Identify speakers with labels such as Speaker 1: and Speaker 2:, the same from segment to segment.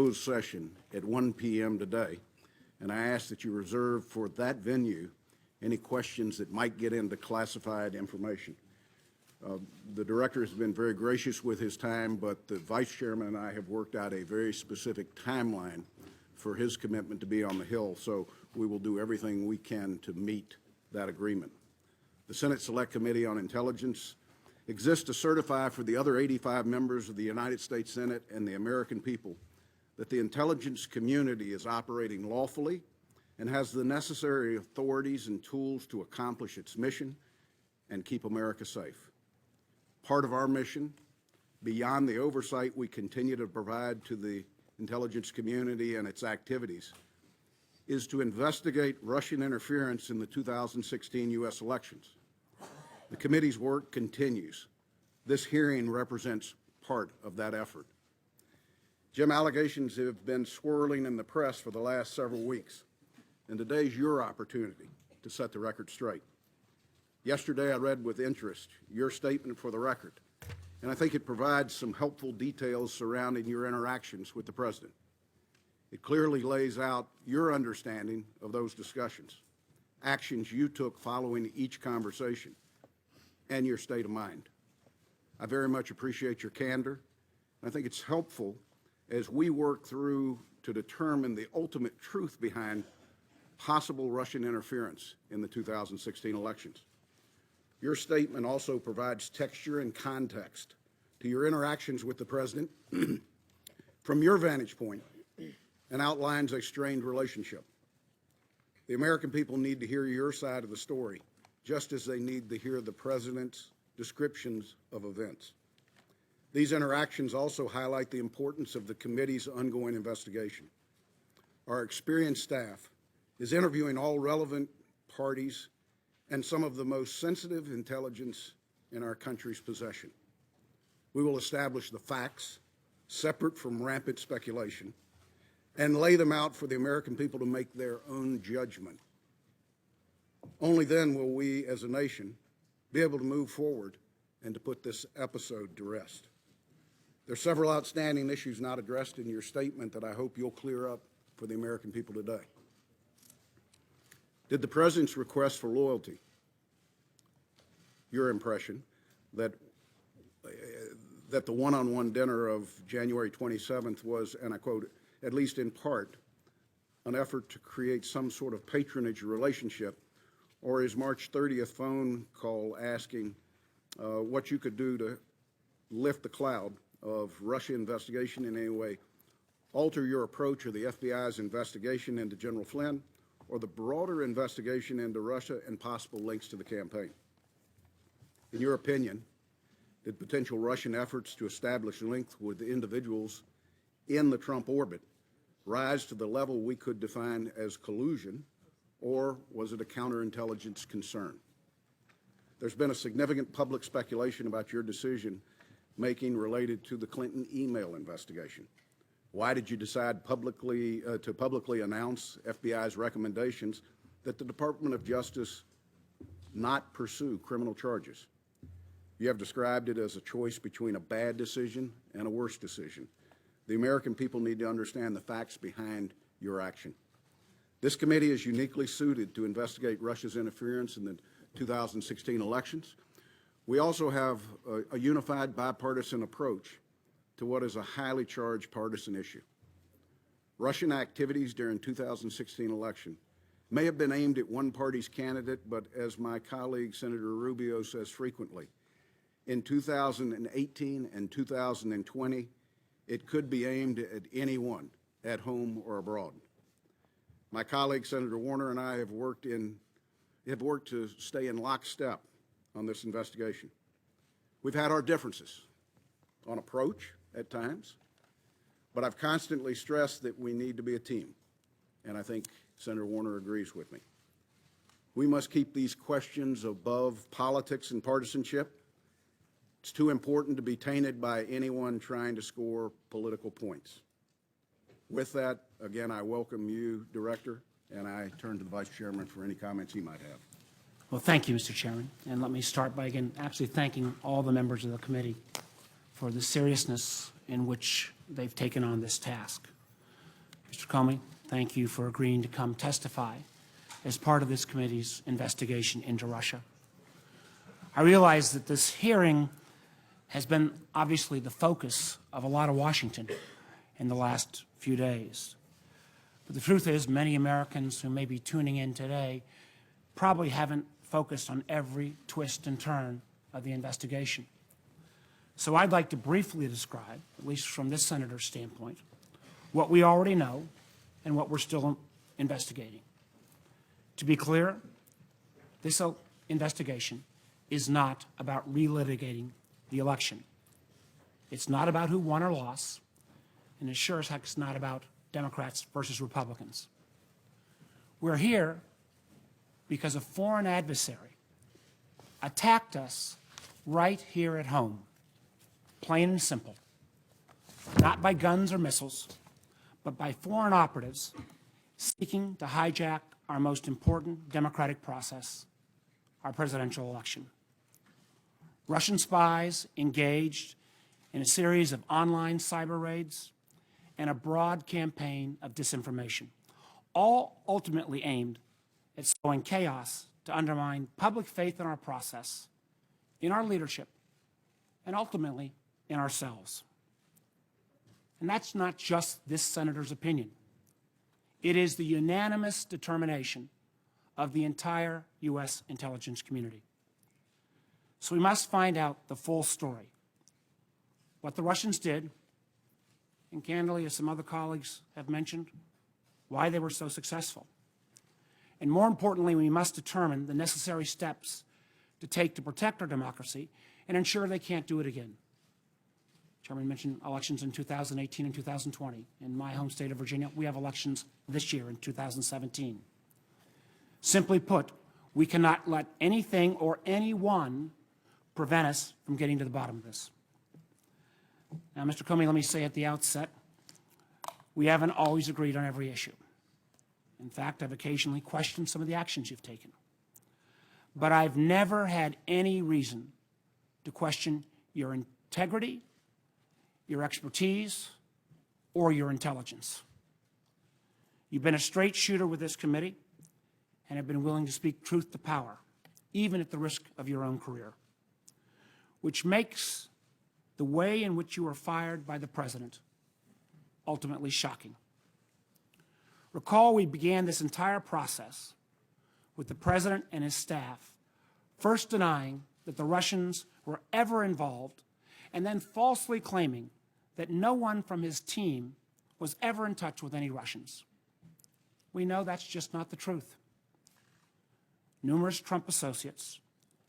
Speaker 1: closed session at 1 p.m. today, and I ask that you reserve for that venue any questions that might get into classified information. The director has been very gracious with his time, but the vice chairman and I have worked out a very specific timeline for his commitment to be on the Hill, so we will do everything we can to meet that agreement. The Senate Select Committee on Intelligence exists to certify for the other 85 members of the United States Senate and the American people that the intelligence community is operating lawfully and has the necessary authorities and tools to accomplish its mission and keep America safe. Part of our mission, beyond the oversight we continue to provide to the intelligence community and its activities, is to investigate Russian interference in the 2016 U.S. elections. The committee's work continues. This hearing represents part of that effort. Jim, allegations have been swirling in the press for the last several weeks, and today's your opportunity to set the record straight. Yesterday, I read with interest your statement for the record, and I think it provides some helpful details surrounding your interactions with the President. It clearly lays out your understanding of those discussions, actions you took following each conversation, and your state of mind. I very much appreciate your candor. I think it's helpful as we work through to determine the ultimate truth behind possible Russian interference in the 2016 elections. Your statement also provides texture and context to your interactions with the President from your vantage point and outlines a strained relationship. The American people need to hear your side of the story, just as they need to hear the President's descriptions of events. These interactions also highlight the importance of the committee's ongoing investigation. Our experienced staff is interviewing all relevant parties and some of the most sensitive intelligence in our country's possession. We will establish the facts, separate from rampant speculation, and lay them out for the American people to make their own judgment. Only then will we, as a nation, be able to move forward and to put this episode to rest. There are several outstanding issues not addressed in your statement that I hope you'll clear up for the American people today. Did the President's request for loyalty, your impression that the one-on-one dinner of January 27th was, and I quote, at least in part, an effort to create some sort of patronage relationship, or his March 30th phone call asking what you could do to lift the cloud of Russia investigation in any way, alter your approach of the FBI's investigation into General Flynn, or the broader investigation into Russia and possible links to the campaign? In your opinion, did potential Russian efforts to establish links with individuals in the Trump orbit rise to the level we could define as collusion, or was it a counterintelligence concern? There's been a significant public speculation about your decision making related to the Clinton email investigation. Why did you decide to publicly announce FBI's recommendations that the Department of Justice not pursue criminal charges? You have described it as a choice between a bad decision and a worse decision. The American people need to understand the facts behind your action. This committee is uniquely suited to investigate Russia's interference in the 2016 elections. We also have a unified bipartisan approach to what is a highly charged partisan issue. Russian activities during 2016 election may have been aimed at one party's candidate, but as my colleague Senator Rubio says frequently, in 2018 and 2020, it could be aimed at anyone, at home or abroad. My colleague Senator Warner and I have worked to stay in lockstep on this investigation. We've had our differences on approach at times, but I've constantly stressed that we need to be a team, and I think Senator Warner agrees with me. We must keep these questions above politics and partisanship. It's too important to be tainted by anyone trying to score political points. With that, again, I welcome you, Director, and I turn to the Vice Chairman for any comments he might have.
Speaker 2: Well, thank you, Mr. Chairman. And let me start by, again, absolutely thanking all the members of the committee for the seriousness in which they've taken on this task. Mr. Comey, thank you for agreeing to come testify as part of this committee's investigation into Russia. I realize that this hearing has been obviously the focus of a lot of Washington in the last few days. But the truth is, many Americans who may be tuning in today probably haven't focused on every twist and turn of the investigation. So I'd like to briefly describe, at least from this senator's standpoint, what we already know and what we're still investigating. To be clear, this investigation is not about relitigating the election. It's not about who won or lost, and it sure as heck is not about Democrats versus Republicans. We're here because a foreign adversary attacked us right here at home, plain and simple, not by guns or missiles, but by foreign operatives seeking to hijack our most important democratic process, our presidential election. Russian spies engaged in a series of online cyber raids and a broad campaign of disinformation, all ultimately aimed at sowing chaos to undermine public faith in our process, in our leadership, and ultimately in ourselves. And that's not just this senator's opinion. It is the unanimous determination of the entire U.S. intelligence community. So we must find out the full story, what the Russians did, and candidly, as some other colleagues have mentioned, why they were so successful. And more importantly, we must determine the necessary steps to take to protect our democracy and ensure they can't do it again. Chairman mentioned elections in 2018 and 2020. In my home state of Virginia, we have elections this year in 2017. Simply put, we cannot let anything or anyone prevent us from getting to the bottom of this. Now, Mr. Comey, let me say at the outset, we haven't always agreed on every issue. In fact, I've occasionally questioned some of the actions you've taken. But I've never had any reason to question your integrity, your expertise, or your intelligence. You've been a straight shooter with this committee and have been willing to speak truth to power, even at the risk of your own career, which makes the way in which you were fired by the president ultimately shocking. Recall, we began this entire process with the president and his staff first denying that the Russians were ever involved and then falsely claiming that no one from his team was ever in touch with any Russians. We know that's just not the truth. Numerous Trump associates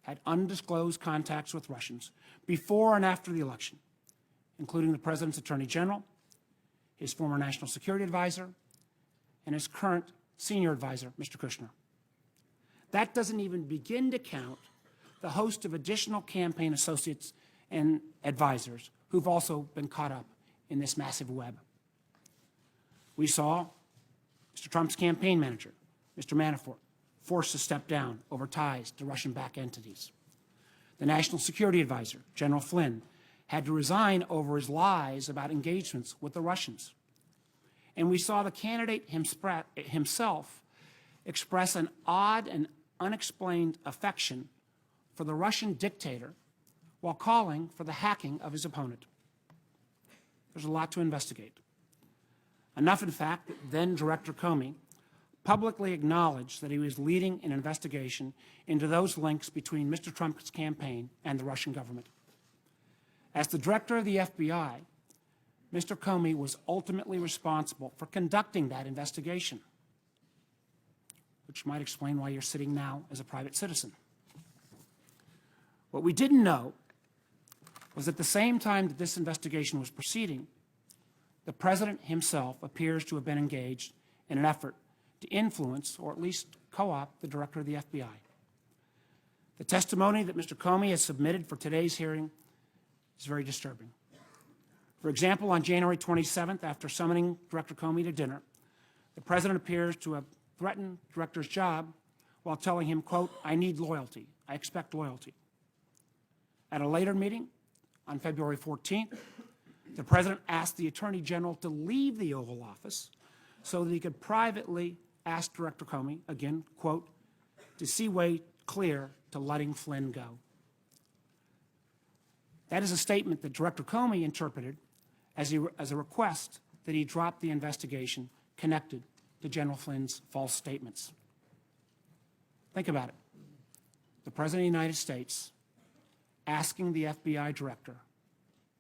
Speaker 2: had undisclosed contacts with Russians before and after the election, including the president's attorney general, his former national security advisor, and his current senior advisor, Mr. Kushner. That doesn't even begin to count the host of additional campaign associates and advisors who've also been caught up in this massive web. We saw Mr. Trump's campaign manager, Mr. Manafort, forced to step down over ties to Russian-backed entities. The national security advisor, General Flynn, had to resign over his lies about engagements with the Russians. And we saw the candidate himself express an odd and unexplained affection for the Russian dictator while calling for the hacking of his opponent. There's a lot to investigate. Enough, in fact, that then Director Comey publicly acknowledged that he was leading an investigation into those links between Mr. Trump's campaign and the Russian government. As the director of the FBI, Mr. Comey was ultimately responsible for conducting that investigation, which might explain why you're sitting now as a private citizen. What we didn't know was at the same time that this investigation was proceeding, the president himself appears to have been engaged in an effort to influence, or at least co-opt, the director of the FBI. The testimony that Mr. Comey has submitted for today's hearing is very disturbing. For example, on January 27th, after summoning Director Comey to dinner, the president appears to have threatened the director's job while telling him, quote, "I need loyalty. I expect loyalty." At a later meeting, on February 14th, the president asked the Attorney General to leave the Oval Office so that he could privately ask Director Comey, again, quote, to see way clear to letting Flynn go. That is a statement that Director Comey interpreted as a request that he drop the investigation connected to General Flynn's false statements. Think about it. The President of the United States asking the FBI director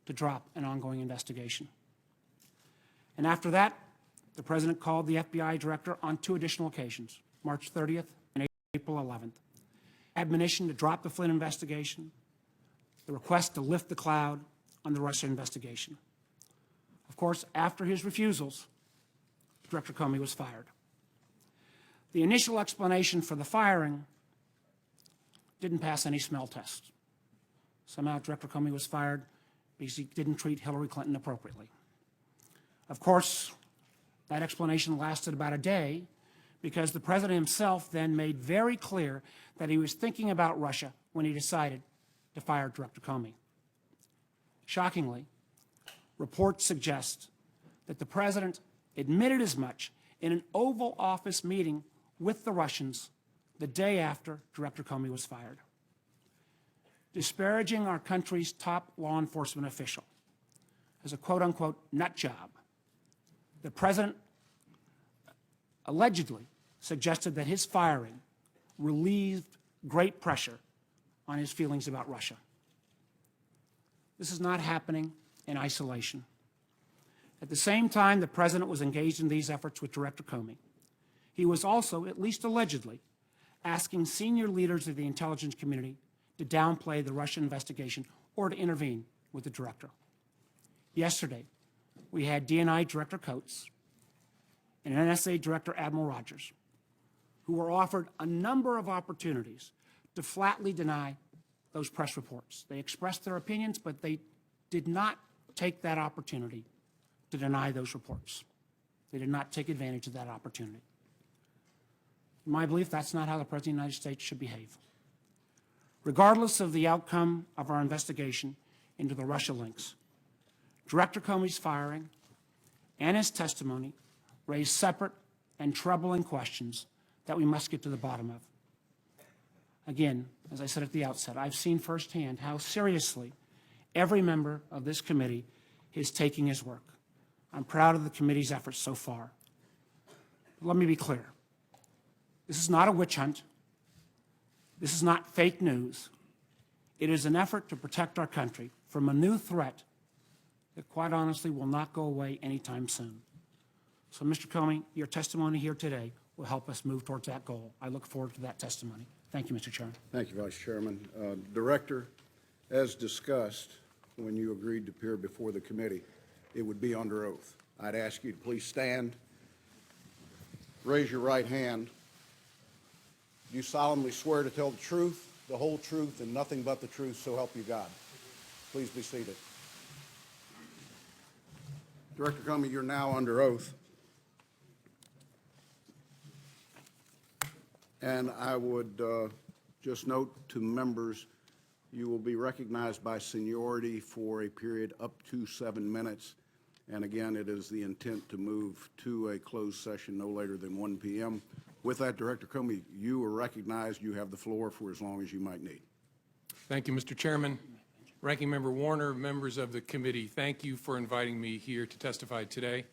Speaker 2: to drop an ongoing investigation. And after that, the President called the FBI director on 2 additional occasions, March 30th and April 11th. Admonition to drop the Flynn investigation, the request to lift the cloud on the Russia investigation. Of course, after his refusals, Director Comey was fired. The initial explanation for the firing didn't pass any smell test. Somehow Director Comey was fired because he didn't treat Hillary Clinton appropriately. Of course, that explanation lasted about a day because the President himself then made very clear that he was thinking about Russia when he decided to fire Director Comey. Shockingly, reports suggest that the President admitted as much in an Oval Office meeting with the Russians the day after Director Comey was fired. Disparaging our country's top law enforcement official as a quote-unquote nut job, the President allegedly suggested that his firing relieved great pressure on his feelings about Russia. This is not happening in isolation. At the same time the President was engaged in these efforts with Director Comey, he was also, at least allegedly, asking senior leaders of the intelligence community to downplay the Russia investigation or to intervene with the director. Yesterday, we had DNI Director Coates and NSA Director Admiral Rogers, who were offered a number of opportunities to flatly deny those press reports. They expressed their opinions, but they did not take that opportunity to deny those reports. They did not take advantage of that opportunity. In my belief, that's not how the President of the United States should behave. Regardless of the outcome of our investigation into the Russia links, Director Comey's firing and his testimony raise separate and troubling questions that we must get to the bottom of. Again, as I said at the outset, I've seen firsthand how seriously every member of this committee is taking his work. I'm proud of the committee's efforts so far. But let me be clear. This is not a witch hunt. This is not fake news. It is an effort to protect our country from a new threat that, quite honestly, will not go away anytime soon. So, Mr. Comey, your testimony here today will help us move towards that goal. I look forward to that testimony. Thank you, Mr. Chairman.
Speaker 1: Thank you, Vice Chairman. Director, as discussed, when you agreed to appear before the committee, it would be under oath. I'd ask you to please stand, raise your right hand. Do you solemnly swear to tell the truth, the whole truth, and nothing but the truth, so help you God? Please be seated. Director Comey, you're now under oath. And I would just note to members, you will be recognized by seniority for a period up to 7 minutes. And again, it is the intent to move to a closed session no later than 1 p.m. With that, Director Comey, you are recognized. You have the floor for as long as you might need.
Speaker 3: Thank you, Mr. Chairman. Ranking Member Warner, members of the committee, thank you for inviting me here to testify today.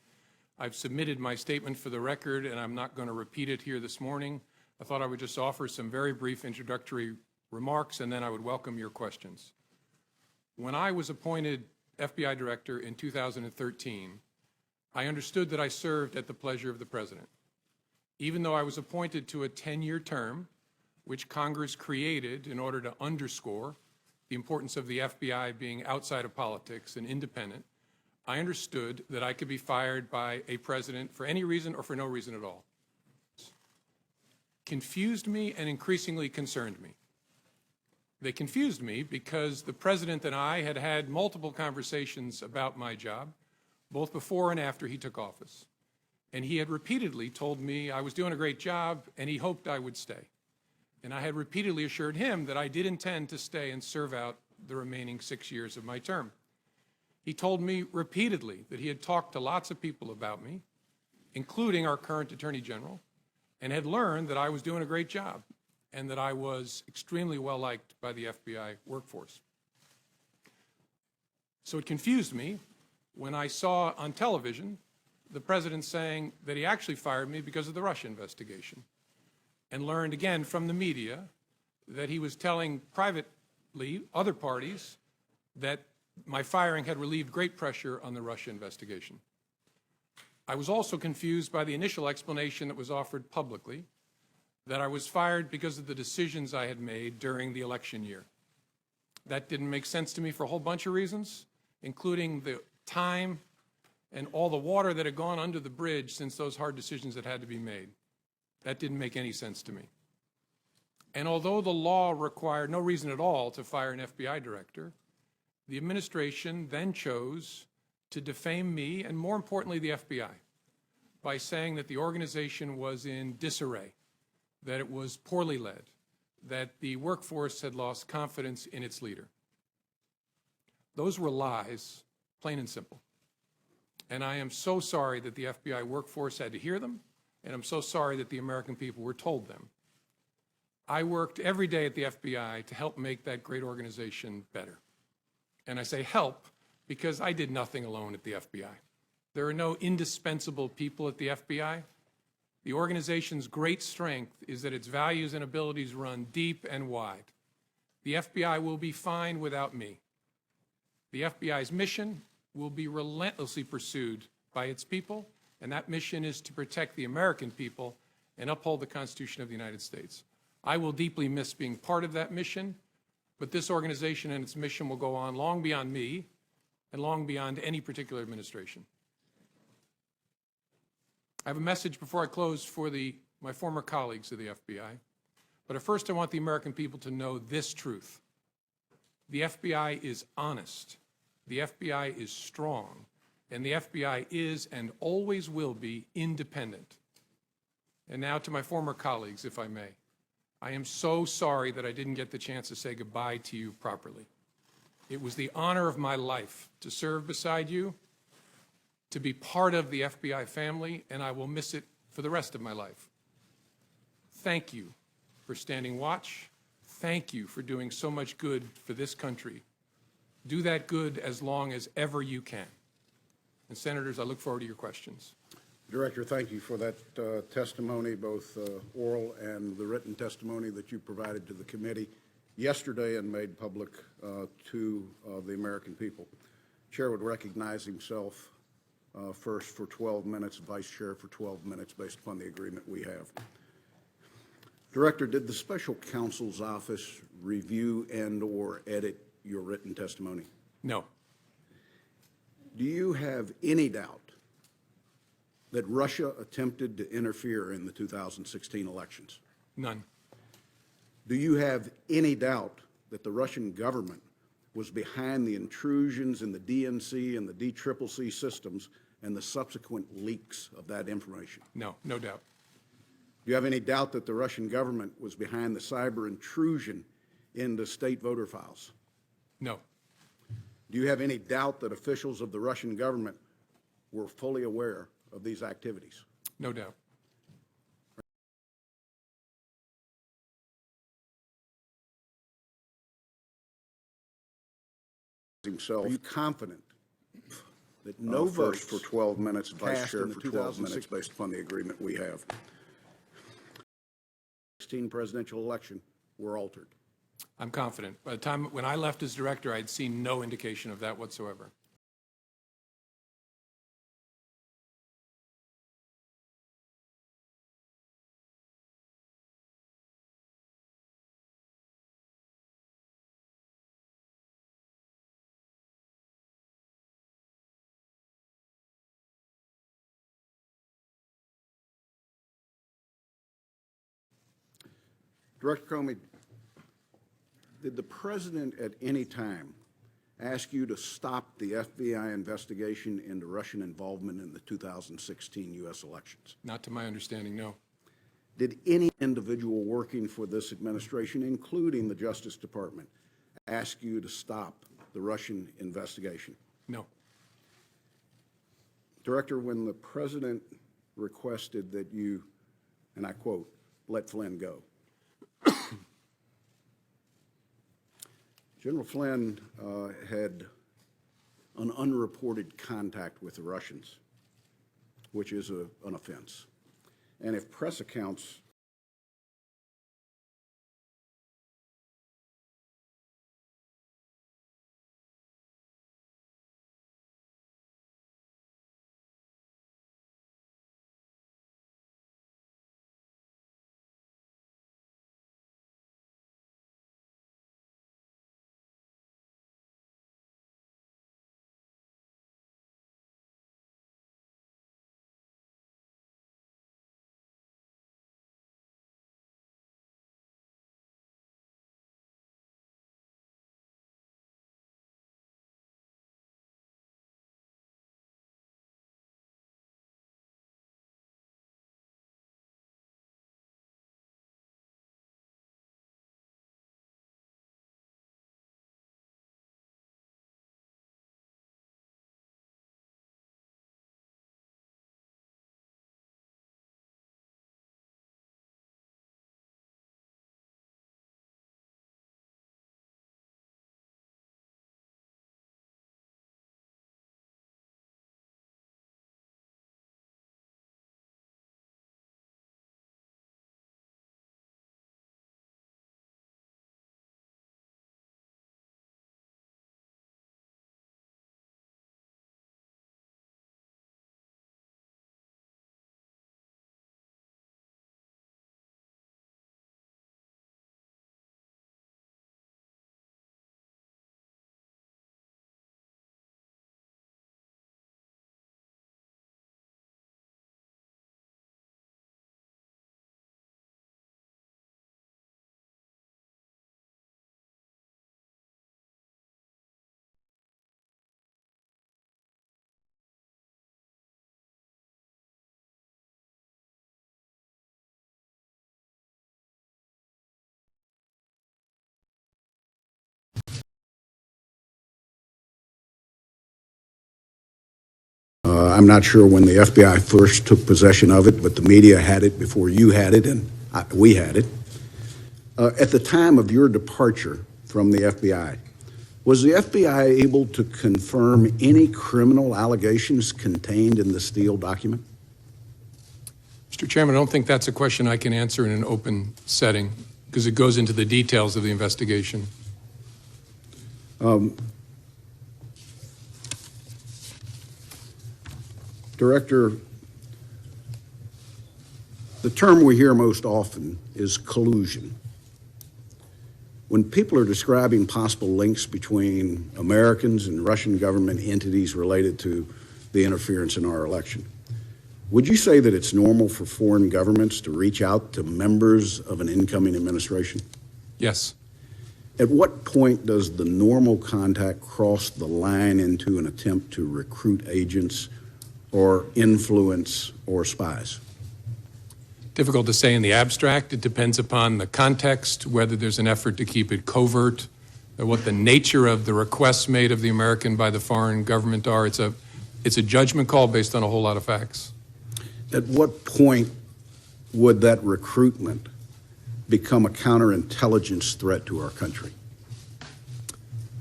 Speaker 3: I've submitted my statement for the record, and I'm not going to repeat it here this morning. I thought I would just offer some very brief introductory remarks, and then I would welcome your questions. When I was appointed FBI Director in 2013, I understood that I served at the pleasure of the President. Even though I was appointed to a 10-year term, which Congress created in order to underscore the importance of the FBI being outside of politics and independent, I understood that I could be fired by a president for any reason or for no reason at all. Confused me and increasingly concerned me. They confused me because the President and I had had multiple conversations about my job, both before and after he took office. And he had repeatedly told me I was doing a great job and he hoped I would stay. And I had repeatedly assured him that I did intend to stay and serve out the remaining 6 years of my term. He told me repeatedly that he had talked to lots of people about me, including our current Attorney General, and had learned that I was doing a great job and that I was extremely well liked by the FBI workforce. So it confused me when I saw on television the president saying that he actually fired me because of the Russia investigation, and learned again from the media that he was telling privately other parties that my firing had relieved great pressure on the Russia investigation. I was also confused by the initial explanation that was offered publicly, that I was fired because of the decisions I had made during the election year. That didn't make sense to me for a whole bunch of reasons, including the time and all the water that had gone under the bridge since those hard decisions had to be made. That didn't make any sense to me. And although the law required no reason at all to fire an FBI director, the administration then chose to defame me, and more importantly, the FBI, by saying that the organization was in disarray, that it was poorly led, that the workforce had lost confidence in its leader. Those were lies, plain and simple. And I am so sorry that the FBI workforce had to hear them, and I'm so sorry that the American people were told them. I worked every day at the FBI to help make that great organization better. And I say help because I did nothing alone at the FBI. There are no indispensable people at the FBI. The organization's great strength is that its values and abilities run deep and wide. The FBI will be fine without me. The FBI's mission will be relentlessly pursued by its people, and that mission is to protect the American people and uphold the Constitution of the United States. I will deeply miss being part of that mission, but this organization and its mission will go on long beyond me and long beyond any particular administration. I have a message before I close for my former colleagues of the FBI, but first I want the American people to know this truth. The FBI is honest, the FBI is strong, and the FBI is and always will be independent. And now to my former colleagues, if I may. I am so sorry that I didn't get the chance to say goodbye to you properly. It was the honor of my life to serve beside you, to be part of the FBI family, and I will miss it for the rest of my life. Thank you for standing watch. Thank you for doing so much good for this country. Do that good as long as ever you can. And Senators, I look forward to your questions.
Speaker 1: Director, thank you for that testimony, both oral and the written testimony that you provided to the committee yesterday and made public to the American people. Chair would recognize himself first for 12 minutes, Vice Chair for 12 minutes based upon the agreement we have. Director, did the Special Counsel's Office review and/or edit your written testimony?
Speaker 3: No.
Speaker 1: Do you have any doubt that Russia attempted to interfere in the 2016 elections?
Speaker 3: None.
Speaker 1: Do you have any doubt that the Russian government was behind the intrusions in the DNC and the DCCC systems and the subsequent leaks of that information?
Speaker 3: No, no doubt.
Speaker 1: Do you have any doubt that the Russian government was behind the cyber intrusion into state voter files?
Speaker 3: No.
Speaker 1: Do you have any doubt that officials of the Russian government were fully aware of these activities?
Speaker 3: No doubt.
Speaker 1: Himself, are you confident that no votes for 12 minutes, Vice Chair for 12 minutes, based upon the agreement we have, 16 presidential election were altered?
Speaker 3: I'm confident. By the time when I left as director, I'd seen no indication of that whatsoever.
Speaker 1: Director Comey, did the President at any time ask you to stop the FBI investigation into Russian involvement in the 2016 U.S. elections?
Speaker 3: Not to my understanding, no.
Speaker 1: Did any individual working for this administration, including the Justice Department, ask you to stop the Russian investigation?
Speaker 3: No.
Speaker 1: Director, when the President requested that you, and I quote, "let Flynn go." General Flynn had an unreported contact with the Russians, which is an offense. And if press accounts I'm not sure when the FBI first took possession of it, but the media had it before you had it, and we had it. At the time of your departure from the FBI, was the FBI able to confirm any criminal allegations contained in the Steele document?
Speaker 3: Mr. Chairman, I don't think that's a question I can answer in an open setting because it goes into the details of the investigation.
Speaker 1: Director, the term we hear most often is collusion. When people are describing possible links between Americans and Russian government entities related to the interference in our election, would you say that it's normal for foreign governments to reach out to members of an incoming administration?
Speaker 3: Yes.
Speaker 1: At what point does the normal contact cross the line into an attempt to recruit agents or influence or spies?
Speaker 3: Difficult to say in the abstract. It depends upon the context, whether there's an effort to keep it covert, or what the nature of the requests made of the American by the foreign government are. It's a judgment call based on a whole lot of facts.
Speaker 1: At what point would that recruitment become a counterintelligence threat to our country?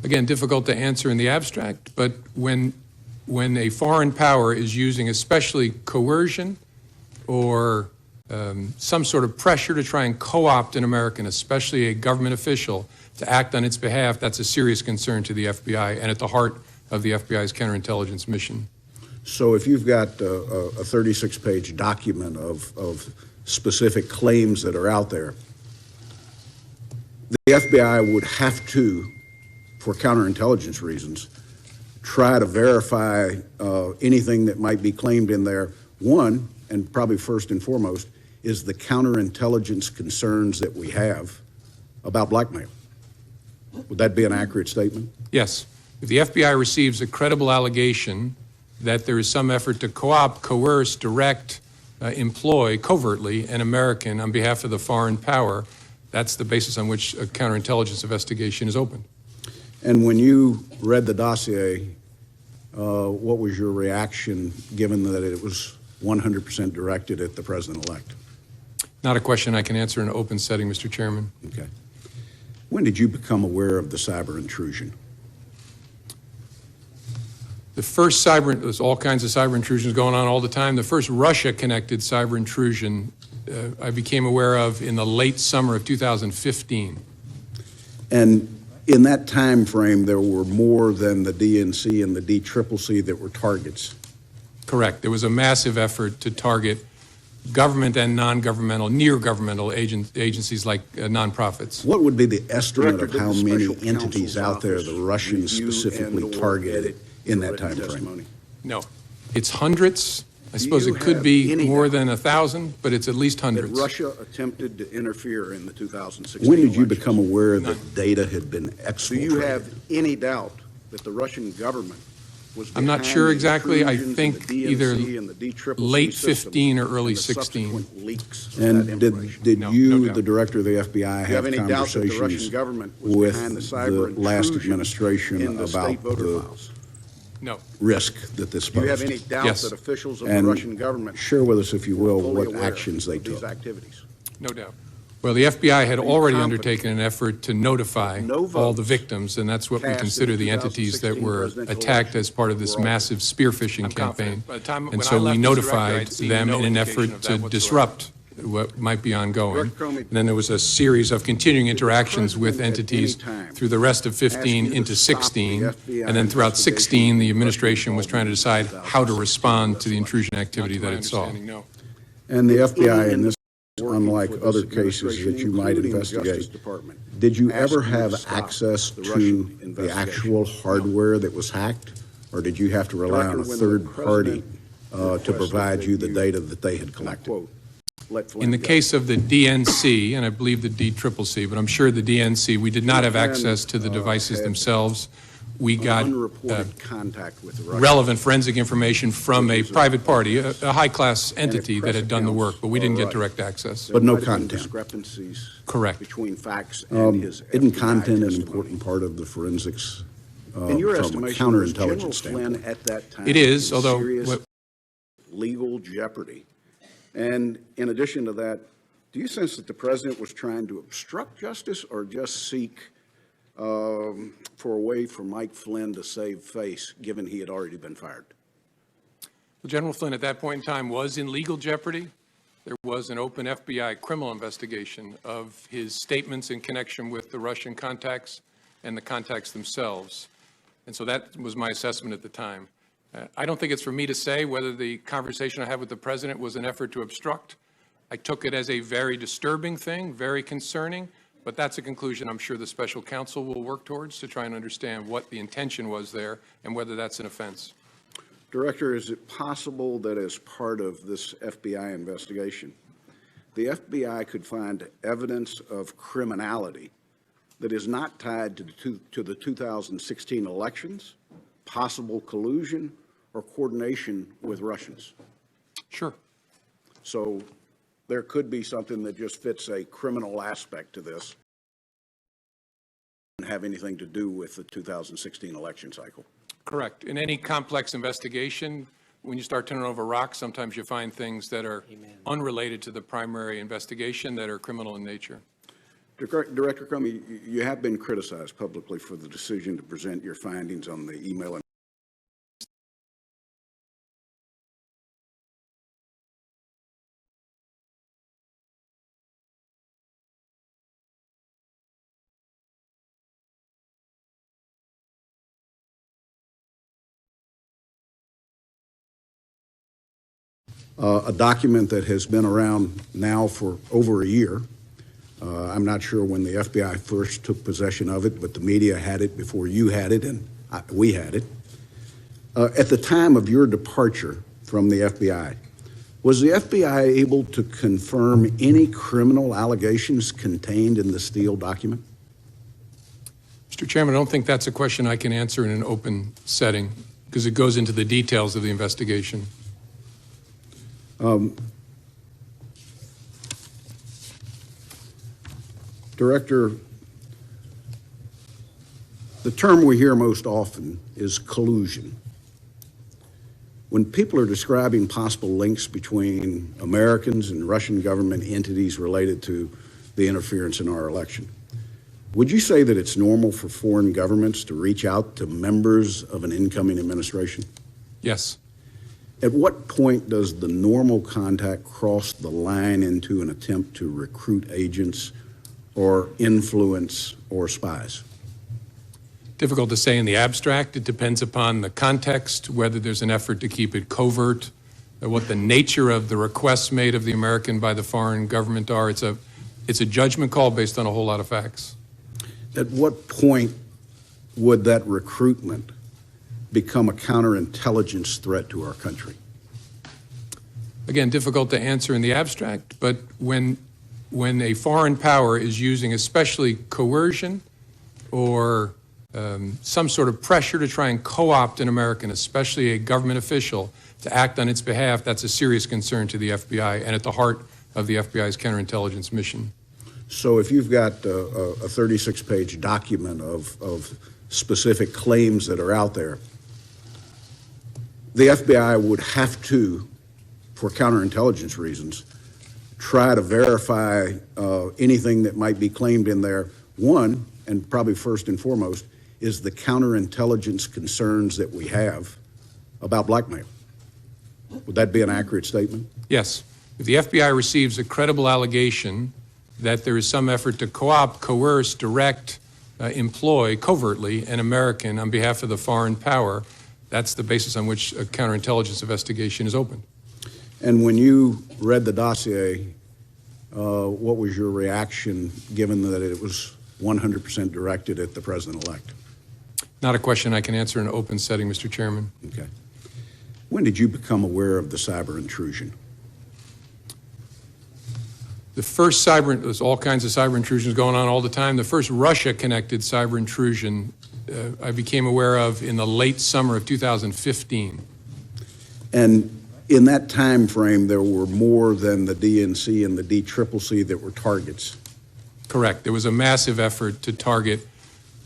Speaker 3: Again, difficult to answer in the abstract, but when a foreign power is using especially coercion or some sort of pressure to try and co-opt an American, especially a government official, to act on its behalf, that's a serious concern to the FBI and at the heart of the FBI's counterintelligence mission.
Speaker 1: So if you've got a 36-page document of specific claims that are out there, the FBI would have to, for counterintelligence reasons, try to verify anything that might be claimed in there. One, and probably first and foremost, is the counterintelligence concerns that we have about blackmail. Would that be an accurate statement?
Speaker 3: Yes. If the FBI receives a credible allegation that there is some effort to co-opt, coerce, direct, employ covertly an American on behalf of the foreign power, that's the basis on which a counterintelligence investigation is open.
Speaker 1: And when you read the dossier, what was your reaction, given that it was 100% directed at the president-elect?
Speaker 3: Not a question I can answer in an open setting, Mr. Chairman.
Speaker 1: Okay. When did you become aware of the cyber intrusion?
Speaker 3: The first there's all kinds of cyber intrusions going on all the time. The first Russia-connected cyber intrusion I became aware of in the late summer of 2015.
Speaker 1: And in that time frame, there were more than the DNC and the DCCC that were targets.
Speaker 3: Correct. There was a massive effort to target government and non-governmental, near-governmental agencies like nonprofits.
Speaker 1: What would be the estimate
Speaker 4: Director,
Speaker 1: of how
Speaker 4: did the
Speaker 1: many
Speaker 4: special
Speaker 1: entities
Speaker 4: counsel's
Speaker 1: out there
Speaker 4: office
Speaker 1: the Russians
Speaker 4: review
Speaker 1: specifically
Speaker 4: and/or
Speaker 1: targeted
Speaker 4: edit
Speaker 1: in
Speaker 4: your
Speaker 1: that time
Speaker 4: written
Speaker 1: frame?
Speaker 4: testimony?
Speaker 3: No. It's hundreds. I suppose
Speaker 4: you
Speaker 3: it could
Speaker 4: have
Speaker 3: be
Speaker 4: any
Speaker 3: more
Speaker 4: doubt
Speaker 3: than 1,000, but it's at least
Speaker 4: That
Speaker 3: hundreds.
Speaker 4: Russia attempted to interfere in the 2016
Speaker 1: When did you
Speaker 4: elections?
Speaker 1: become aware that data had been
Speaker 4: Do
Speaker 1: exfiltrated?
Speaker 4: you have any doubt that the Russian government was
Speaker 3: I'm not
Speaker 4: behind
Speaker 3: sure
Speaker 4: the
Speaker 3: exactly. I
Speaker 4: intrusions in
Speaker 3: think
Speaker 4: the
Speaker 3: either
Speaker 4: DNC and the DCCC
Speaker 3: late
Speaker 4: system
Speaker 3: 15 or early
Speaker 4: and the
Speaker 3: 16.
Speaker 4: subsequent leaks of that
Speaker 1: And
Speaker 4: information?
Speaker 1: did
Speaker 3: No,
Speaker 1: you,
Speaker 3: no doubt.
Speaker 1: the director of the FBI,
Speaker 4: Do you
Speaker 1: have
Speaker 4: have any doubt that the
Speaker 1: conversations
Speaker 4: Russian government was
Speaker 1: with
Speaker 4: behind the
Speaker 1: the
Speaker 4: cyber
Speaker 1: last
Speaker 4: intrusion
Speaker 1: administration
Speaker 4: in the
Speaker 1: about
Speaker 4: state voter
Speaker 1: the
Speaker 4: files?
Speaker 3: No.
Speaker 1: risk that this
Speaker 4: Do you have
Speaker 1: posed?
Speaker 4: any doubt
Speaker 3: Yes.
Speaker 4: that officials of the
Speaker 1: And
Speaker 4: Russian government
Speaker 1: share with us, if you
Speaker 4: were
Speaker 1: will,
Speaker 4: fully
Speaker 1: what
Speaker 4: aware
Speaker 1: actions they
Speaker 4: of these
Speaker 1: took.
Speaker 4: activities?
Speaker 3: No doubt. Well, the FBI had
Speaker 4: Are you
Speaker 3: already
Speaker 4: confident
Speaker 3: undertaken an effort to notify
Speaker 4: no
Speaker 3: all the
Speaker 4: votes
Speaker 3: victims, and that's what we
Speaker 4: cast in
Speaker 3: consider
Speaker 4: the
Speaker 3: the entities that
Speaker 4: 2016
Speaker 3: were
Speaker 4: presidential
Speaker 3: attacked
Speaker 4: election
Speaker 3: as part of this
Speaker 4: were all-
Speaker 3: massive spearphishing I'm campaign. confident. By the time when And I so we left as director, notified I'd seen them no in an indication effort of to that whatsoever. disrupt what might be ongoing.
Speaker 4: Director Comey,
Speaker 3: And then there was a series of continuing interactions with
Speaker 4: president at
Speaker 3: entities
Speaker 4: any time
Speaker 3: through the rest of
Speaker 4: ask you
Speaker 3: 15
Speaker 4: to
Speaker 3: into
Speaker 4: stop the
Speaker 3: 16.
Speaker 4: FBI
Speaker 3: And then throughout
Speaker 4: investigation
Speaker 3: 16, the
Speaker 4: of
Speaker 3: administration was
Speaker 4: Russian
Speaker 3: trying to decide
Speaker 4: involvement in
Speaker 3: how to
Speaker 4: 2016
Speaker 3: respond to the
Speaker 4: election.
Speaker 3: intrusion Not activity to that my it saw. understanding, no.
Speaker 1: And the FBI,
Speaker 4: Any
Speaker 1: in this,
Speaker 4: working
Speaker 1: unlike
Speaker 4: for this
Speaker 1: other cases
Speaker 4: administration,
Speaker 1: that you might
Speaker 4: including the Justice
Speaker 1: investigate,
Speaker 4: Department,
Speaker 1: did you
Speaker 4: asked
Speaker 1: ever
Speaker 4: you to
Speaker 1: have
Speaker 4: stop
Speaker 1: access
Speaker 4: the
Speaker 1: to
Speaker 4: Russian
Speaker 1: the
Speaker 4: investigation?
Speaker 1: actual hardware that was hacked? Or did you have to rely on a
Speaker 4: Director, when the
Speaker 1: third party
Speaker 4: president
Speaker 1: to provide
Speaker 4: requested
Speaker 1: you
Speaker 4: that
Speaker 1: the
Speaker 4: you-
Speaker 1: data that they had
Speaker 4: and I
Speaker 1: collected?
Speaker 4: quote, "Let Flynn
Speaker 3: In the
Speaker 4: go."
Speaker 3: case of the DNC, and I believe the DCCC, but I'm sure the DNC, we did not have
Speaker 4: Flynn,
Speaker 3: access to the devices
Speaker 4: had
Speaker 3: themselves. We got
Speaker 4: unreported contact with the Russians.
Speaker 3: relevant forensic information from a
Speaker 4: Which is
Speaker 3: private party, a high-class
Speaker 4: And if
Speaker 3: entity that
Speaker 4: press
Speaker 3: had done the work,
Speaker 4: accounts
Speaker 3: but we
Speaker 4: are
Speaker 3: didn't get
Speaker 4: right,
Speaker 3: direct access.
Speaker 1: But no
Speaker 4: There might have been
Speaker 1: content.
Speaker 4: discrepancies
Speaker 3: Correct.
Speaker 4: between facts and his
Speaker 1: Isn't
Speaker 4: FBI
Speaker 1: content an
Speaker 4: testimony.
Speaker 1: important part of the forensics
Speaker 4: In your
Speaker 1: from a
Speaker 4: estimation, was General
Speaker 1: counterintelligence
Speaker 4: Flynn
Speaker 1: standpoint?
Speaker 4: at that time
Speaker 3: It is,
Speaker 4: in
Speaker 3: although
Speaker 4: serious
Speaker 3: what-
Speaker 4: legal jeopardy? And in addition to that, do you sense that the president was trying to obstruct justice or just seek for a way for Mike Flynn to save face, given he had already been fired?
Speaker 3: Well, General Flynn at that point in time was in legal jeopardy. There was an open FBI criminal investigation of his statements in connection with the Russian contacts and the contacts themselves. And so that was my assessment at the time. I don't think it's for me to say whether the conversation I had with the president was an effort to obstruct. I took it as a very disturbing thing, very concerning, but that's a conclusion I'm sure the special counsel will work towards to try and understand what the intention was there and whether that's an offense.
Speaker 4: Director, is it possible that as part of this FBI investigation, the FBI could find evidence of criminality that is not tied to the 2016 elections, possible collusion, or coordination with Russians?
Speaker 3: Sure.
Speaker 4: So there could be something that just fits a criminal aspect to this and have anything to do with the 2016 election cycle.
Speaker 3: Correct. In any complex investigation, when you start turning over rocks, sometimes you find things that are unrelated to the primary investigation that are criminal in nature.
Speaker 4: Director Comey, you have been criticized publicly for the decision to present your findings on the email.
Speaker 1: A document that has been around now for over a year. I'm not sure when the FBI first took possession of it, but the media had it before you had it, and we had it. At the time of your departure from the FBI, was the FBI able to confirm any criminal allegations contained in the Steele document?
Speaker 3: Mr. Chairman, I don't think that's a question I can answer in an open setting because it goes into the details of the investigation.
Speaker 1: Director, the term we hear most often is collusion.
Speaker 4: When people are describing possible links between Americans and Russian government entities related to the interference in our election, would you say that it's normal for foreign governments to reach out to members of an incoming administration?
Speaker 3: Yes.
Speaker 4: At what point does the normal contact cross the line into an attempt to recruit agents or influence or spies?
Speaker 3: Difficult to say in the abstract. It depends upon the context, whether there's an effort to keep it covert, what the nature of the requests made of the American by the foreign government are. It's a judgment call based on a whole lot of facts.
Speaker 4: At what point would that recruitment become a counterintelligence threat to our country?
Speaker 3: Again, difficult to answer in the abstract, but when a foreign power is using especially coercion or some sort of pressure to try and co-opt an American, especially a government official, to act on its behalf, that's a serious concern to the FBI and at the heart of the FBI's counterintelligence mission.
Speaker 4: So if you've got a 36-page document of specific claims that are out there, the FBI would have to, for counterintelligence reasons, try to verify anything that might be claimed in there. One, and probably first and foremost, is the counterintelligence concerns that we have about blackmail. Would that be an accurate statement?
Speaker 3: Yes. If the FBI receives a credible allegation that there is some effort to co-opt, coerce, direct, employ covertly an American on behalf of the foreign power, that's the basis on which a counterintelligence investigation is opened.
Speaker 4: And when you read the dossier, what was your reaction, given that it was 100% directed at the president-elect?
Speaker 3: Not a question I can answer in an open setting, Mr. Chairman.
Speaker 4: Okay. When did you become aware of the cyber intrusion?
Speaker 3: The first there's all kinds of cyber intrusions going on all the time. The first Russia-connected cyber intrusion I became aware of in the late summer of 2015.
Speaker 4: And in that time frame, there were more than the DNC and the DCCC that were targets.
Speaker 3: Correct. There was a massive effort to target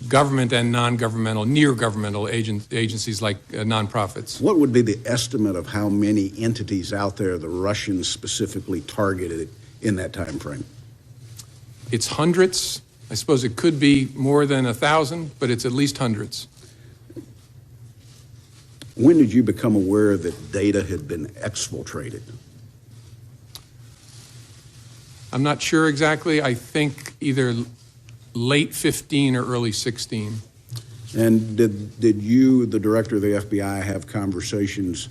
Speaker 3: government and non-governmental, near-governmental agencies like nonprofits.
Speaker 4: What would be the estimate of how many entities out there the Russians specifically targeted in that time frame?
Speaker 3: It's hundreds. I suppose it could be more than 1,000, but it's at least hundreds.
Speaker 4: When did you become aware that data had been exfiltrated?
Speaker 3: I'm not sure exactly. I think either late 15 or early 16.
Speaker 4: And did you, the director of the FBI, have conversations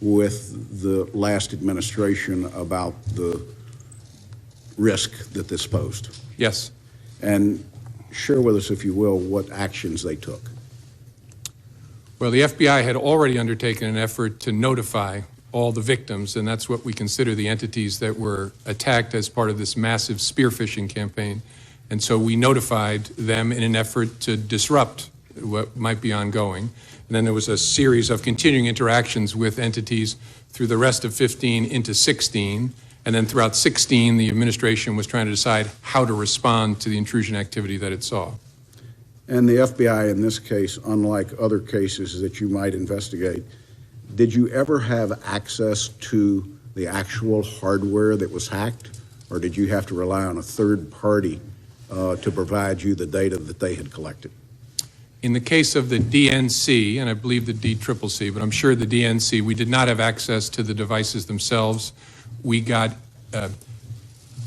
Speaker 4: with the last administration about the risk that this posed?
Speaker 3: Yes.
Speaker 4: And share with us, if you will, what actions they took.
Speaker 3: Well, the FBI had already undertaken an effort to notify all the victims, and that's what we consider the entities that were attacked as part of this massive spear phishing campaign. And so we notified them in an effort to disrupt what might be ongoing. And then there was a series of continuing interactions with entities through the rest of 15 into 16. And then throughout 16, the administration was trying to decide how to respond to the intrusion activity that it saw.
Speaker 4: And the FBI, in this case, unlike other cases that you might investigate, did you ever have access to the actual hardware that was hacked, or did you have to rely on a third party to provide you the data that they had collected?
Speaker 3: In the case of the DNC, and I believe the DCCC, but I'm sure the DNC, we did not have access to the devices themselves. We got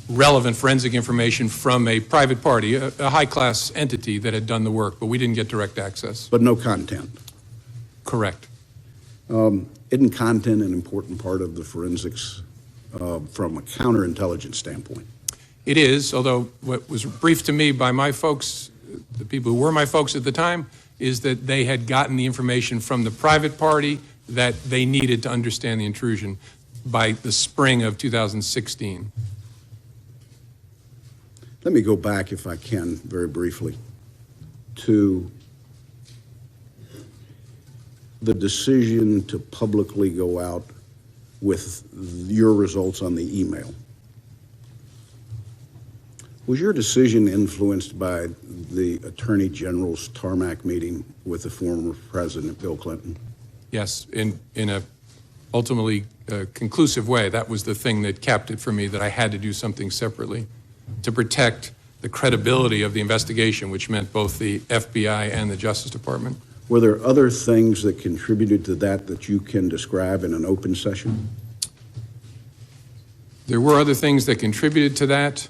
Speaker 3: relevant forensic information from a private party, a high-class entity that had done the work, but we didn't get direct access.
Speaker 4: But no content.
Speaker 3: Correct.
Speaker 4: Isn't content an important part of the forensics from a counterintelligence standpoint?
Speaker 3: It is, although what was briefed to me by my folks, the people who were my folks at the time, is that they had gotten the information from the private party that they needed to understand the intrusion by the spring of 2016.
Speaker 4: Let me go back, if I can, very briefly, to the decision to publicly go out with your results on the email. Was your decision influenced by the Attorney General's tarmac meeting with the former President Bill Clinton?
Speaker 3: Yes, in a ultimately conclusive way. That was the thing that capped it for me, that I had to do something separately to protect the credibility of the investigation, which meant both the FBI and the Justice Department.
Speaker 4: Were there other things that contributed to that you can describe in an open session?
Speaker 3: There were other things that contributed to that.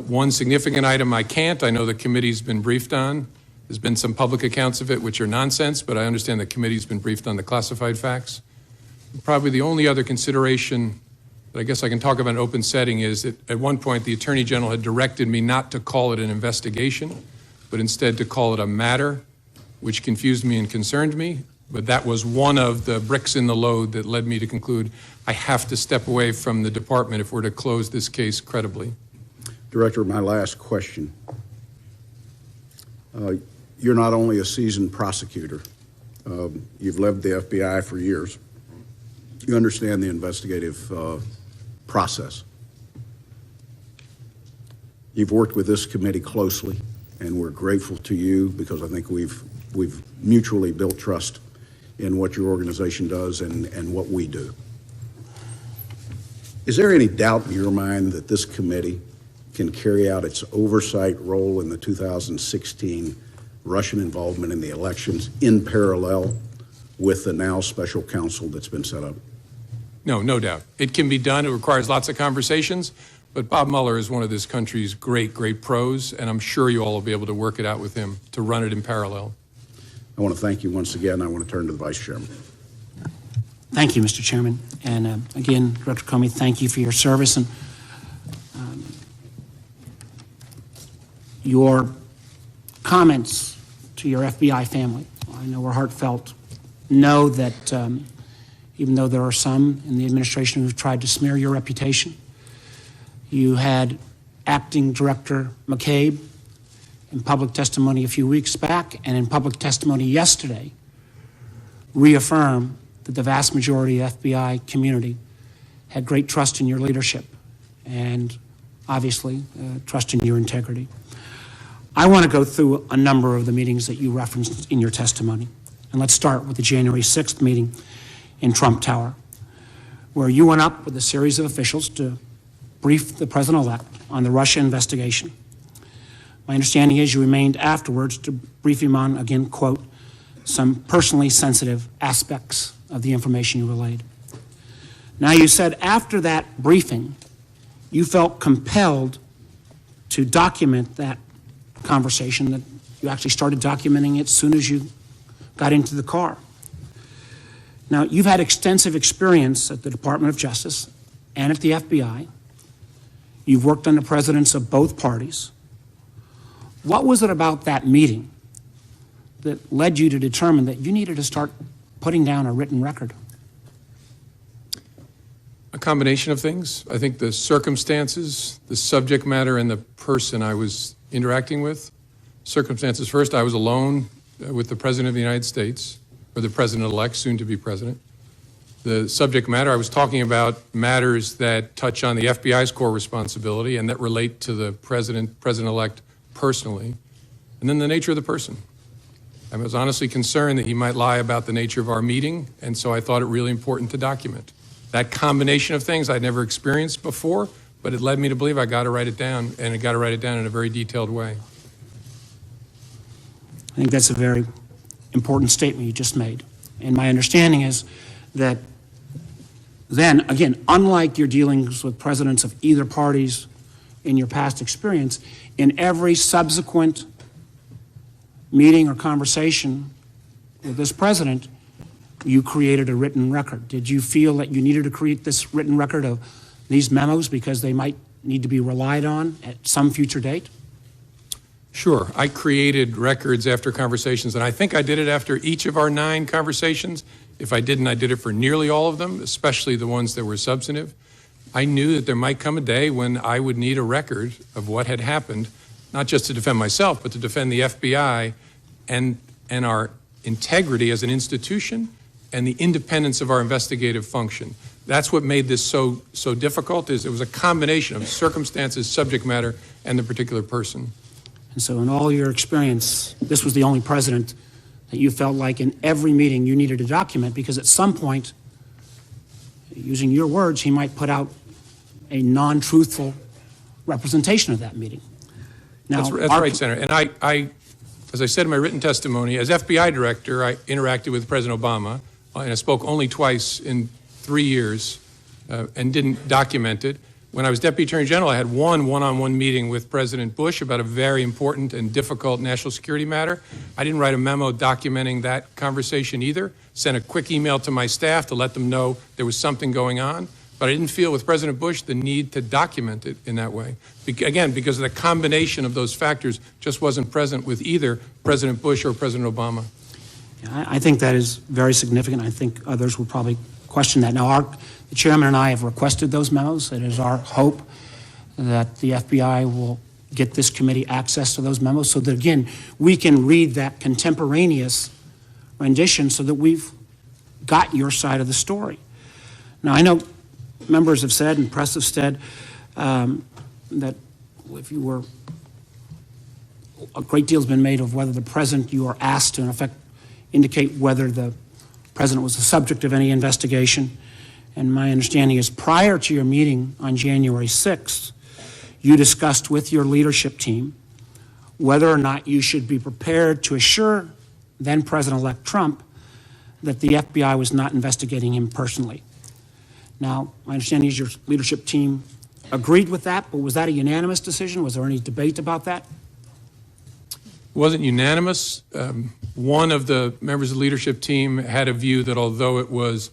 Speaker 3: One significant item I can't. I know the committee's been briefed on. There's been some public accounts of it, which are nonsense, but I understand the committee's been briefed on the classified facts. Probably the only other consideration that I guess I can talk about in an open setting is that at one point the Attorney General had directed me not to call it an investigation, but instead to call it a matter, which confused me and concerned me. But that was one of the bricks in the load that led me to conclude I have to step away from the department if we're to close this case credibly.
Speaker 4: Director, my last question. You're not only a seasoned prosecutor, you've led the FBI for years. You understand the investigative process. You've worked with this committee closely, and we're grateful to you because I think we've mutually built trust in what your organization does and what we do. Is there any doubt in your mind that this committee can carry out its oversight role in the 2016 Russian involvement in the elections in parallel with the now special counsel that's been set up?
Speaker 3: No, no doubt. It can be done. It requires lots of conversations, but Bob Mueller is one of this country's great, great pros, and I'm sure you all will be able to work it out with him to run it in parallel.
Speaker 4: I want to thank you once again. I want to turn to the Vice Chairman.
Speaker 2: Thank you, Mr. Chairman. And again, Director Comey, thank you for your service. And your comments to your FBI family, I know were heartfelt. Know that even though there are some in the administration who've tried to smear your reputation, you had Acting Director McCabe in public testimony a few weeks back and in public testimony yesterday reaffirm that the vast majority of the FBI community had great trust in your leadership and obviously trust in your integrity. I want to go through a number of the meetings that you referenced in your testimony. And let's start with the January 6th meeting in Trump Tower, where you went up with a series of officials to brief the president-elect on the Russia investigation. My understanding is you remained afterwards to brief him on, again, quote, some personally sensitive aspects of the information you relayed. Now, you said after that briefing, you felt compelled to document that conversation, that you actually started documenting it as soon as you got into the car. Now, you've had extensive experience at the Department of Justice and at the FBI. You've worked under presidents of both parties. What was it about that meeting that led you to determine that you needed to start putting down a written record?
Speaker 3: A combination of things. I think the circumstances, the subject matter, and the person I was interacting with. Circumstances first, I was alone with the President of the United States, or the President-elect, soon to be President. The subject matter, I was talking about matters that touch on the FBI's core responsibility and that relate to the President-elect personally. And then the nature of the person. I was honestly concerned that he might lie about the nature of our meeting, and so I thought it really important to document. That combination of things I'd never experienced before, but it led me to believe I got to write it down, and I got to write it down in a very detailed way.
Speaker 2: I think that's a very important statement you just made. And my understanding is that then, again, unlike your dealings with presidents of either parties in your past experience, in every subsequent meeting or conversation with this president, you created a written record. Did you feel that you needed to create this written record of these memos because they might need to be relied on at some future date?
Speaker 3: Sure. I created records after conversations, and I think I did it after each of our 9 conversations. If I didn't, I did it for nearly all of them, especially the ones that were substantive. I knew that there might come a day when I would need a record of what had happened, not just to defend myself, but to defend the FBI and our integrity as an institution and the independence of our investigative function. That's what made this so difficult, is it was a combination of circumstances, subject matter, and the particular person.
Speaker 2: And so in all your experience, this was the only president that you felt like in every meeting you needed to document, because at some point, using your words, he might put out a non-truthful representation of that meeting. Now,
Speaker 3: That's right, Senator. And I, as I said in my written testimony, as FBI director, I interacted with President Obama, and I spoke only twice in 3 years and didn't document it. When I was Deputy Attorney General, I had one-on-one meeting with President Bush about a very important and difficult national security matter. I didn't write a memo documenting that conversation either. Sent a quick email to my staff to let them know there was something going on. But I didn't feel with President Bush the need to document it in that way. Again, because the combination of those factors just wasn't present with either President Bush or President Obama.
Speaker 2: I think that is very significant. I think others will probably question that. Now, the chairman and I have requested those memos. It is our hope that the FBI will get this committee access to those memos so that, again, we can read that contemporaneous rendition so that we've got your side of the story. Now, I know members have said and press have said that if you were, a great deal has been made of whether the president, you are asked to, in effect, indicate whether the president was the subject of any investigation. And my understanding is prior to your meeting on January 6th, you discussed with your leadership team whether or not you should be prepared to assure then President-elect Trump that the FBI was not investigating him personally. Now, my understanding is your leadership team agreed with that, but was that a unanimous decision? Was there any debate about that?
Speaker 3: It wasn't unanimous. One of the members of the leadership team had a view that although it was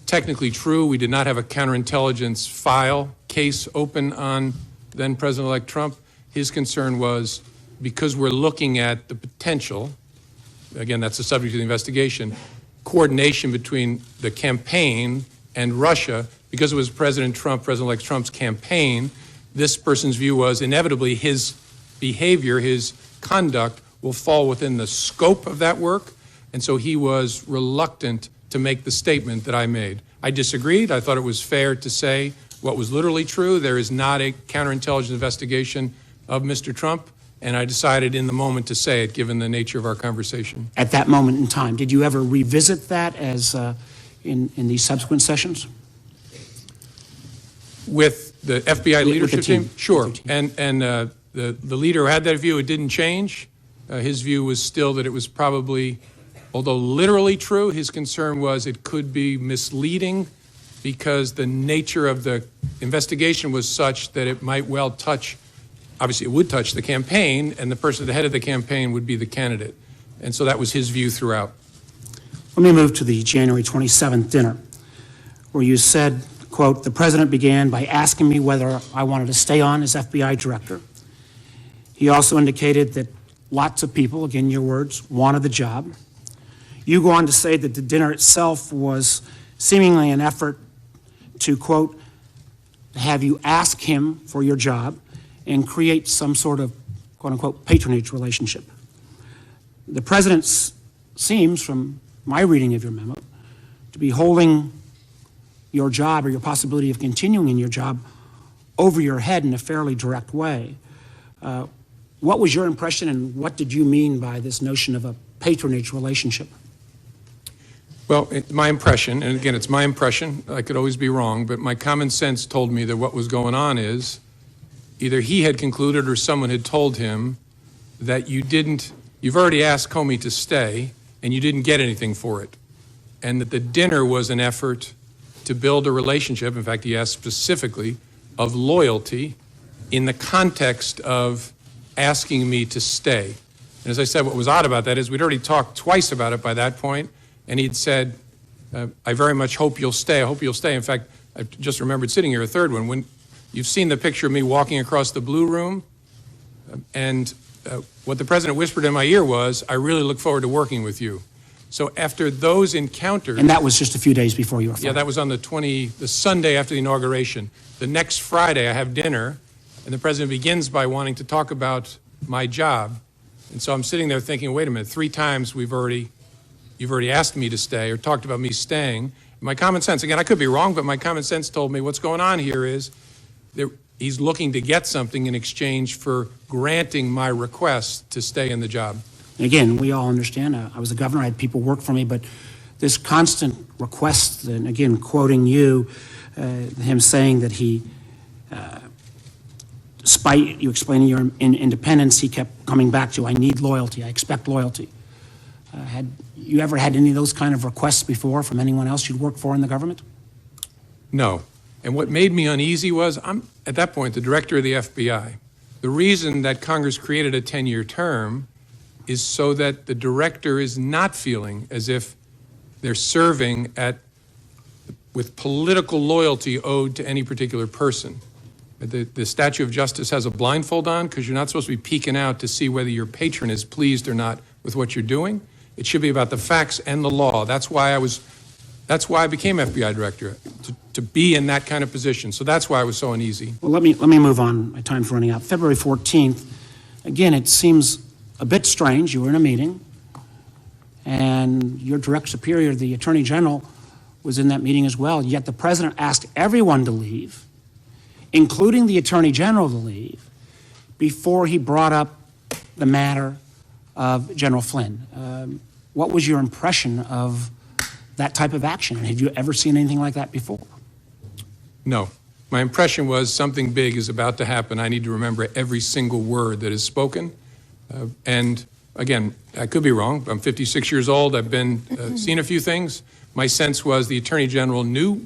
Speaker 3: technically true, we did not have a counterintelligence file case open on then President-elect Trump. His concern was because we're looking at the potential, again, that's the subject of the investigation, coordination between the campaign and Russia, because it was President Trump, President-elect Trump's campaign, this person's view was inevitably his behavior, his conduct will fall within the scope of that work, and so he was reluctant to make the statement that I made. I disagreed. I thought it was fair to say what was literally true. There is not a counterintelligence investigation of Mr. Trump, and I decided in the moment to say it, given the nature of our conversation.
Speaker 2: At that moment in time, did you ever revisit that as in these subsequent sessions?
Speaker 3: With the FBI leadership team? Sure.
Speaker 2: With your team.
Speaker 3: And the leader who had that view, it didn't change. His view was still that it was probably, although literally true, his concern was it could be misleading because the nature of the investigation was such that it might well touch, obviously it would touch the campaign, and the person at the head of the campaign would be the candidate. And so that was his view throughout.
Speaker 2: Let me move to the January 27th dinner, where you said, quote, "The president began by asking me whether I wanted to stay on as FBI director. He also indicated that lots of people, again your words, wanted the job. You go on to say that the dinner itself was seemingly an effort to, quote, have you ask him for your job and create some sort of, quote unquote, patronage relationship. The president seems, from my reading of your memo, to be holding your job or your possibility of continuing in your job over your head in a fairly direct way. What was your impression, and what did you mean by this notion of a patronage relationship?
Speaker 3: Well, my impression, and again, it's my impression, I could always be wrong, but my common sense told me that what was going on is either he had concluded or someone had told him that you've already asked Comey to stay and you didn't get anything for it. And that the dinner was an effort to build a relationship, in fact, he asked specifically, of loyalty in the context of asking me to stay. And as I said, what was odd about that is we'd already talked twice about it by that point, and he'd said, I very much hope you'll stay. I hope you'll stay. In fact, I just remembered sitting here, a third one, when you've seen the picture of me walking across the blue room, and what the president whispered in my ear was, I really look forward to working with you. So after those encounters...
Speaker 2: And that was just a few days before you were fired.
Speaker 3: Yeah, that was on the Sunday after the inauguration. The next Friday, I have dinner, and the president begins by wanting to talk about my job. And so I'm sitting there thinking, wait a minute, 3 times you've already asked me to stay or talked about me staying. My common sense, again, I could be wrong, but my common sense told me what's going on here is he's looking to get something in exchange for granting my request to stay in the job.
Speaker 2: And again, we all understand, I was a governor, I had people work for me, but this constant request, and again, quoting you, him saying that he, despite you explaining your independence, he kept coming back to, I need loyalty, I expect loyalty. Had you ever had any of those kind of requests before from anyone else you'd worked for in the government?
Speaker 3: No. And what made me uneasy was, I'm, at that point, the director of the FBI. The reason that Congress created a 10-year term is so that the director is not feeling as if they're serving with political loyalty owed to any particular person. The statue of justice has a blindfold on because you're not supposed to be peeking out to see whether your patron is pleased or not with what you're doing. It should be about the facts and the law. That's why I became FBI director, to be in that kind of position. So that's why I was so uneasy.
Speaker 2: Well, let me move on. My time's running out. February 14th, again, it seems a bit strange. You were in a meeting, and your direct superior, the Attorney General, was in that meeting as well, yet the President asked everyone to leave, including the Attorney General to leave, before he brought up the matter of General Flynn. What was your impression of that type of action? Had you ever seen anything like that before?
Speaker 3: No. My impression was something big is about to happen. I need to remember every single word that is spoken. And again, I could be wrong. I'm 56 years old. I've been seen a few things. My sense was the Attorney General knew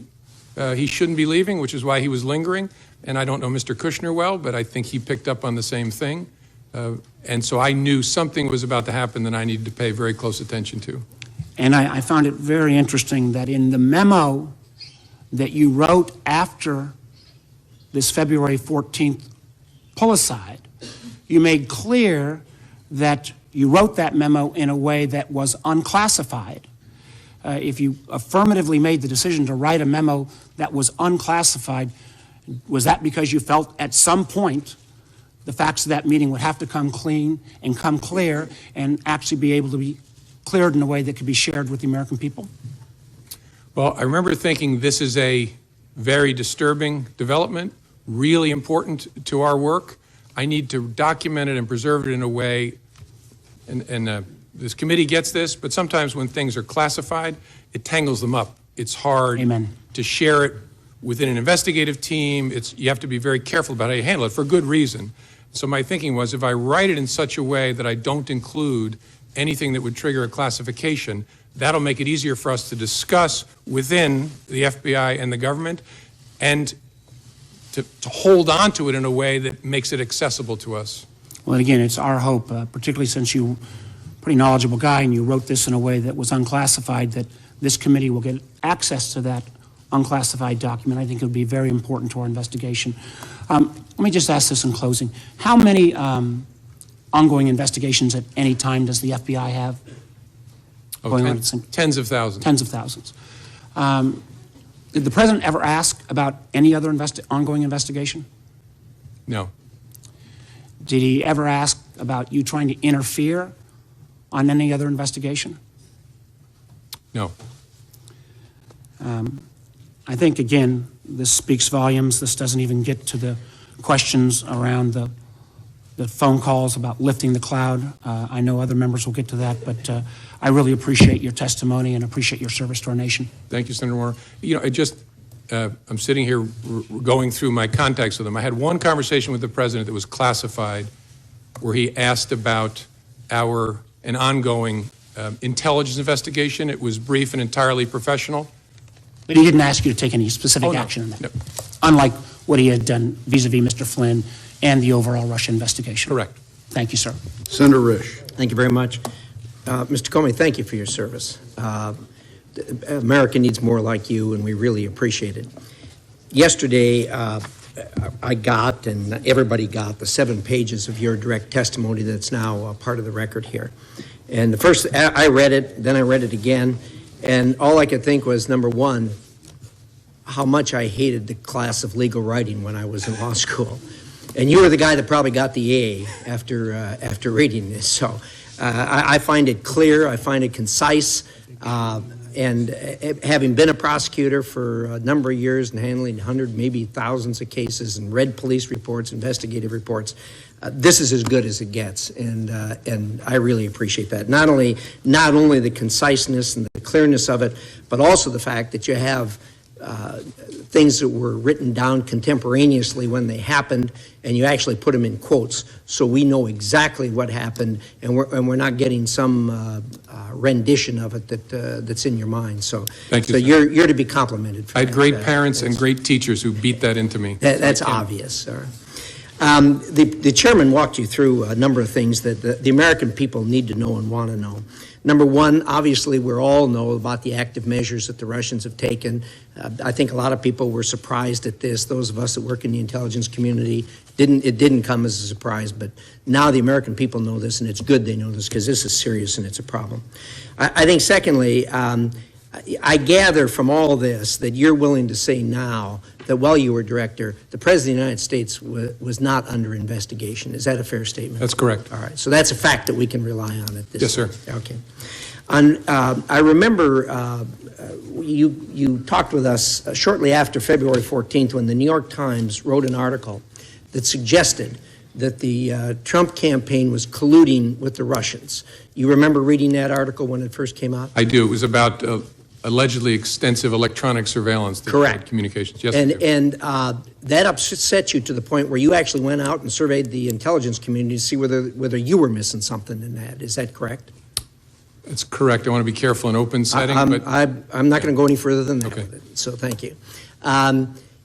Speaker 3: he shouldn't be leaving, which is why he was lingering. And I don't know Mr. Kushner well, but I think he picked up on the same thing. And so I knew something was about to happen that I needed to pay very close attention to.
Speaker 2: And I found it very interesting that in the memo that you wrote after this February 14th pull-aside, you made clear that you wrote that memo in a way that was unclassified. If you affirmatively made the decision to write a memo that was unclassified, was that because you felt at some point the facts of that meeting would have to come clean and come clear and actually be able to be cleared in a way that could be shared with the American people?
Speaker 3: Well, I remember thinking this is a very disturbing development, really important to our work. I need to document it and preserve it in a way, and this committee gets this, but sometimes when things are classified, it tangles them up. It's hard
Speaker 2: Amen.
Speaker 3: to share it within an investigative team. You have to be very careful about how you handle it for good reason. So my thinking was, if I write it in such a way that I don't include anything that would trigger a classification, that'll make it easier for us to discuss within the FBI and the government, and to hold on to it in a way that makes it accessible to us.
Speaker 2: Well, again, it's our hope, particularly since you're a pretty knowledgeable guy and you wrote this in a way that was unclassified, that this committee will get access to that unclassified document. I think it would be very important to our investigation. Let me just ask this in closing. How many ongoing investigations at any time does the FBI have going on?
Speaker 3: Tens of thousands.
Speaker 2: Tens of thousands. Did the President ever ask about any other ongoing investigation?
Speaker 3: No.
Speaker 2: Did he ever ask about you trying to interfere on any other investigation?
Speaker 3: No.
Speaker 2: I think, again, this speaks volumes. This doesn't even get to the questions around the phone calls about lifting the cloud. I know other members will get to that, but I really appreciate your testimony and appreciate your service to our nation.
Speaker 3: Thank you, Senator Warner. You know, I'm sitting here going through my contacts with him. I had one conversation with the President that was classified, where he asked about an ongoing intelligence investigation. It was brief and entirely professional.
Speaker 2: But he didn't ask you to take any specific action on that,
Speaker 3: No.
Speaker 2: unlike what he had done vis-a-vis Mr. Flynn and the overall Russia investigation.
Speaker 3: Correct.
Speaker 2: Thank you, sir.
Speaker 1: Senator Risch.
Speaker 5: Thank you very much. Mr. Comey, thank you for your service. America needs more like you, and we really appreciate it. Yesterday, I got, and everybody got, the 7 pages of your direct testimony that's now part of the record here. And the first, I read it, then I read it again, and all I could think was, number one, how much I hated the class of legal writing when I was in law school. And you were the guy that probably got the A after reading this. So I find it clear, I find it concise. having been a prosecutor for a number of years and handling hundreds, maybe thousands of cases and read police reports, investigative reports, this is as good as it gets, and I really appreciate that. Not only the conciseness and the clearness of it, but also the fact that you have things that were written down contemporaneously when they happened, and you actually put them in quotes, so we know exactly what happened, and we're not getting some rendition of it that's in your mind. So,
Speaker 3: Thank you,
Speaker 5: so
Speaker 3: sir.
Speaker 5: you're to be complimented for
Speaker 3: I had
Speaker 5: that.
Speaker 3: great parents and great teachers who beat that into me.
Speaker 5: That's obvious, sir. The chairman walked you through a number of things that the American people need to know and want to know. Number one, obviously, we all know about the active measures that the Russians have taken. I think a lot of people were surprised at this. Those of us that work in the intelligence community, it didn't come as a surprise, but now the American people know this, and it's good they know this because this is serious and it's a problem. I think, secondly, I gather from all this that you're willing to say now that while you were director, the President of the United States was not under investigation. Is that a fair statement?
Speaker 3: That's correct.
Speaker 5: All right, so that's a fact that we can rely on at this
Speaker 3: Yes, sir.
Speaker 5: point. Okay. I remember you talked with us shortly after February 14th when the New York Times wrote an article that suggested that the Trump campaign was colluding with the Russians. You remember reading that article when it first came out?
Speaker 3: I do. It was about allegedly extensive electronic surveillance. That
Speaker 5: Correct.
Speaker 3: Communications. Yes, I do.
Speaker 5: And that upset you to the point where you actually went out and surveyed the intelligence community to see whether you were missing something in that. Is that correct?
Speaker 3: That's correct. I want to be careful in open setting, but
Speaker 5: I'm not going to go any further than that
Speaker 3: Okay.
Speaker 5: with it, so thank you.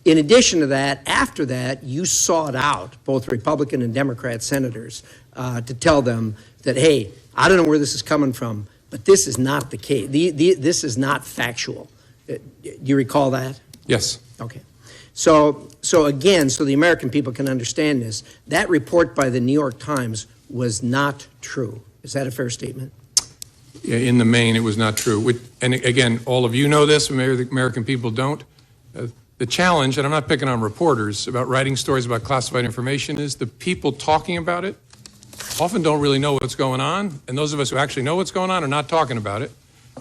Speaker 5: In addition to that, after that, you sought out both Republican and Democrat senators to tell them that, hey, I don't know where this is coming from, but this is not the case. This is not factual. Do you recall that?
Speaker 3: yes.
Speaker 5: Okay. So again, so the American people can understand this, that report by the New York Times was not true. Is that a fair statement?
Speaker 3: In the main, it was not true. And again, all of you know this, maybe the American people don't. The challenge, and I'm not picking on reporters about writing stories about classified information, is the people talking about it often don't really know what's going on, and those of us who actually know what's going on are not talking about it.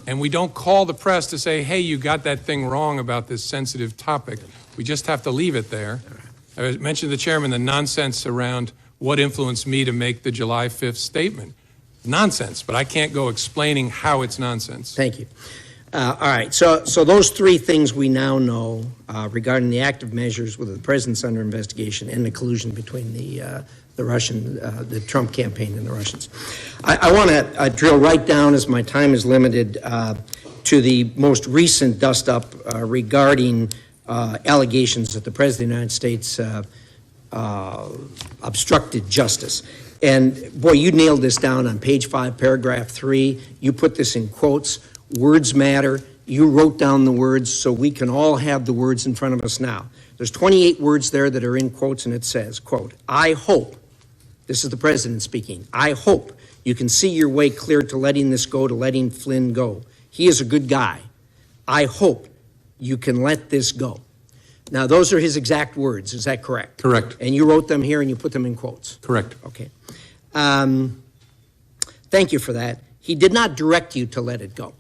Speaker 3: And we don't call the press to say, hey, you got that thing wrong about this sensitive topic. We just have to leave it there. I mentioned to the chairman the nonsense around what influenced me to make the July 5th statement. Nonsense, but I can't go explaining how it's nonsense.
Speaker 5: Thank you. All right, so those three things we now know regarding the active measures with the president's under investigation and the collusion between the Russian, the Trump campaign and the Russians. I want to drill right down, as my time is limited, to the most recent dust-up regarding allegations that the President of the United States obstructed justice. And boy, you nailed this down on page 5, paragraph 3. You put this in quotes. Words matter. You wrote down the words so we can all have the words in front of us now. There's 28 words there that are in quotes, and it says, quote, I hope, this is the president speaking, I hope you can see your way clear to letting this go, to letting Flynn go. He is a good guy. I hope you can let this go. Now, those are his exact words. Is that correct?
Speaker 3: Correct.
Speaker 5: And you wrote them here and you put them in quotes.
Speaker 3: Correct.
Speaker 5: Okay. Thank you for that. He did not direct you to let it go.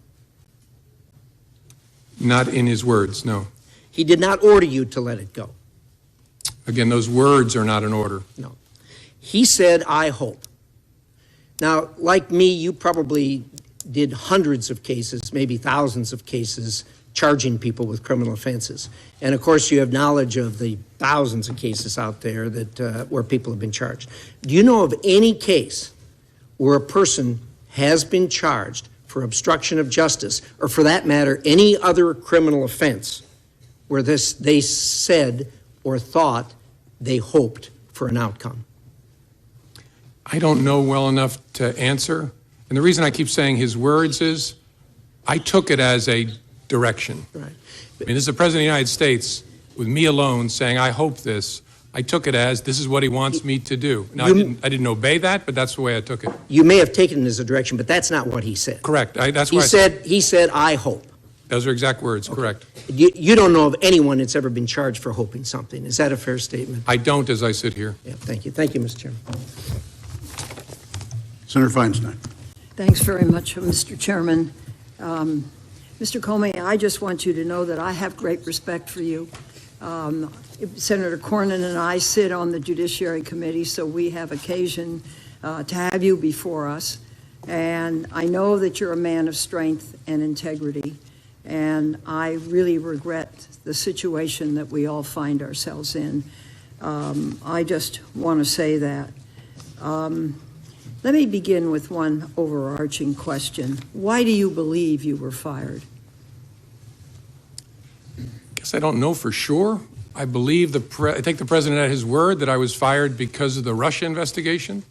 Speaker 3: Not in his words, no.
Speaker 5: He did not order you to let it go.
Speaker 3: Again, those words are not in order.
Speaker 5: No. He said, I hope. Now, like me, you probably did hundreds of cases, maybe thousands of cases, charging people with criminal offenses. And of course, you have knowledge of the thousands of cases out there that where people have been charged. Do you know of any case where a person has been charged for obstruction of justice, or for that matter, any other criminal offense, where they said or thought they hoped for an outcome?
Speaker 3: I don't know well enough to answer. And the reason I keep saying his words is I took it as a direction.
Speaker 5: Right.
Speaker 3: I mean, this is the President of the United States with me alone saying, I hope this. I took it as this is what he wants me to do. Now, I didn't obey that, but that's the way I took it.
Speaker 5: You may have taken it as a direction, but that's not what he said.
Speaker 3: Correct. That's why
Speaker 5: He said, I hope.
Speaker 3: Those are exact words, correct.
Speaker 5: You don't know of anyone that's ever been charged for hoping something. Is that a fair statement?
Speaker 3: I don't as I sit here.
Speaker 5: Yeah, thank you. Thank you, Mr. Chairman.
Speaker 1: Senator Feinstein.
Speaker 6: Thanks very much, Mr. Chairman. Mr. Comey, I just want you to know that I have great respect for you. Senator Cornyn and I sit on the Judiciary Committee, so we have occasion to have you before us. And I know that you're a man of strength and integrity, and I really regret the situation that we all find ourselves in. I just want to say that. Let me begin with one overarching question. Why do you believe you were fired?
Speaker 3: Guess I don't know for sure. I believe I take the president at his word that I was fired because of the Russia investigation.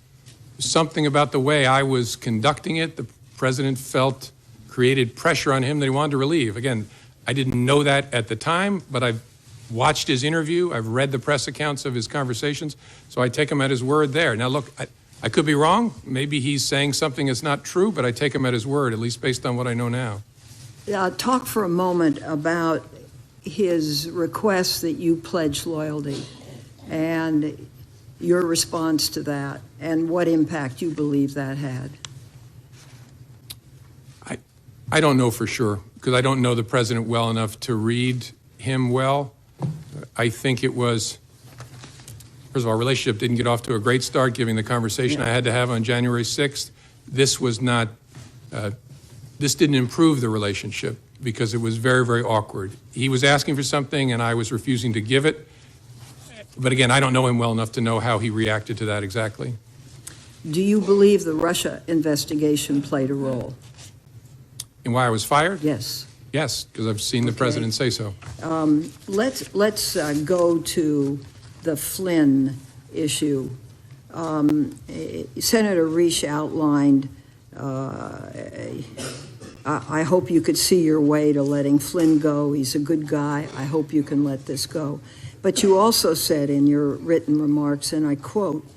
Speaker 3: Something about the way I was conducting it, the president felt created pressure on him that he wanted to relieve. Again, I didn't know that at the time, but I've watched his interview. I've read the press accounts of his conversations, so I take him at his word there. Now, look, I could be wrong. Maybe he's saying something that's not true, but I take him at his word, at least based on what I know now.
Speaker 6: Talk for a moment about his request that you pledge loyalty and your response to that and what impact you believe that had.
Speaker 3: I don't know for sure because I don't know the president well enough to read him well. I think it was, first of all, our relationship didn't get off to a great start given the conversation I had to have on January 6th. This was not, this didn't improve the relationship because it was very, very awkward. He was asking for something and I was refusing to give it. But again, I don't know him well enough to know how he reacted to that exactly.
Speaker 6: Do you believe the Russia investigation played a role?
Speaker 3: And why I was fired?
Speaker 6: Yes.
Speaker 3: Yes, because I've seen the president say so.
Speaker 6: Let's go to the Flynn issue. Senator Risch outlined, I hope you could see your way to letting Flynn go. He's a good guy. I hope you can let this go. But you also said in your written remarks, and I quote,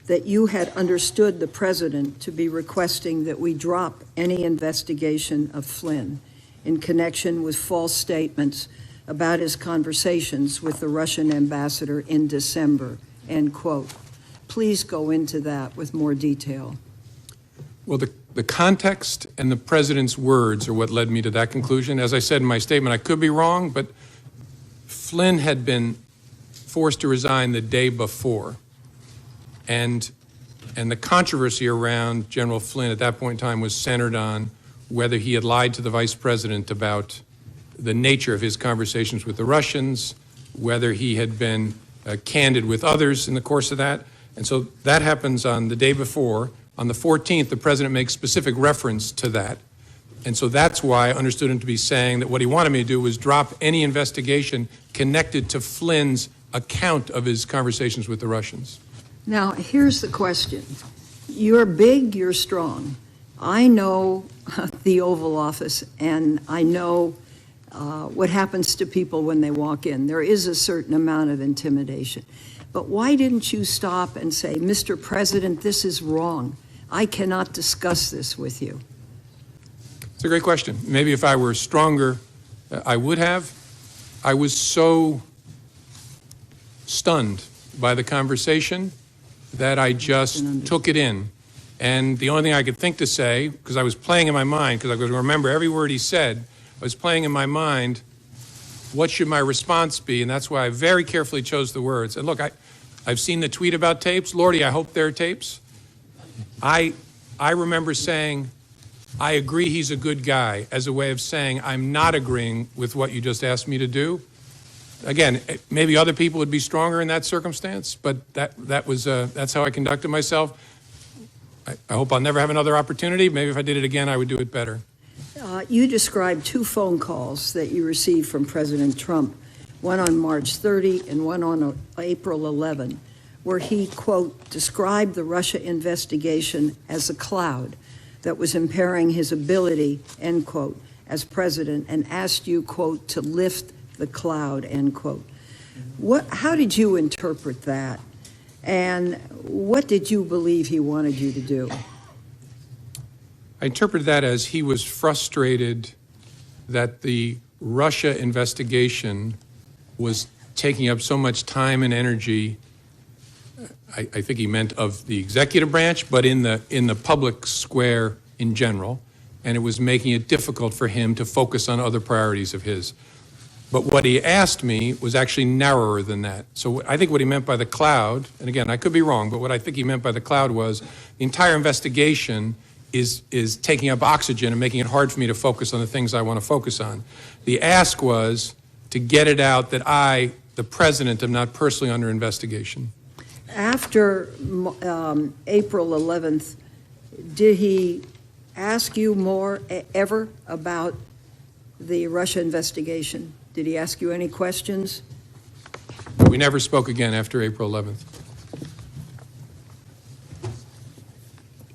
Speaker 6: that you had understood the president to be requesting that we drop any investigation of Flynn in connection with false statements about his conversations with the Russian ambassador in December, end quote. Please go into that with more detail.
Speaker 3: Well, the context and the president's words are what led me to that conclusion. As I said in my statement, I could be wrong, but Flynn had been forced to resign the day before. And the controversy around General Flynn at that point in time was centered on whether he had lied to the vice president about the nature of his conversations with the Russians, whether he had been candid with others in the course of that. And so that happens on the day before. On the 14th, the president makes specific reference to that. And so that's why I understood him to be saying that what he wanted me to do was drop any investigation connected to Flynn's account of his conversations with the Russians.
Speaker 6: Now, here's the question. You're big, you're strong. I know the Oval Office, and I know what happens to people when they walk in. There is a certain amount of intimidation. But why didn't you stop and say, Mr. President, this is wrong. I cannot discuss this with you?
Speaker 3: It's a great question. Maybe if I were stronger, I would have. I was so stunned by the conversation that I just took it in. And the only thing I could think to say, because I was playing in my mind, because I could remember every word he said, I was playing in my mind, what should my response be? And that's why I very carefully chose the words. And look, I've seen the tweet about tapes. Lordy, I hope they're tapes. I remember saying, I agree he's a good guy, as a way of saying I'm not agreeing with what you just asked me to do. Again, maybe other people would be stronger in that circumstance, but that's how I conducted myself. I hope I'll never have another opportunity. Maybe if I did it again, I would do it better.
Speaker 6: You described two phone calls that you received from President Trump, one on March 30 and one on April 11, where he, quote, described the Russia investigation as a cloud that was impairing his ability, end quote, as president, and asked you, quote, to lift the cloud, end quote. How did you interpret that? And what did you believe he wanted you to do?
Speaker 3: I interpreted that as he was frustrated that the Russia investigation was taking up so much time and energy. I think he meant of the executive branch, but in the public square in general, and it was making it difficult for him to focus on other priorities of his. But what he asked me was actually narrower than that. So I think what he meant by the cloud, and again, I could be wrong, but what I think he meant by the cloud was the entire investigation is taking up oxygen and making it hard for me to focus on the things I want to focus on. The ask was to get it out that I, the president, am not personally under investigation.
Speaker 6: After April 11th, did he ask you more ever about the Russia investigation? Did he ask you any questions?
Speaker 3: We never spoke again after April 11th.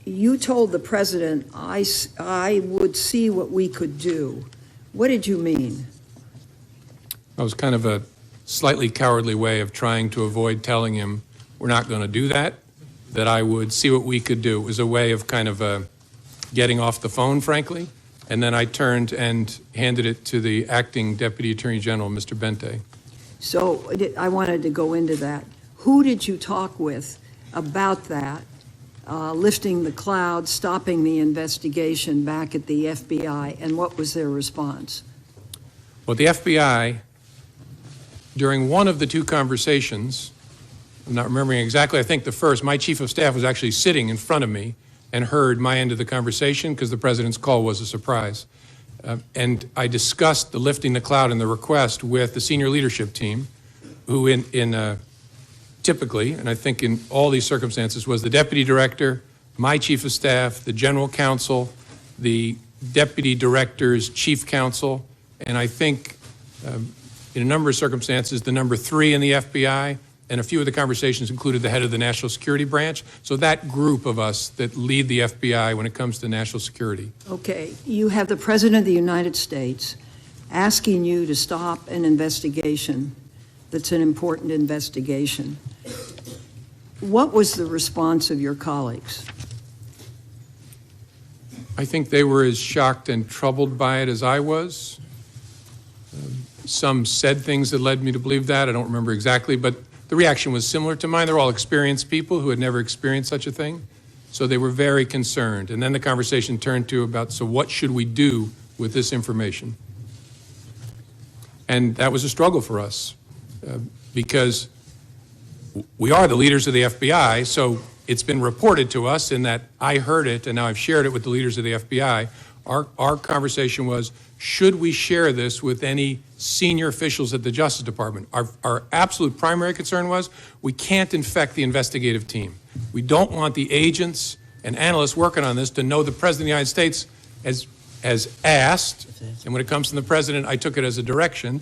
Speaker 6: You told the president, I would see what we could do. What did you mean?
Speaker 3: That was kind of a slightly cowardly way of trying to avoid telling him we're not going to do that, that I would see what we could do. It was a way of kind of getting off the phone, frankly. And then I turned and handed it to the acting Deputy Attorney General, Mr. Bente.
Speaker 6: So I wanted to go into that. Who did you talk with about that, lifting the cloud, stopping the investigation back at the FBI, and what was their response?
Speaker 3: Well, the FBI, during one of the two conversations, I'm not remembering exactly, I think the first, my chief of staff was actually sitting in front of me and heard my end of the conversation because the president's call was a surprise. And I discussed the lifting the cloud and the request with the senior leadership team, who typically, and I think in all these circumstances, was the deputy director, my chief of staff, the general counsel, the deputy director's chief counsel, and I think in a number of circumstances, the number 3 in the FBI, and a few of the conversations included the head of the National Security Branch. So that group of us that lead the FBI when it comes to national security.
Speaker 6: Okay, you have the President of the United States asking you to stop an investigation that's an important investigation. What was the response of your colleagues?
Speaker 3: I think they were as shocked and troubled by it as I was. Some said things that led me to believe that. I don't remember exactly, but the reaction was similar to mine. They're all experienced people who had never experienced such a thing. So they were very concerned. And then the conversation turned to about, so what should we do with this information? And that was a struggle for us because we are the leaders of the FBI. So it's been reported to us in that I heard it and now I've shared it with the leaders of the FBI. Our conversation was, should we share this with any senior officials at the Justice Department? Our absolute primary concern was we can't infect the investigative team. We don't want the agents and analysts working on this to know the President of the United States has asked, and when it comes from the President, I took it as a direction,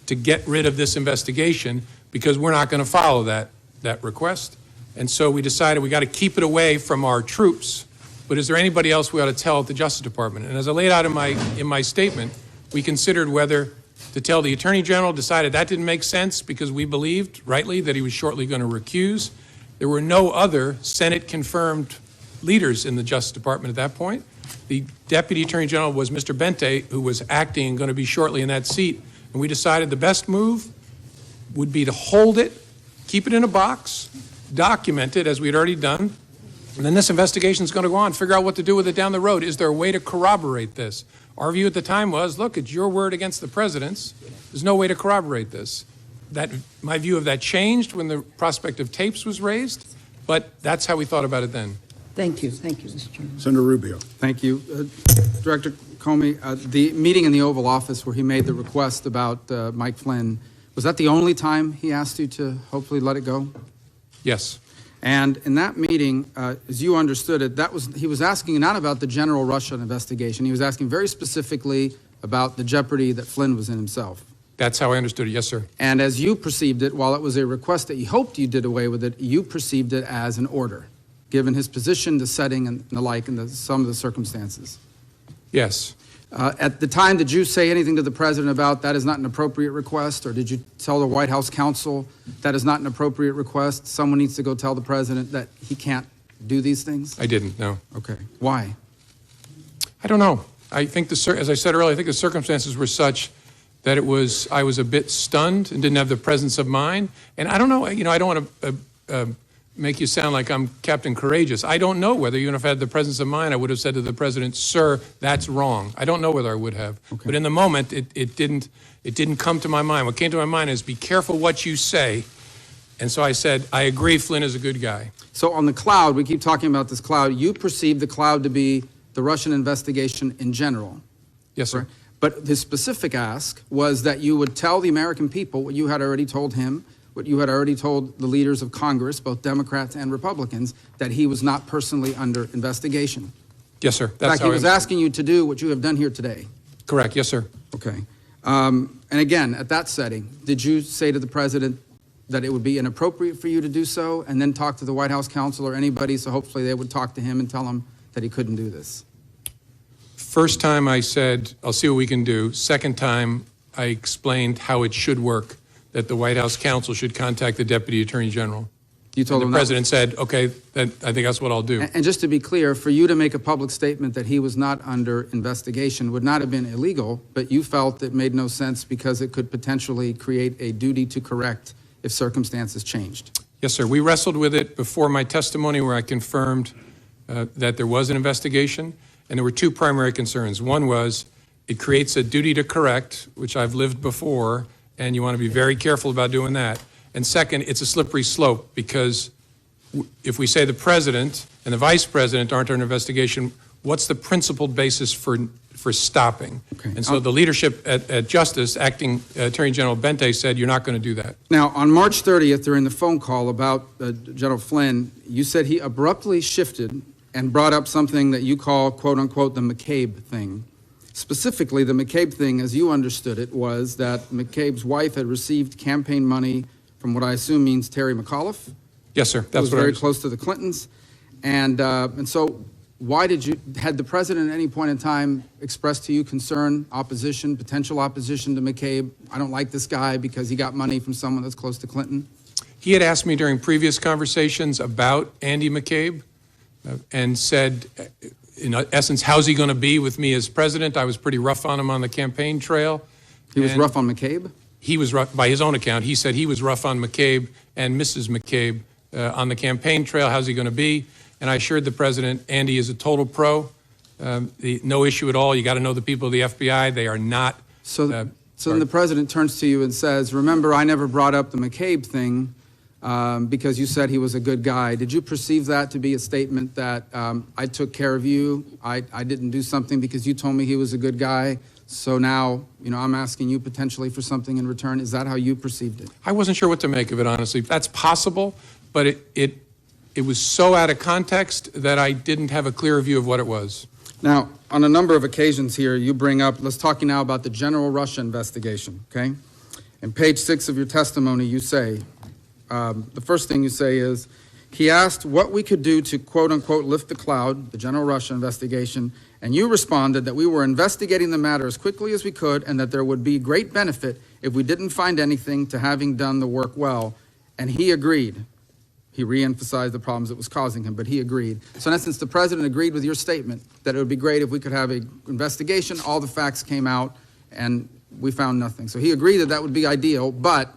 Speaker 3: to get rid of this investigation because we're not going to follow that request. And so we decided we got to keep it away from our troops. But is there anybody else we ought to tell at the Justice Department? And as I laid out in my statement, we considered whether to tell the Attorney General, decided that didn't make sense because we believed, rightly, that he was shortly going to recuse. There were no other Senate-confirmed leaders in the Justice Department at that point. The Deputy Attorney General was Mr. Bente, who was acting and going to be shortly in that seat. And we decided the best move would be to hold it, keep it in a box, document it as we had already done, and then this investigation is going to go on, figure out what to do with it down the road. Is there a way to corroborate this? Our view at the time was, look, it's your word against the president's. There's no way to corroborate this. My view of that changed when the prospect of tapes was raised, but that's how we thought about it then.
Speaker 6: Thank you, Mr. Chairman.
Speaker 1: Senator Rubio.
Speaker 7: Thank you. Director Comey, the meeting in the Oval Office where he made the request about Mike Flynn, was that the only time he asked you to hopefully let it go?
Speaker 3: Yes.
Speaker 7: And in that meeting, as you understood it, he was asking not about the general Russia investigation. He was asking very specifically about the jeopardy that Flynn was in himself.
Speaker 3: That's how I understood it. Yes, sir.
Speaker 7: And as you perceived it, while it was a request that he hoped you did away with it, you perceived it as an order, given his position, the setting, and the like, and some of the circumstances.
Speaker 3: Yes.
Speaker 7: At the time, did you say anything to the president about that is not an appropriate request, or did you tell the White House counsel that is not an appropriate request? Someone needs to go tell the president that he can't do these things?
Speaker 3: I didn't, no.
Speaker 7: Okay. Why?
Speaker 3: I don't know. I think, as I said earlier, I think the circumstances were such that I was a bit stunned and didn't have the presence of mind. And I don't know, I don't want to make you sound like I'm Captain Courageous. I don't know whether, even if I had the presence of mind, I would have said to the president, "Sir, that's wrong." I don't know whether I would have. But in the moment, it didn't come to my mind. What came to my mind is, be careful what you say. And so I said, I agree, Flynn is a good guy.
Speaker 7: So on the cloud, we keep talking about this cloud. You perceive the cloud to be the Russian investigation in general.
Speaker 3: Yes, sir.
Speaker 7: Right? But his specific ask was that you would tell the American people what you had already told him, what you had already told the leaders of Congress, both Democrats and Republicans, that he was not personally under investigation.
Speaker 3: Yes, sir.
Speaker 7: In fact, he was asking you to do what you have done here today.
Speaker 3: Correct. Yes, sir.
Speaker 7: Okay. And again, at that setting, did you say to the president that it would be inappropriate for you to do so, and then talk to the White House counsel or anybody, so hopefully they would talk to him and tell him that he couldn't do this?
Speaker 3: First time I said, I'll see what we can do. Second time, I explained how it should work, that the White House counsel should contact the Deputy Attorney General.
Speaker 7: You told
Speaker 3: And
Speaker 7: him
Speaker 3: the
Speaker 7: that
Speaker 3: president said, okay, then I think that's what I'll do.
Speaker 7: And just to be clear, for you to make a public statement that he was not under investigation would not have been illegal, but you felt it made no sense because it could potentially create a duty to correct if circumstances changed.
Speaker 3: Yes, sir. We wrestled with it before my testimony, where I confirmed that there was an investigation, and there were two primary concerns. One was it creates a duty to correct, which I've lived before, and you want to be very careful about doing that. And second, it's a slippery slope, because if we say the president and the vice president aren't under investigation, what's the principled basis for stopping?
Speaker 7: Okay.
Speaker 3: And so the leadership at Justice, Acting Attorney General Bente, said, you're not going to do that.
Speaker 7: Now, on March 30th, during the phone call about General Flynn, you said he abruptly shifted and brought up something that you call, quote unquote, the McCabe thing. Specifically, the McCabe thing, as you understood it, was that McCabe's wife had received campaign money from what I assume means Terry McAuliffe.
Speaker 3: Yes, sir.
Speaker 7: Who
Speaker 3: That's
Speaker 7: was
Speaker 3: what I
Speaker 7: very
Speaker 3: was.
Speaker 7: close to the Clintons. And so why had the president at any point in time expressed to you concern, opposition, potential opposition to McCabe? I don't like this guy because he got money from someone that's close to Clinton.
Speaker 3: He had asked me during previous conversations about Andy McCabe and said, in essence, how's he going to be with me as president? I was pretty rough on him on the campaign trail.
Speaker 7: He was
Speaker 3: And
Speaker 7: rough on McCabe?
Speaker 3: He was rough, by his own account. He said he was rough on McCabe and Mrs. McCabe on the campaign trail. How's he going to be? And I assured the president, Andy is a total pro. No issue at all. You got to know the people of the FBI. They are not.
Speaker 7: So then the president turns to you and says, remember, I never brought up the McCabe thing because you said he was a good guy. Did you perceive that to be a statement that I took care of you, I didn't do something because you told me he was a good guy, so now, I'm asking you potentially for something in return? Is that how you perceived it?
Speaker 3: I wasn't sure what to make of it, honestly. That's possible, but it was so out of context that I didn't have a clear view of what it was.
Speaker 7: Now, on a number of occasions here, you bring up, let's talk now about the general Russia investigation, okay? In page 6 of your testimony, you say, the first thing you say is, he asked what we could do to, quote unquote, lift the cloud, the general Russia investigation, and you responded that we were investigating the matter as quickly as we could and that there would be great benefit if we didn't find anything to having done the work well. And he agreed. He re-emphasized the problems it was causing him, but he agreed. So in essence, the president agreed with your statement that it would be great if we could have an investigation, all the facts came out, and we found nothing. So he agreed that that would be ideal, but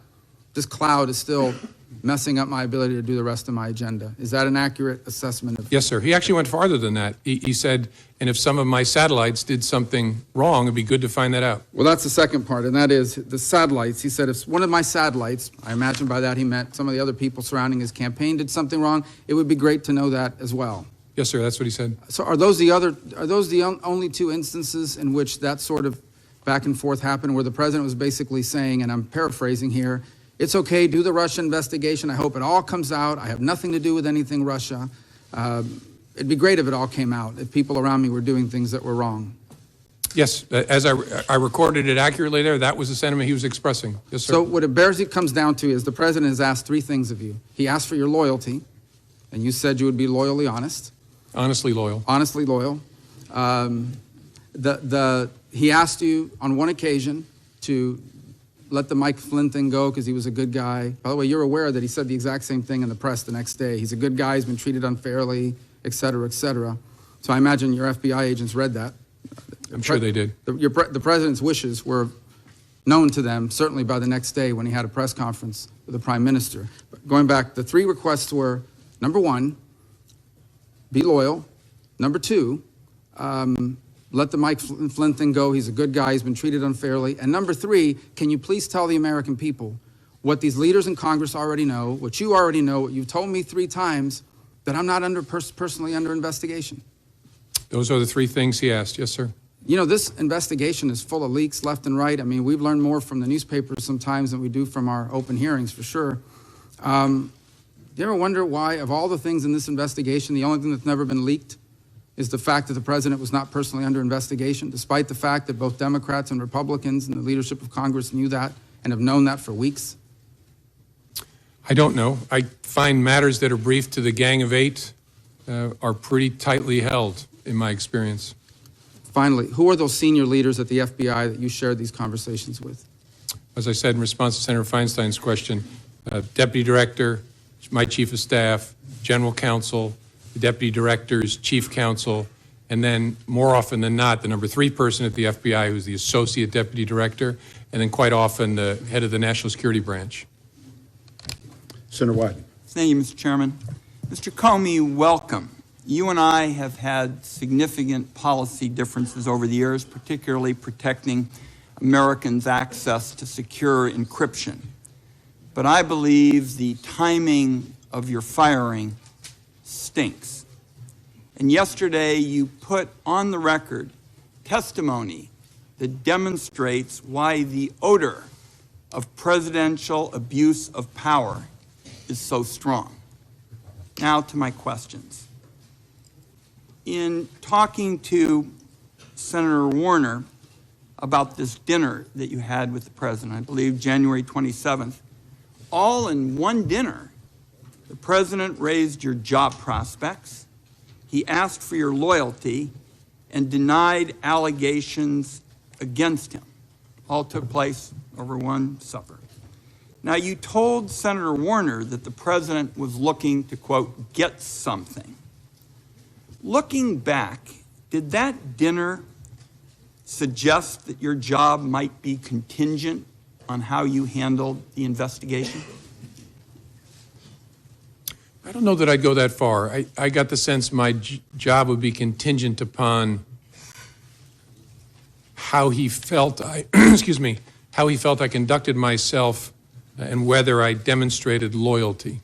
Speaker 7: this cloud is still messing up my ability to do the rest of my agenda. Is that an accurate assessment of?
Speaker 3: Yes, sir. He actually went farther than that. He said, and if some of my satellites did something wrong, it'd be good to find that out.
Speaker 7: Well, that's the second part, and that is the satellites. He said if one of my satellites, I imagine by that he meant some of the other people surrounding his campaign did something wrong, it would be great to know that as well.
Speaker 3: Yes, sir. That's what he said.
Speaker 7: So are those the only two instances in which that sort of back and forth happened, where the president was basically saying, and I'm paraphrasing here, it's okay, do the Russia investigation. I hope it all comes out. I have nothing to do with anything Russia. It'd be great if it all came out, if people around me were doing things that were wrong.
Speaker 3: Yes, as I recorded it accurately there, that was the sentiment he was expressing. Yes, sir.
Speaker 7: So what it bears, it comes down to is the president has asked three things of you. He asked for your loyalty, and you said you would be loyally honest.
Speaker 3: Honestly loyal.
Speaker 7: Honestly loyal. He asked you on one occasion to let the Mike Flynn thing go because he was a good guy. By the way, you're aware that he said the exact same thing in the press the next day. He's a good guy, he's been treated unfairly, et cetera, et cetera. So I imagine your FBI agents read that.
Speaker 3: I'm sure they did.
Speaker 7: The president's wishes were known to them, certainly by the next day when he had a press conference with the prime minister. But going back, the three requests were, Number one, be loyal. Number two, let the Mike Flynn thing go. He's a good guy. He's been treated unfairly. And number three, can you please tell the American people what these leaders in Congress already know, what you already know, what you've told me 3 times, that I'm not personally under investigation?
Speaker 3: Those are the 3 things he asked. Yes, sir.
Speaker 7: You know, this investigation is full of leaks left and right. I mean, we've learned more from the newspapers sometimes than we do from our open hearings, for sure. Do you ever wonder why, of all the things in this investigation, the only thing that's never been leaked is the fact that the president was not personally under investigation, despite the fact that both Democrats and Republicans and the leadership of Congress knew that and have known that for weeks?
Speaker 3: I don't know. I find matters that are briefed to the Gang of 8 are pretty tightly held, in my experience.
Speaker 7: Finally, who are those senior leaders at the FBI that you shared these conversations with?
Speaker 3: As I said in response to Senator Feinstein's question, Deputy Director, my Chief of Staff, General Counsel, the Deputy Director's Chief Counsel, and then more often than not, the number 3 person at the FBI who's the Associate Deputy Director, and then quite often the head of the National Security Branch.
Speaker 1: Senator Wyden.
Speaker 8: Thank you, Mr. Chairman. Mr. Comey, welcome. You and I have had significant policy differences over the years, particularly protecting Americans' access to secure encryption. But I believe the timing of your firing stinks. And yesterday you put on the record testimony that demonstrates why the odor of presidential abuse of power is so strong. Now to my questions. In talking to Senator Warner about this dinner that you had with the president, I believe January 27th, all in one dinner, the president raised your job prospects, he asked for your loyalty, and denied allegations against him. All took place over one supper. Now, you told Senator Warner that the president was looking to, quote, get something. Looking back, did that dinner suggest that your job might be contingent on how you handled the investigation?
Speaker 3: I don't know that I'd go that far. I got the sense my job would be contingent upon how he felt excuse me, how he felt I conducted myself and whether I demonstrated loyalty.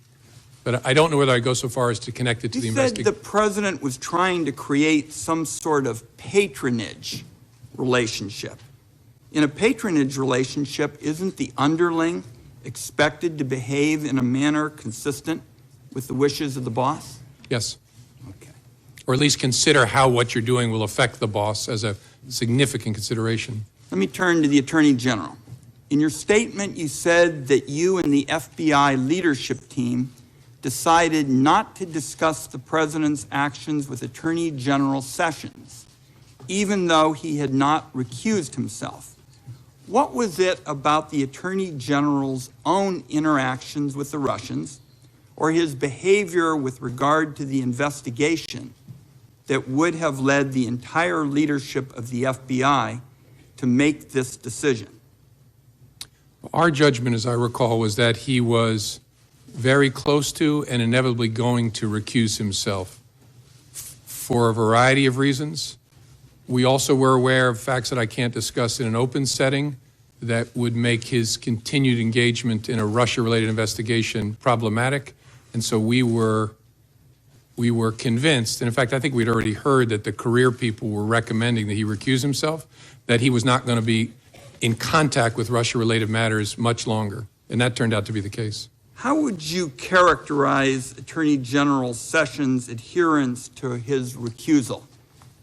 Speaker 3: But I don't know whether I go so far as to connect it to the
Speaker 8: You said
Speaker 3: investigation.
Speaker 8: the president was trying to create some sort of patronage relationship. In a patronage relationship, isn't the underling expected to behave in a manner consistent with the wishes of the boss?
Speaker 3: Yes.
Speaker 8: Okay.
Speaker 3: Or at least consider how what you're doing will affect the boss as a significant consideration.
Speaker 8: Let me turn to the Attorney General. In your statement, you said that you and the FBI leadership team decided not to discuss the president's actions with Attorney General Sessions, even though he had not recused himself. What was it about the Attorney General's own interactions with the Russians or his behavior with regard to the investigation that would have led the entire leadership of the FBI to make this decision?
Speaker 3: Our judgment, as I recall, was that he was very close to and inevitably going to recuse himself for a variety of reasons. We also were aware of facts that I can't discuss in an open setting that would make his continued engagement in a Russia-related investigation problematic. And so we were convinced, and in fact, I think we'd already heard that the career people were recommending that he recuse himself, that he was not going to be in contact with Russia-related matters much longer. And that turned out to be the case.
Speaker 8: How would you characterize Attorney General Sessions' adherence to his recusal,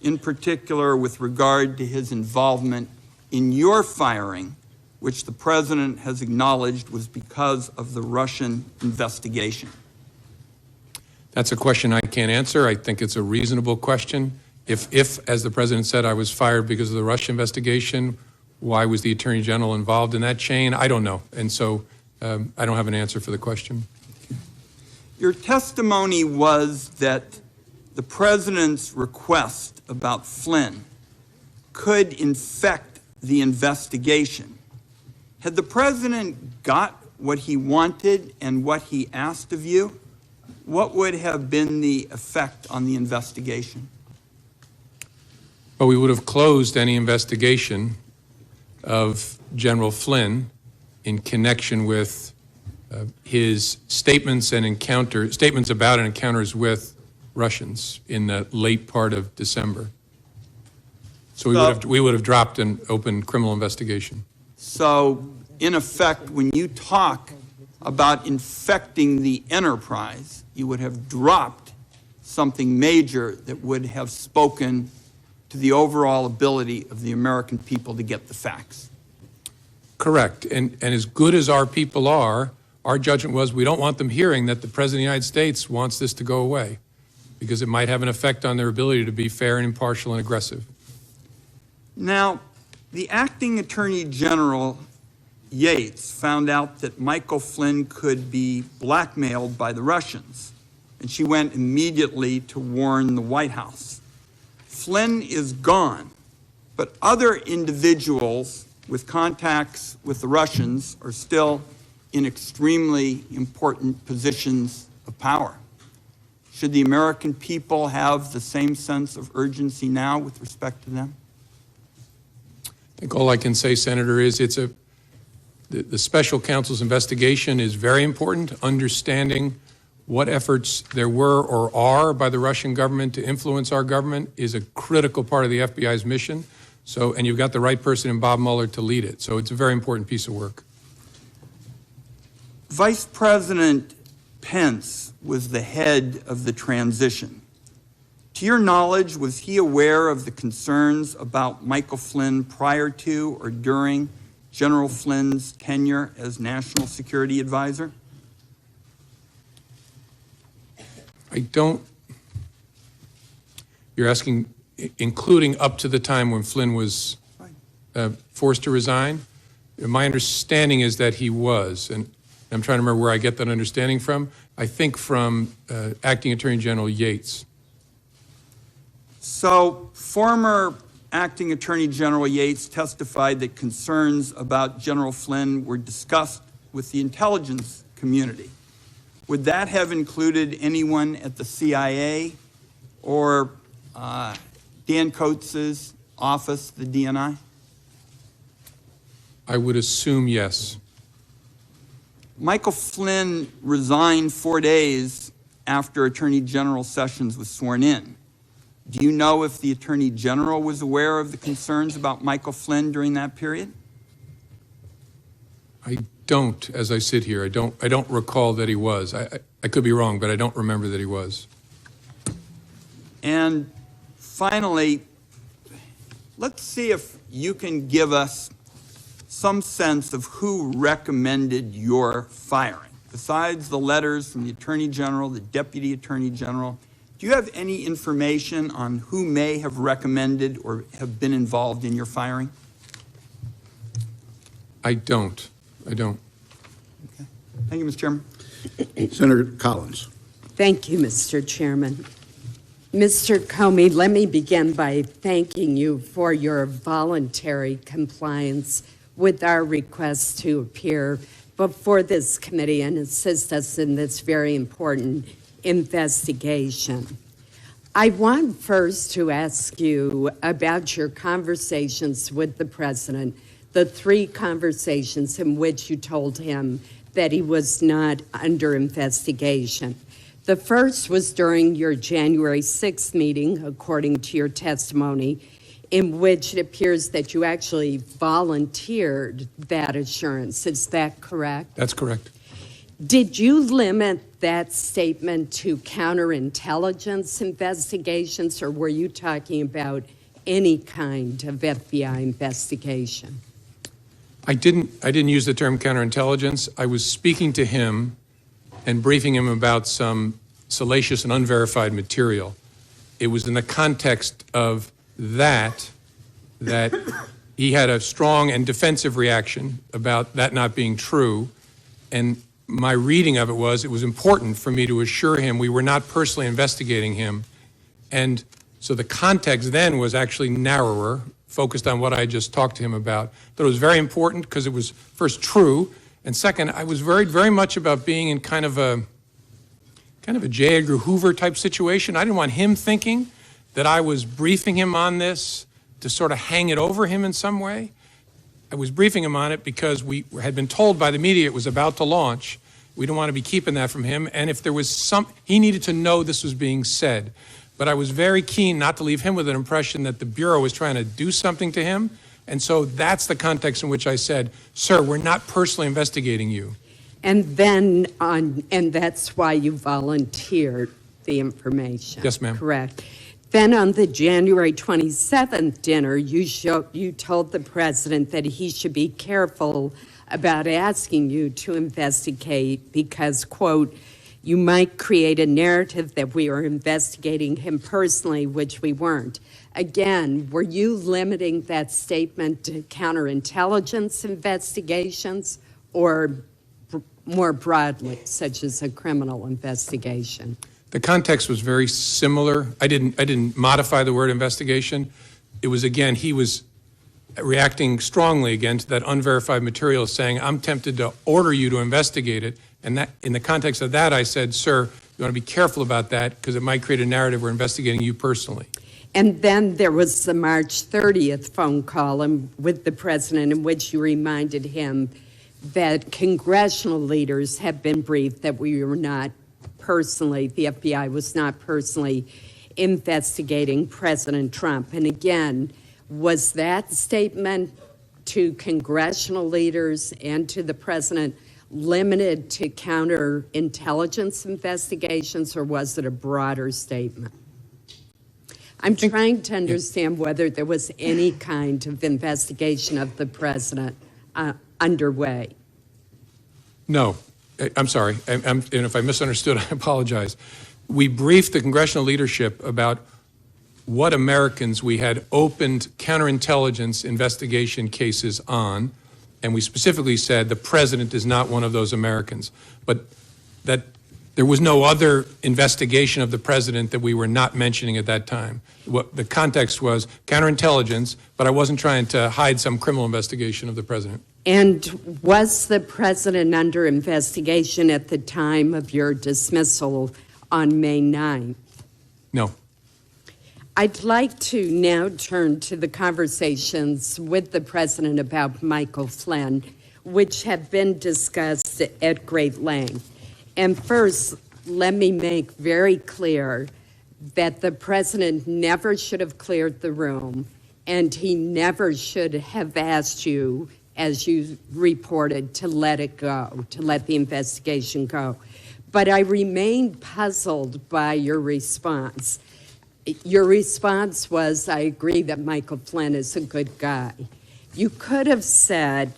Speaker 8: in particular with regard to his involvement in your firing, which the president has acknowledged was because of the Russian investigation?
Speaker 3: That's a question I can't answer. I think it's a reasonable question. If, as the president said, I was fired because of the Russia investigation, why was the Attorney General involved in that chain? I don't know. And so I don't have an answer for the question.
Speaker 8: Your testimony was that the president's request about Flynn could infect the investigation. Had the president got what he wanted and what he asked of you what would have been the effect on the investigation?
Speaker 3: Well, we would have closed any investigation of General Flynn in connection with his statements about encounters with Russians in the late part of December. So we would have dropped an open criminal investigation.
Speaker 8: So, in effect, when you talk about infecting the enterprise, you would have dropped something major that would have spoken to the overall ability of the American people to get the facts.
Speaker 3: Correct. And as good as our people are, our judgment was we don't want them hearing that the President of the United States wants this to go away, because it might have an effect on their ability to be fair and impartial and aggressive.
Speaker 8: Now, the acting Attorney General, Yates, found out that Michael Flynn could be blackmailed by the Russians, and she went immediately to warn the White House. Flynn is gone, but other individuals with contacts with the Russians are still in extremely important positions of power. Should the American people have the same sense of urgency now with respect to them?
Speaker 3: I think all I can say, Senator, is the special counsel's investigation is very important. Understanding what efforts there were or are by the Russian government to influence our government is a critical part of the FBI's mission. So, and you've got the right person in Bob Mueller to lead it. So it's a very important piece of work.
Speaker 8: Vice President Pence was the head of the transition. To your knowledge, was he aware of the concerns about Michael Flynn prior to or during General Flynn's tenure as National Security Advisor?
Speaker 3: You're asking, including up to the time when Flynn was forced to resign? My understanding is that he was, and I'm trying to remember where I get that understanding from. I think from Acting Attorney General Yates.
Speaker 8: So, former Acting Attorney General Yates testified that concerns about General Flynn were discussed with the intelligence community. Would that have included anyone at the CIA or Dan Coates' office, the DNI?
Speaker 3: I would assume yes.
Speaker 8: Michael Flynn resigned 4 days after Attorney General Sessions was sworn in. Do you know if the Attorney General was aware of the concerns about Michael Flynn during that period?
Speaker 3: I don't, as I sit here. I don't recall that he was. I could be wrong, but I don't remember that he was.
Speaker 8: And finally, let's see if you can give us some sense of who recommended your firing. Besides the letters from the Attorney General, the Deputy Attorney General, do you have any information on who may have recommended or have been involved in your firing?
Speaker 3: I don't.
Speaker 8: Okay. Thank you, Mr. Chairman.
Speaker 1: Senator Collins.
Speaker 9: Thank you, Mr. Chairman. Mr. Comey, let me begin by thanking you for your voluntary compliance with our request to appear before this committee and assist us in this very important investigation. I want first to ask you about your conversations with the president, the 3 conversations in which you told him that he was not under investigation. The first was during your January 6th meeting, according to your testimony, in which it appears that you actually volunteered that assurance. Is that correct?
Speaker 3: That's correct.
Speaker 9: Did you limit that statement to counterintelligence investigations, or were you talking about any kind of FBI investigation?
Speaker 3: I didn't use the term counterintelligence. I was speaking to him and briefing him about some salacious and unverified material. It was in the context of that he had a strong and defensive reaction about that not being true. And my reading of it was important for me to assure him we were not personally investigating him. And so the context then was actually narrower, focused on what I just talked to him about. But it was very important because it was first true, and second, I was very much about being in kind of kind of a J. Edgar Hoover type situation. I didn't want him thinking that I was briefing him on this to sort of hang it over him in some way. I was briefing him on it because we had been told by the media it was about to launch. We don't want to be keeping that from him. And if there was he needed to know this was being said. But I was very keen not to leave him with an impression that the Bureau was trying to do something to him. And so that's the context in which I said, sir, we're not personally investigating you.
Speaker 9: And that's why you volunteered the information.
Speaker 3: Yes, ma'am.
Speaker 9: Correct. Then on the January 27th dinner, you told the president that he should be careful about asking you to investigate because, quote, you might create a narrative that we were investigating him personally, which we weren't. Again, were you limiting that statement to counterintelligence investigations or more broadly, such as a criminal investigation?
Speaker 3: The context was very similar. I didn't modify the word investigation. It was, again, he was reacting strongly again to that unverified material, saying, I'm tempted to order you to investigate it. And that, in the context of that, I said, sir, you want to be careful about that because it might create a narrative we're investigating you personally.
Speaker 9: And then there was the March 30th phone call with the president in which you reminded him that congressional leaders have been briefed that we were not personally, the FBI was not personally investigating President Trump. And again, was that statement to congressional leaders and to the president limited to counterintelligence investigations, or was it a broader statement? I'm trying to understand whether there was any kind of investigation of the president underway.
Speaker 3: No, I'm sorry. And if I misunderstood, I apologize. We briefed the congressional leadership about what Americans we had opened counterintelligence investigation cases on, and we specifically said the president is not one of those Americans, but that there was no other investigation of the president that we were not mentioning at that time. What the context was counterintelligence, but I wasn't trying to hide some criminal investigation of the president.
Speaker 9: And was the president under investigation at the time of your dismissal on May 9th?
Speaker 3: No.
Speaker 9: I'd like to now turn to the conversations with the president about Michael Flynn, which have been discussed at great length. And first, let me make very clear that the president never should have cleared the room, and he never should have asked you, as you reported, to let it go, to let the investigation go. But I remain puzzled by your response. Your response was, I agree that Michael Flynn is a good guy. You could have said,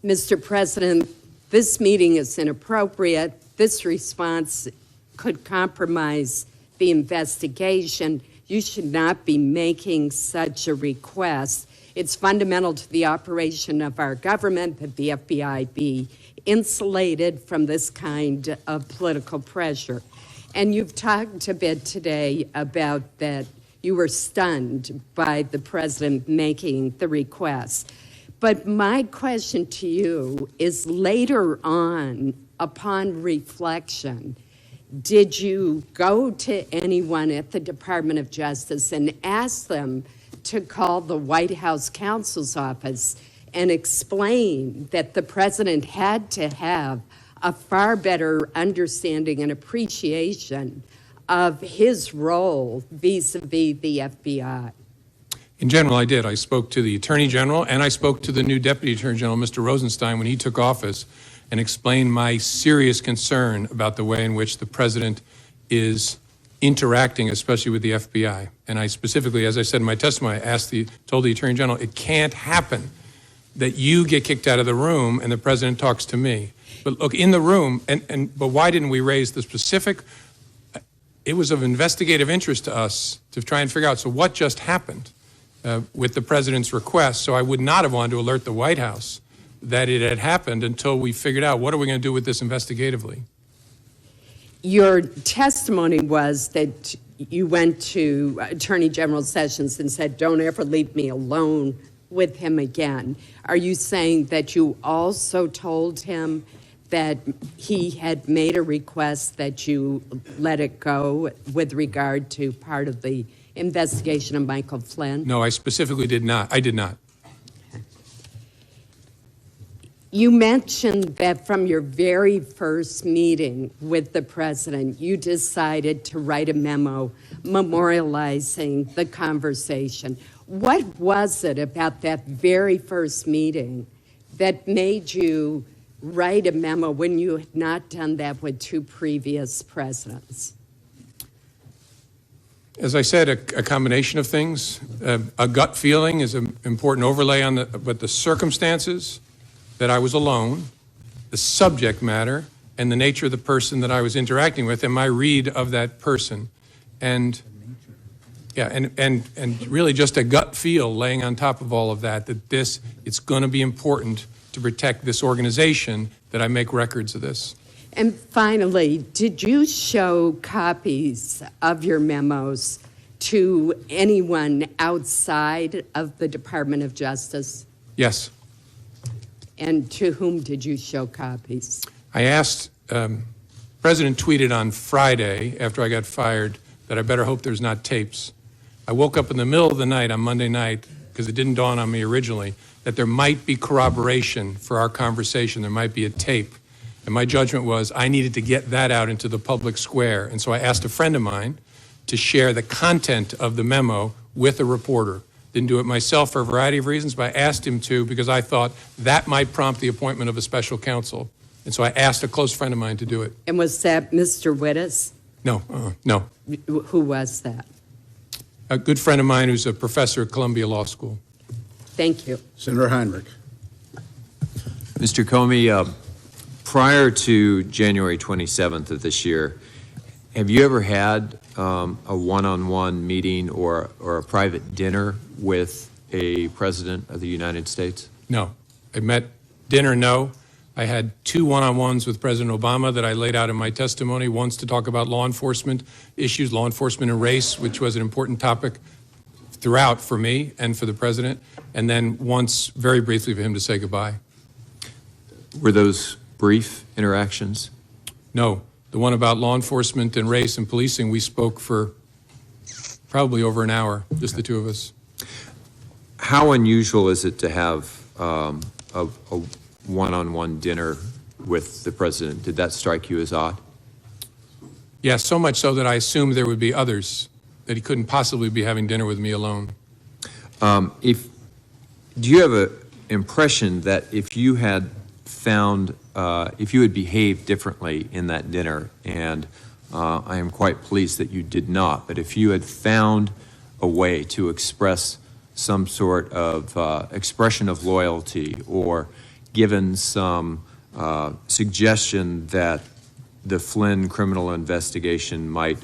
Speaker 9: Mr. President, this meeting is inappropriate. This response could compromise the investigation. You should not be making such a request. It's fundamental to the operation of our government that the FBI be insulated from this kind of political pressure. And you've talked a bit today about that you were stunned by the president making the request. But my question to you is, later on, upon reflection, did you go to anyone at the Department of Justice and ask them to call the White House counsel's office and explain that the president had to have a far better understanding and appreciation of his role vis-a-vis the FBI?
Speaker 3: In general, I did. I spoke to the Attorney General, and I spoke to the new Deputy Attorney General, Mr. Rosenstein, when he took office, and explained my serious concern about the way in which the president is interacting, especially with the FBI. And I specifically, as I said in my testimony, told the Attorney General, it can't happen that you get kicked out of the room and the president talks to me. But look, in the room, but why didn't we raise the specific? It was of investigative interest to us to try and figure out, so what just happened with the president's request? So I would not have wanted to alert the White House that it had happened until we figured out, what are we going to do with this investigatively?
Speaker 9: Your testimony was that you went to Attorney General Sessions and said, don't ever leave me alone with him again. Are you saying that you also told him that he had made a request that you let it go with regard to part of the investigation of Michael Flynn?
Speaker 3: No, I specifically did not. I did not.
Speaker 9: You mentioned that from your very first meeting with the president, you decided to write a memo memorializing the conversation. What was it about that very first meeting that made you write a memo when you had not done that with two previous presidents?
Speaker 3: As I said, a combination of things. A gut feeling is an important overlay on but the circumstances, that I was alone, the subject matter, and the nature of the person that I was interacting with, and my read of that person. And yeah, and really just a gut feel laying on top of all of that, it's going to be important to protect this organization that I make records of this.
Speaker 9: And finally, did you show copies of your memos to anyone outside of the Department of Justice?
Speaker 3: Yes.
Speaker 9: And to whom did you show copies?
Speaker 3: I asked, President tweeted on Friday after I got fired that I better hope there's not tapes. I woke up in the middle of the night on Monday night, because it didn't dawn on me originally, that there might be corroboration for our conversation, there might be a tape. And my judgment was I needed to get that out into the public square. And so I asked a friend of mine to share the content of the memo with a reporter. Didn't do it myself for a variety of reasons, but I asked him to because I thought that might prompt the appointment of a special counsel. And so I asked a close friend of mine to do it.
Speaker 9: And was that Mr. Wittes?
Speaker 3: No, no.
Speaker 9: Who was that?
Speaker 3: A good friend of mine who's a professor at Columbia Law School.
Speaker 9: Thank you.
Speaker 1: Senator Heinrich.
Speaker 10: Mr. Comey, prior to January 27th of this year, have you ever had a one-on-one meeting or a private dinner with a president of the United States?
Speaker 3: No. I met dinner, no. I had two one-on-ones with President Obama that I laid out in my testimony, once to talk about law enforcement issues, law enforcement and race, which was an important topic throughout for me and for the president, and then once very briefly for him to say goodbye.
Speaker 10: Were those brief interactions?
Speaker 3: No. The one about law enforcement and race and policing, we spoke for probably over an hour, just the two of us.
Speaker 10: How unusual is it to have a one-on-one dinner with the president? Did that strike you as odd?
Speaker 3: Yes, so much so that I assumed there would be others, that he couldn't possibly be having dinner with me alone.
Speaker 10: Do you have an impression that if you had found, if you had behaved differently in that dinner, and I am quite pleased that you did not, but if you had found a way to express some sort of expression of loyalty or given some suggestion that the Flynn criminal investigation might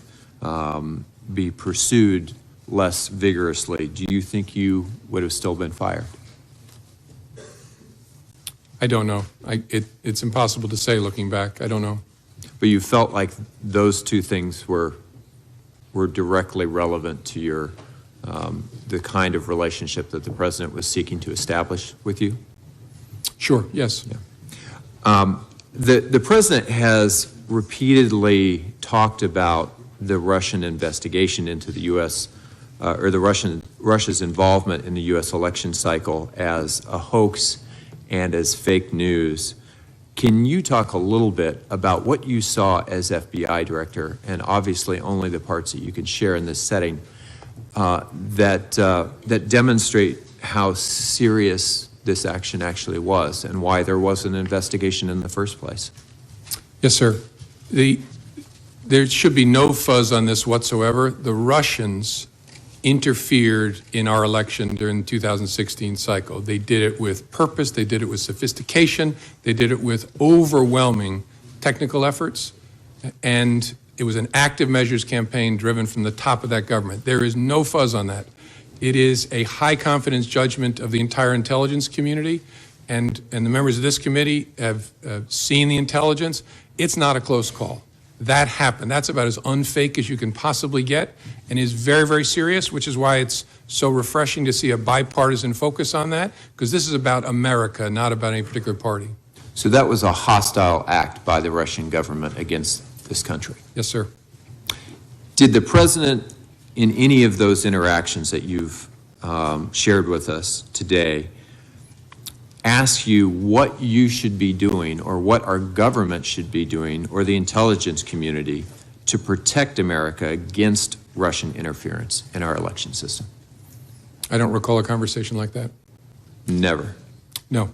Speaker 10: be pursued less vigorously, do you think you would have still been fired?
Speaker 3: I don't know. It's impossible to say looking back. I don't know.
Speaker 10: But you felt like those two things were directly relevant to your the kind of relationship that the president was seeking to establish with you?
Speaker 3: Sure, yes.
Speaker 10: Yeah. The president has repeatedly talked about the Russian investigation into the U.S. Or Russia's involvement in the U.S. election cycle as a hoax and as fake news. Can you talk a little bit about what you saw as FBI director, and obviously only the parts that you can share in this setting, that demonstrate how serious this action actually was and why there was an investigation in the first place?
Speaker 3: Yes, sir. There should be no fuzz on this whatsoever. The Russians interfered in our election during the 2016 cycle. They did it with purpose, they did it with sophistication, they did it with overwhelming technical efforts, and it was an active measures campaign driven from the top of that government. There is no fuzz on that. It is a high confidence judgment of the entire intelligence community, and the members of this committee have seen the intelligence. It's not a close call. That happened. That's about as unfake as you can possibly get, and is very, very serious, which is why it's so refreshing to see a bipartisan focus on that, because this is about America, not about any particular party.
Speaker 10: So that was a hostile act by the Russian government against this country.
Speaker 3: Yes, sir.
Speaker 10: Did the president, in any of those interactions that you've shared with us today, ask you what you should be doing or what our government should be doing or the intelligence community to protect America against Russian interference in our election system?
Speaker 3: I don't recall a conversation like that.
Speaker 10: Never.
Speaker 3: No.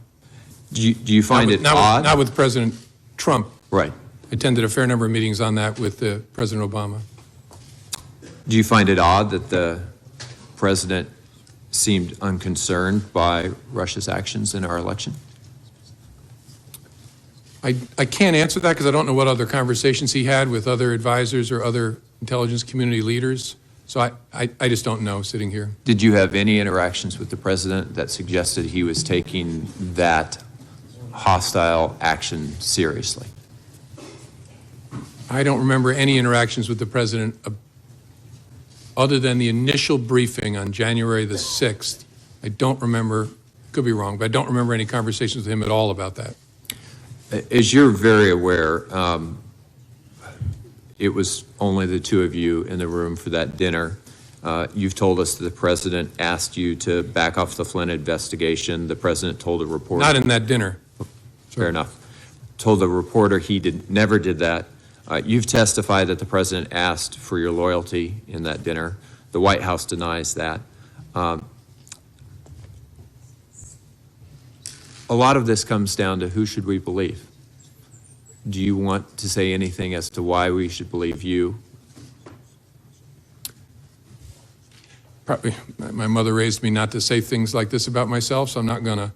Speaker 10: Do you find it
Speaker 3: Not
Speaker 10: odd?
Speaker 3: not with President Trump.
Speaker 10: Right.
Speaker 3: I attended a fair number of meetings on that with President Obama.
Speaker 10: Do you find it odd that the president seemed unconcerned by Russia's actions in our election?
Speaker 3: I can't answer that because I don't know what other conversations he had with other advisors or other intelligence community leaders. So I just don't know sitting here.
Speaker 10: Did you have any interactions with the president that suggested he was taking that hostile action seriously?
Speaker 3: I don't remember any interactions with the president other than the initial briefing on January the 6th. I don't remember, could be wrong, but I don't remember any conversations with him at all about that.
Speaker 10: As you're very aware, it was only the two of you in the room for that dinner. You've told us that the president asked you to back off the Flynn investigation. The president told a reporter.
Speaker 3: Not in that dinner.
Speaker 10: Fair enough. Told the reporter he never did that. You've testified that the president asked for your loyalty in that dinner. The White House denies that. A lot of this comes down to who should we believe? Do you want to say anything as to why we should believe you?
Speaker 3: Probably, my mother raised me not to say things like this about myself, so I'm not going to.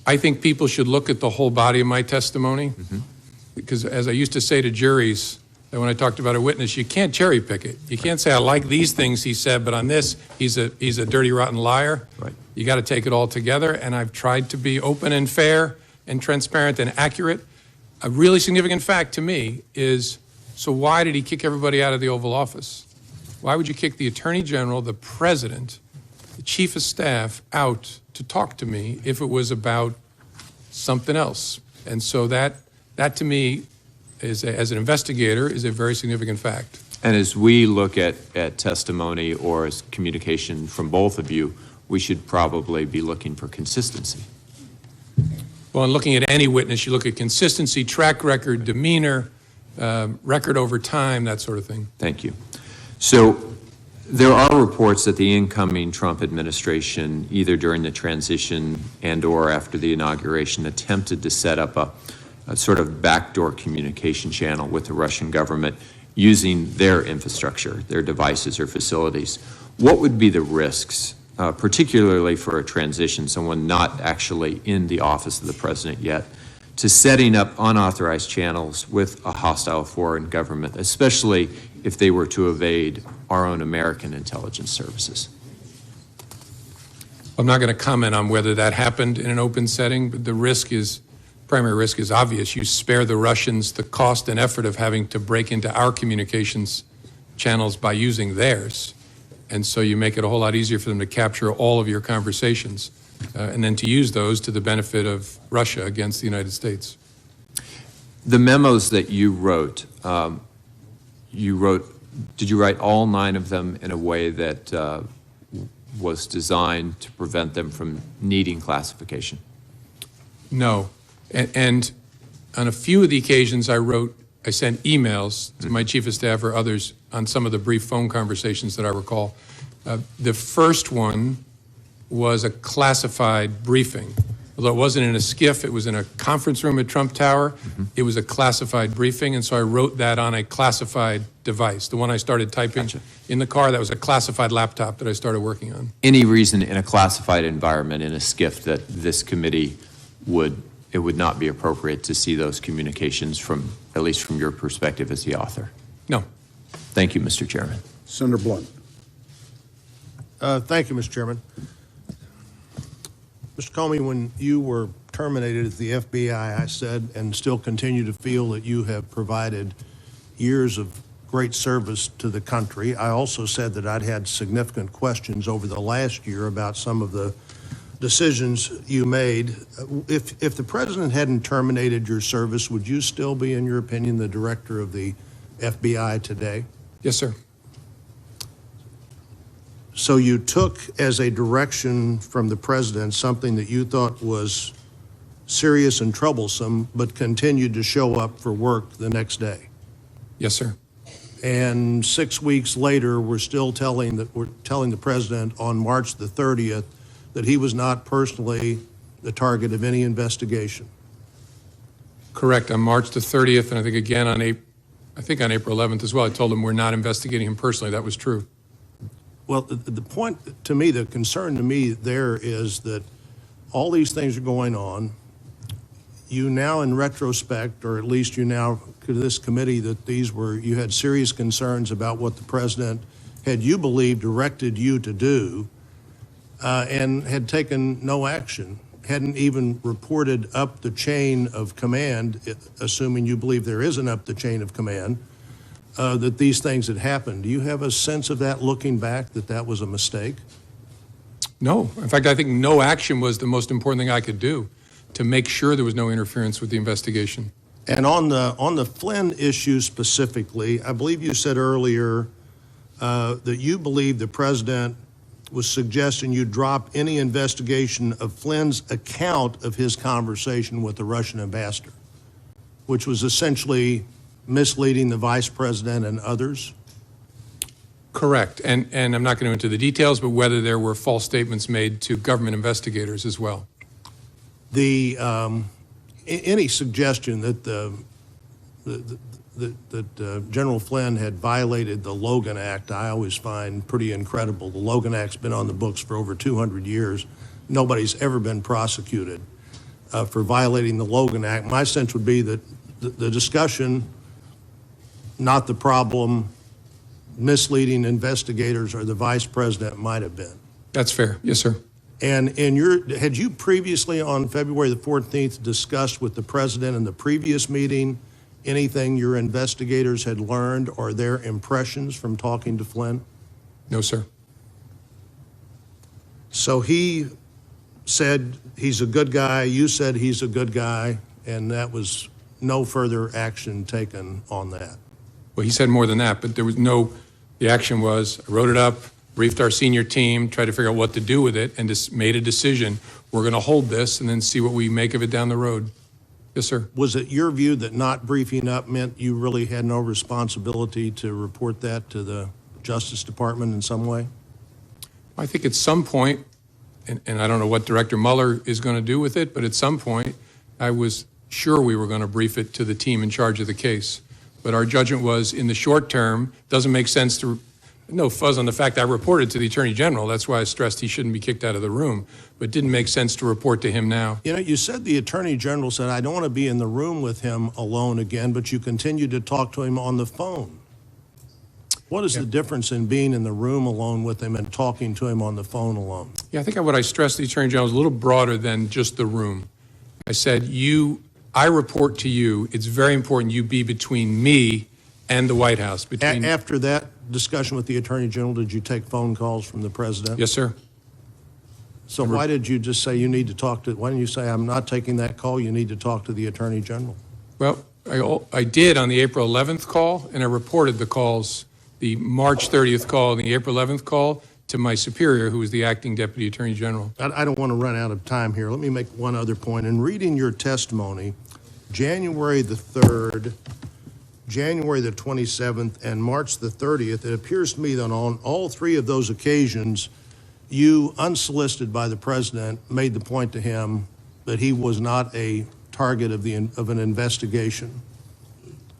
Speaker 3: I think people should look at the whole body of my testimony, because as I used to say to juries, that when I talked about a witness, you can't cherry pick it. You can't say, I like these things he said, but on this, he's a dirty, rotten liar.
Speaker 10: Right.
Speaker 3: You got to take it all together, and I've tried to be open and fair and transparent and accurate. A really significant fact to me is, so why did he kick everybody out of the Oval Office? Why would you kick the Attorney General, the President, the Chief of Staff out to talk to me if it was about something else? And so that to me, as an investigator, is a very significant fact.
Speaker 10: And as we look at testimony or as communication from both of you, we should probably be looking for consistency.
Speaker 3: Well, in looking at any witness, you look at consistency, track record, demeanor, record over time, that sort of thing.
Speaker 10: Thank you. So there are reports that the incoming Trump administration, either during the transition and or after the inauguration, attempted to set up a sort of backdoor communication channel with the Russian government using their infrastructure, their devices or facilities. What would be the risks, particularly for a transition, someone not actually in the office of the president yet, to setting up unauthorized channels with a hostile foreign government, especially if they were to evade our own American intelligence services?
Speaker 3: I'm not going to comment on whether that happened in an open setting, but the primary risk is obvious. You spare the Russians the cost and effort of having to break into our communications channels by using theirs. And so you make it a whole lot easier for them to capture all of your conversations and then to use those to the benefit of Russia against the United States.
Speaker 10: The memos that you wrote, did you write all 9 of them in a way that was designed to prevent them from needing classification?
Speaker 3: No. And on a few of the occasions I sent emails to my chief of staff or others on some of the brief phone conversations that I recall. The first one was a classified briefing. Although it wasn't in a SCIF, it was in a conference room at Trump Tower. It was a classified briefing, and so I wrote that on a classified device. The one I started typing in the car, that was a classified laptop that I started working on.
Speaker 10: Any reason in a classified environment, in a SCIF, that this committee it would not be appropriate to see those communications from, at least from your perspective as the author?
Speaker 3: No.
Speaker 10: Thank you, Mr. Chairman.
Speaker 1: Senator Blunt.
Speaker 11: Thank you, Mr. Chairman. Mr. Comey, when you were terminated at the FBI, I said and still continue to feel that you have provided years of great service to the country. I also said that I'd had significant questions over the last year about some of the decisions you made. If the president hadn't terminated your service, would you still be, in your opinion, the director of the FBI today?
Speaker 3: Yes, sir.
Speaker 11: So you took as a direction from the president something that you thought was serious and troublesome, but continued to show up for work the next day.
Speaker 3: Yes, sir.
Speaker 11: And 6 weeks later, we're telling the president on March the 30th that he was not personally the target of any investigation.
Speaker 3: Correct. On March the 30th, and I think again on April 11th as well, I told him we're not investigating him personally. That was true.
Speaker 11: Well, the point to me, the concern to me there is that all these things are going on. You now, in retrospect, or at least you now, to this committee, that you had serious concerns about what the president had, you believe, directed you to do, and had taken no action, hadn't even reported up the chain of command, assuming you believe there is an up the chain of command, that these things had happened. Do you have a sense of that, looking back, that that was a mistake?
Speaker 3: No. In fact, I think no action was the most important thing I could do to make sure there was no interference with the investigation.
Speaker 11: And on the Flynn issue specifically, I believe you said earlier that you believe the president was suggesting you drop any investigation of Flynn's account of his conversation with the Russian ambassador, which was essentially misleading the vice president and others?
Speaker 3: Correct. And I'm not going to go into the details, but whether there were false statements made to government investigators as well.
Speaker 11: Any suggestion that General Flynn had violated the Logan Act, I always find pretty incredible. The Logan Act's been on the books for over 200 years. Nobody's ever been prosecuted for violating the Logan Act. My sense would be that the discussion, not the problem, misleading investigators or the vice president might have been.
Speaker 3: That's fair. Yes, sir.
Speaker 11: And had you previously on February the 14th discussed with the president in the previous meeting anything your investigators had learned or their impressions from talking to Flynn?
Speaker 3: No, sir.
Speaker 11: So he said he's a good guy, you said he's a good guy, and that was no further action taken on that.
Speaker 3: Well, he said more than that, but there was the action was, I wrote it up, briefed our senior team, tried to figure out what to do with it, and just made a decision. We're going to hold this and then see what we make of it down the road. Yes, sir.
Speaker 11: Was it your view that not briefing up meant you really had no responsibility to report that to the Justice Department in some way?
Speaker 3: I think at some point, and I don't know what Director Mueller is going to do with it, but at some point, I was sure we were going to brief it to the team in charge of the case. But our judgment was, in the short term, doesn't make sense to, no fuzz on the fact I reported to the Attorney General. That's why I stressed he shouldn't be kicked out of the room. But it didn't make sense to report to him now.
Speaker 11: You know, you said the Attorney General said, I don't want to be in the room with him alone again, but you continued to talk to him on the phone. What is the difference in being in the room alone with him and talking to him on the phone alone?
Speaker 3: Yeah, I think what I stressed to the Attorney General is a little broader than just the room. I said, I report to you. It's very important you be between me and the White House.
Speaker 11: After that discussion with the Attorney General, did you take phone calls from the president?
Speaker 3: Yes, sir.
Speaker 11: So why did you just say you need to talk to, why didn't you say, I'm not taking that call, you need to talk to the Attorney General?
Speaker 3: Well, I did on the April 11th call, and I reported the calls, the March 30th call and the April 11th call, to my superior, who was the acting Deputy Attorney General.
Speaker 11: I don't want to run out of time here. Let me make one other point. In reading your testimony, January the 3rd, January the 27th, and March the 30th, it appears to me that on all three of those occasions, you, unsolicited by the president, made the point to him that he was not a target of an investigation.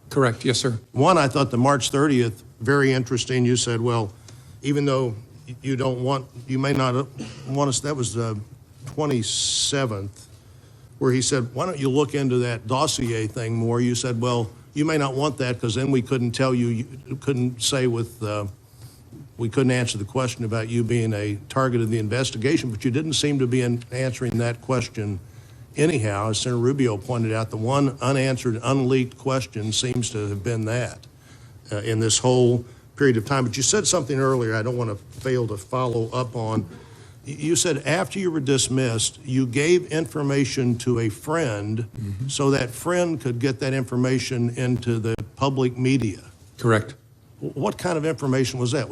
Speaker 3: Correct. Yes, sir.
Speaker 11: One, I thought the March 30th, very interesting. You said, well, even though you may not want us, that was the 27th, where he said, why don't you look into that dossier thing more? You said, well, you may not want that because then we couldn't tell you couldn't say we couldn't answer the question about you being a target of the investigation, but you didn't seem to be answering that question anyhow. As Senator Rubio pointed out, the one unanswered, unleaked question seems to have been that in this whole period of time. But you said something earlier I don't want to fail to follow up on. you said after you were dismissed, you gave information to a friend so that friend could get that information into the public media.
Speaker 3: Correct.
Speaker 11: What kind of information was that?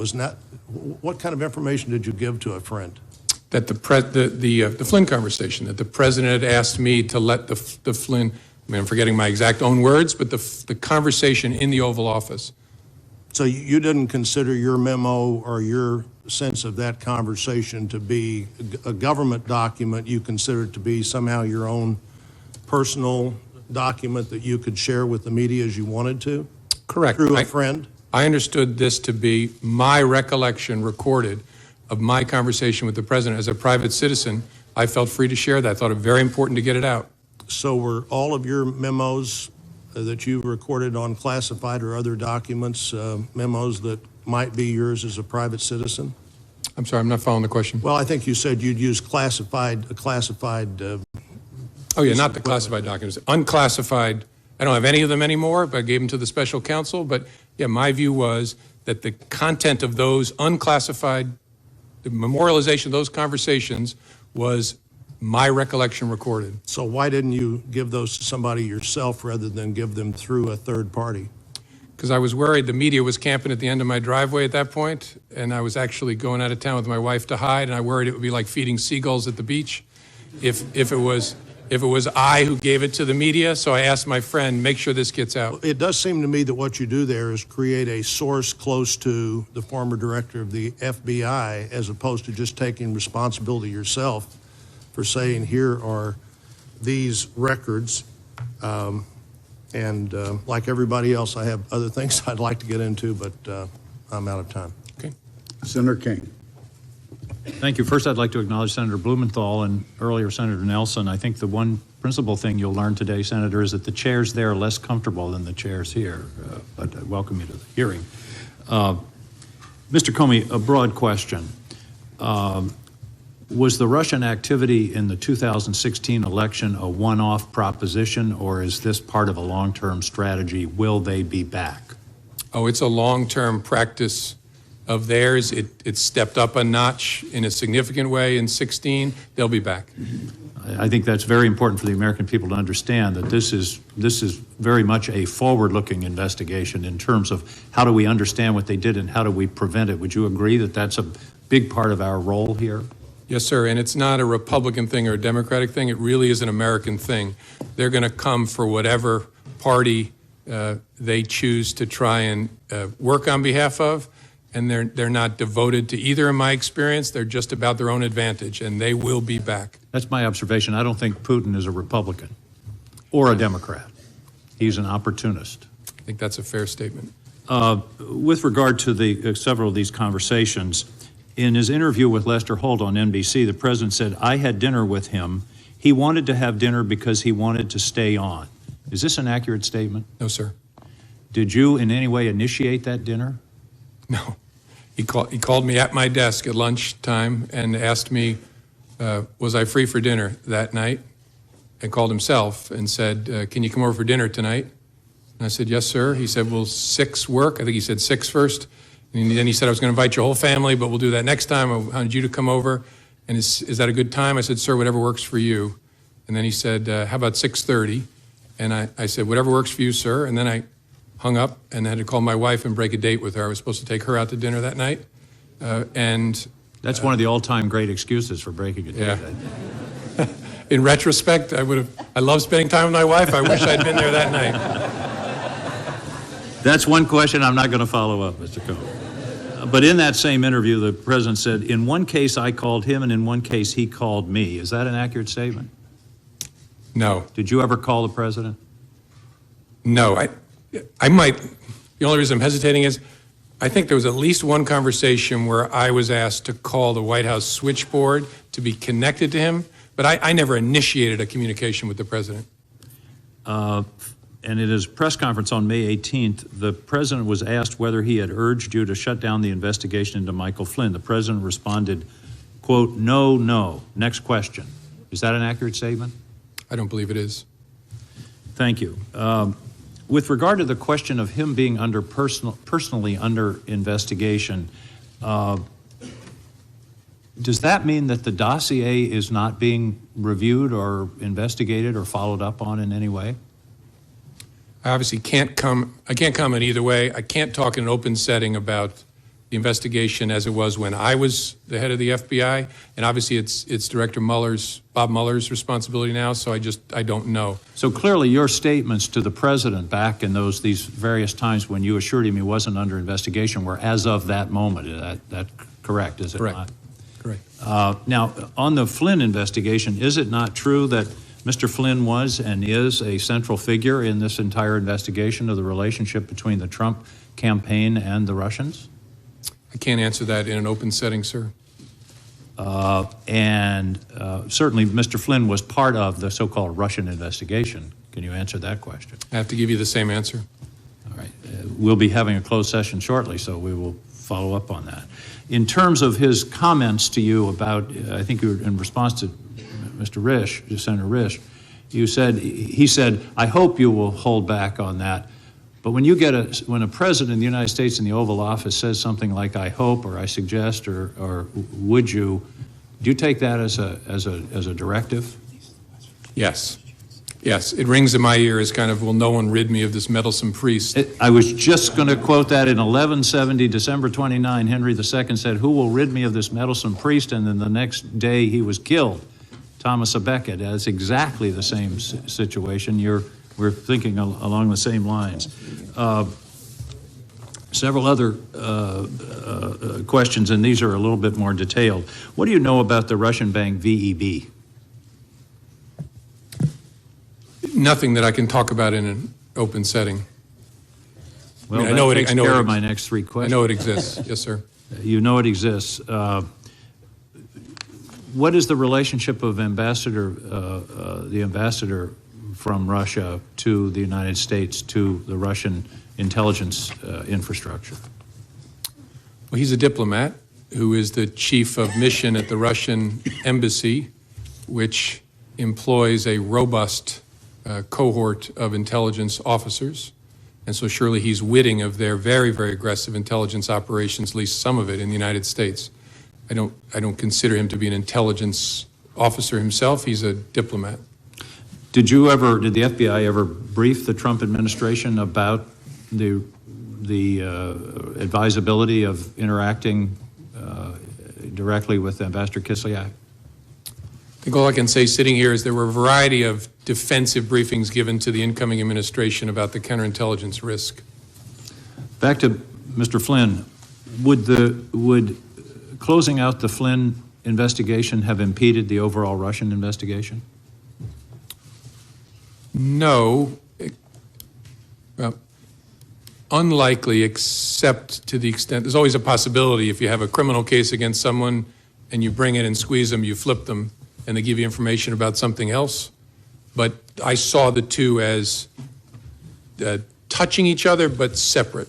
Speaker 11: What kind of information did you give to a friend?
Speaker 3: That the Flynn conversation, that the president had asked me to let the Flynn, I mean, I'm forgetting my exact own words, but the conversation in the Oval Office.
Speaker 11: So you didn't consider your memo or your sense of that conversation to be a government document. You considered it to be somehow your own personal document that you could share with the media as you wanted to?
Speaker 3: Correct.
Speaker 11: Through a friend?
Speaker 3: I understood this to be my recollection recorded of my conversation with the president. As a private citizen, I felt free to share that. I thought it very important to get it out.
Speaker 11: So were all of your memos that you recorded on classified or other documents, memos that might be yours as a private citizen?
Speaker 3: I'm sorry, I'm not following the question.
Speaker 11: Well, I think you said you'd use classified.
Speaker 3: Oh, yeah, not the classified documents. Unclassified, I don't have any of them anymore, but I gave them to the special counsel. But yeah, my view was that the content of those unclassified, the memorialization of those conversations was my recollection recorded.
Speaker 11: So why didn't you give those to somebody yourself rather than give them through a third party?
Speaker 3: Because I was worried the media was camping at the end of my driveway at that point, and I was actually going out of town with my wife to hide, and I worried it would be like feeding seagulls at the beach if it was I who gave it to the media. So I asked my friend, make sure this gets out.
Speaker 11: It does seem to me that what you do there is create a source close to the former director of the FBI, as opposed to just taking responsibility yourself for saying, here are these records. And like everybody else, I have other things I'd like to get into, but I'm out of time.
Speaker 3: Okay.
Speaker 1: Senator King.
Speaker 12: Thank you. First, I'd like to acknowledge Senator Blumenthal and earlier Senator Nelson. I think the one principal thing you'll learn today, Senator, is that the chairs there are less comfortable than the chairs here. But I welcome you to the hearing. Mr. Comey, a broad question. Was the Russian activity in the 2016 election a one-off proposition, or is this part of a long-term strategy? Will they be back?
Speaker 3: Oh, it's a long-term practice of theirs. It stepped up a notch in a significant way in 16. They'll be back.
Speaker 12: I think that's very important for the American people to understand that this is very much a forward-looking investigation in terms of how do we understand what they did and how do we prevent it. Would you agree that that's a big part of our role here?
Speaker 3: Yes, sir, and it's not a Republican thing or a Democratic thing. It really is an American thing. They're going to come for whatever party they choose to try and work on behalf of, and they're not devoted to either, in my experience. They're just about their own advantage, and they will be back.
Speaker 12: That's my observation. I don't think Putin is a Republican or a Democrat. He's an opportunist.
Speaker 3: I think that's a fair statement.
Speaker 12: With regard to the several of these conversations, in his interview with Lester Holt on NBC, the president said, I had dinner with him. He wanted to have dinner because he wanted to stay on. Is this an accurate statement?
Speaker 3: No, sir.
Speaker 12: Did you in any way initiate that dinner?
Speaker 3: No. He called me at my desk at lunchtime and asked me, was I free for dinner that night? And called himself and said, can you come over for dinner tonight? And I said, yes, sir. He said, will 6 work? I think he said 6 first. And then he said, I was going to invite your whole family, but we'll do that next time. I wanted you to come over. And is that a good time? I said, sir, whatever works for you. And then he said, how about 6:30? And I said, whatever works for you, sir. And then I hung up and had to call my wife and break a date with her. I was supposed to take her out to dinner that night.
Speaker 12: That's one of the all-time great excuses for breaking a date.
Speaker 3: Yeah. In retrospect, I love spending time with my wife. I wish I'd been there that night.
Speaker 12: That's one question I'm not going to follow up, Mr. Comey. But in that same interview, the president said, in one case I called him and in one case he called me. Is that an accurate statement?
Speaker 3: No.
Speaker 12: Did you ever call the president?
Speaker 3: No. I might. The only reason I'm hesitating is I think there was at least one conversation where I was asked to call the White House switchboard to be connected to him, but I never initiated a communication with the president.
Speaker 12: And in his press conference on May 18th, the president was asked whether he had urged you to shut down the investigation into Michael Flynn. The president responded, quote, no, no. Next question. Is that an accurate statement?
Speaker 3: I don't believe it is.
Speaker 12: Thank you. With regard to the question of him being personally under investigation, Does that mean that the dossier is not being reviewed or investigated or followed up on in any way?
Speaker 3: I obviously can't comment either way. I can't talk in an open setting about the investigation as it was when I was the head of the FBI, and obviously it's Director Bob Mueller's responsibility now, so I don't know.
Speaker 12: So clearly your statements to the president back in these various times when you assured him he wasn't under investigation were as of that moment. Is that correct, is it
Speaker 3: Correct.
Speaker 12: not?
Speaker 3: Correct.
Speaker 12: Now, on the Flynn investigation, is it not true that Mr. Flynn was and is a central figure in this entire investigation of the relationship between the Trump campaign and the Russians?
Speaker 3: I can't answer that in an open setting, sir.
Speaker 12: And certainly Mr. Flynn was part of the so-called Russian investigation. Can you answer that question?
Speaker 3: I have to give you the same answer.
Speaker 12: All right. We'll be having a closed session shortly, so we will follow up on that. In terms of his comments to you about, I think you were in response to Mr. Risch, Senator Risch, he said, I hope you will hold back on that. But when a president of the United States in the Oval Office says something like I hope or I suggest or would you, do you take that as a directive?
Speaker 3: Yes. Yes, it rings in my ear as kind of, will no one rid me of this meddlesome priest?
Speaker 12: I was just going to quote that in 1170, December 29, Henry II said, who will rid me of this meddlesome priest? And then the next day he was killed. Thomas à Becket. That's exactly the same situation. We're thinking along the same lines. Several other questions, and these are a little bit more detailed. What do you know about the Russian bank VEB?
Speaker 3: Nothing that I can talk about in an open setting.
Speaker 12: Well,
Speaker 3: I know
Speaker 12: that
Speaker 3: it
Speaker 12: takes care of my next three questions.
Speaker 3: I know it exists. Yes, sir.
Speaker 12: You know it exists. What is the relationship of the ambassador from Russia to the United States, to the Russian intelligence infrastructure?
Speaker 3: Well, he's a diplomat who is the chief of mission at the Russian embassy, which employs a robust cohort of intelligence officers. And so surely he's witting of their very, very aggressive intelligence operations, at least some of it in the United States. I don't consider him to be an intelligence officer himself. He's a diplomat.
Speaker 12: Did the FBI ever brief the Trump administration about the advisability of interacting directly with Ambassador Kislyak?
Speaker 3: I think all I can say sitting here is there were a variety of defensive briefings given to the incoming administration about the counterintelligence risk.
Speaker 12: Back to Mr. Flynn, would closing out the Flynn investigation have impeded the overall Russian investigation?
Speaker 3: No, well, unlikely, except to the extent, there's always a possibility if you have a criminal case against someone and you bring it and squeeze them, you flip them, and they give you information about something else. But I saw the two as touching each other, but separate.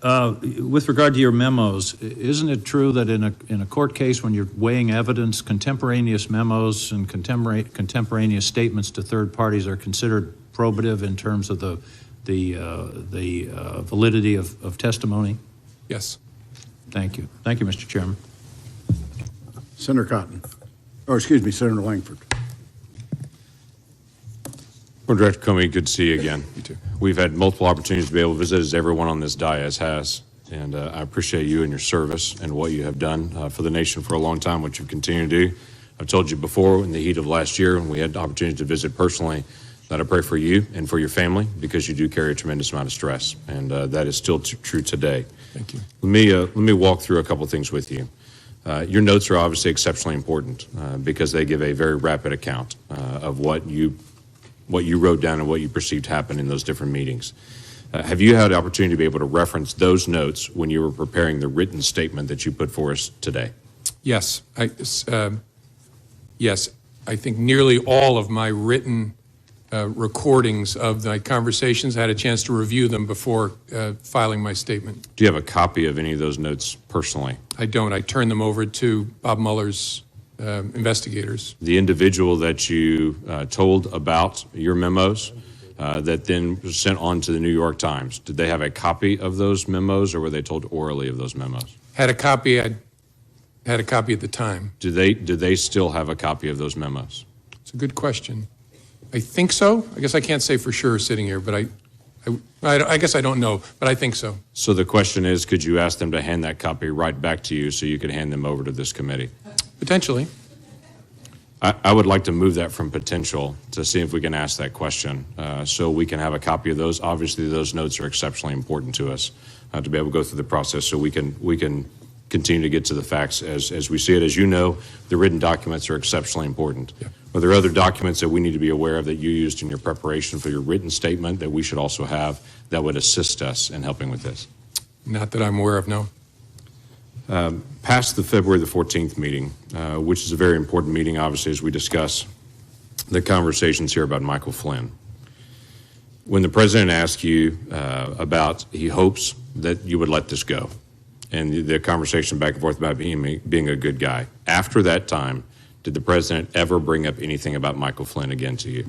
Speaker 12: With regard to your memos, isn't it true that in a court case when you're weighing evidence, contemporaneous memos and contemporaneous statements to third parties are considered probative in terms of the validity of testimony?
Speaker 3: Yes.
Speaker 12: Thank you. Thank you, Mr. Chairman.
Speaker 1: Senator Cotton, Senator Langford.
Speaker 13: Well, Director Comey, good to see you again.
Speaker 3: You too.
Speaker 13: We've had multiple opportunities to be able to visit, as everyone on this dais has, and I appreciate you and your service and what you have done for the nation for a long time, what you've continued to do. I've told you before in the heat of last year when we had the opportunity to visit personally that I pray for you and for your family because you do carry a tremendous amount of stress, and that is still true today.
Speaker 3: Thank you.
Speaker 13: Let me walk through a couple things with you. Your notes are obviously exceptionally important because they give a very rapid account of what you wrote down and what you perceived happened in those different meetings. Have you had the opportunity to be able to reference those notes when you were preparing the written statement that you put for us today?
Speaker 3: Yes. Yes. I think nearly all of my written recordings of my conversations, I had a chance to review them before filing my statement.
Speaker 13: Do you have a copy of any of those notes personally?
Speaker 3: I don't. I turned them over to Bob Mueller's investigators.
Speaker 13: The individual that you told about your memos that then was sent on to the New York Times, did they have a copy of those memos or were they told orally of those memos?
Speaker 3: Had a copy, I had a copy at the time.
Speaker 13: Do they still have a copy of those memos?
Speaker 3: It's a good question. I think so. I guess I can't say for sure sitting here, but I guess I don't know, but I think so.
Speaker 13: So the question is, could you ask them to hand that copy right back to you so you could hand them over to this committee?
Speaker 3: Potentially.
Speaker 13: I would like to move that from potential to see if we can ask that question, so we can have a copy of those. Obviously, those notes are exceptionally important to us, to be able to go through the process so we can continue to get to the facts as we see it. As you know, the written documents are exceptionally important.
Speaker 3: Yeah.
Speaker 13: Are there other documents that we need to be aware of that you used in your preparation for your written statement that we should also have that would assist us in helping with this?
Speaker 3: Not that I'm aware of, no.
Speaker 13: Past the February the 14th meeting, which is a very important meeting, obviously, as we discuss the conversations here about Michael Flynn. When the president asked you about, he hopes that you would let this go, and the conversation back and forth about being a good guy. After that time, did the president ever bring up anything about Michael Flynn again to you?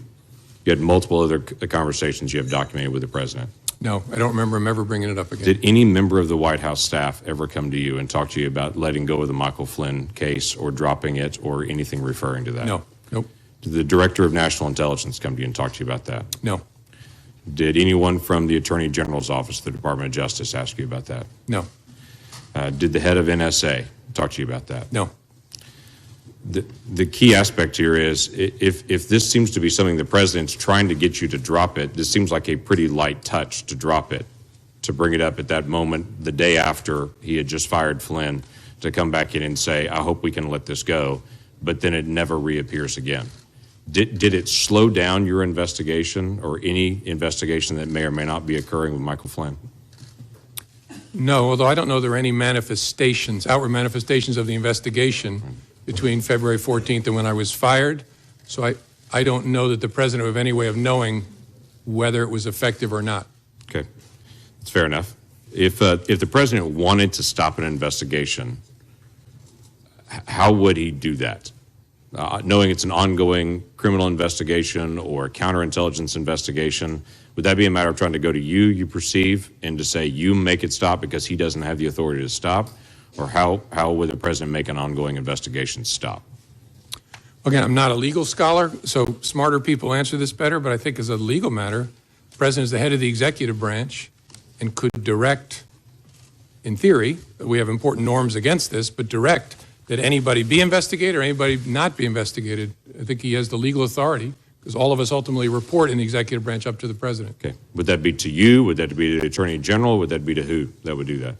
Speaker 13: You had multiple other conversations you have documented with the president.
Speaker 3: No, I don't remember him ever bringing it up again.
Speaker 13: Did any member of the White House staff ever come to you and talk to you about letting go of the Michael Flynn case or dropping it or anything referring to that?
Speaker 3: No, nope,
Speaker 13: Did the Director of National Intelligence come to you and talk to you about that?
Speaker 3: no,
Speaker 13: Did anyone from the Attorney General's office, the Department of Justice, ask you about that?
Speaker 3: no,
Speaker 13: Did the head of NSA talk to you about that?
Speaker 3: no.
Speaker 13: The key aspect here is if this seems to be something the president's trying to get you to drop it, this seems like a pretty light touch to drop it, to bring it up at that moment, the day after he had just fired Flynn, to come back in and say, I hope we can let this go, but then it never reappears again. Did it slow down your investigation or any investigation that may or may not be occurring with Michael Flynn?
Speaker 3: No, although I don't know there are any manifestations, outward manifestations of the investigation between February 14th and when I was fired. So I don't know that the president would have any way of knowing whether it was effective or not.
Speaker 13: Okay, that's fair enough. If the president wanted to stop an investigation, how would he do that? Knowing it's an ongoing criminal investigation or counterintelligence investigation, would that be a matter of trying to go to you perceive, and to say you make it stop because he doesn't have the authority to stop? Or how would the president make an ongoing investigation stop?
Speaker 3: Again, I'm not a legal scholar, so smarter people answer this better, but I think as a legal matter, the president is the head of the executive branch and could direct, in theory, we have important norms against this, but direct that anybody be investigated or anybody not be investigated. I think he has the legal authority, because all of us ultimately report in the executive branch up to the president.
Speaker 13: Okay. Would that be to you? Would that be to the Attorney General? Would that be to who that would do that?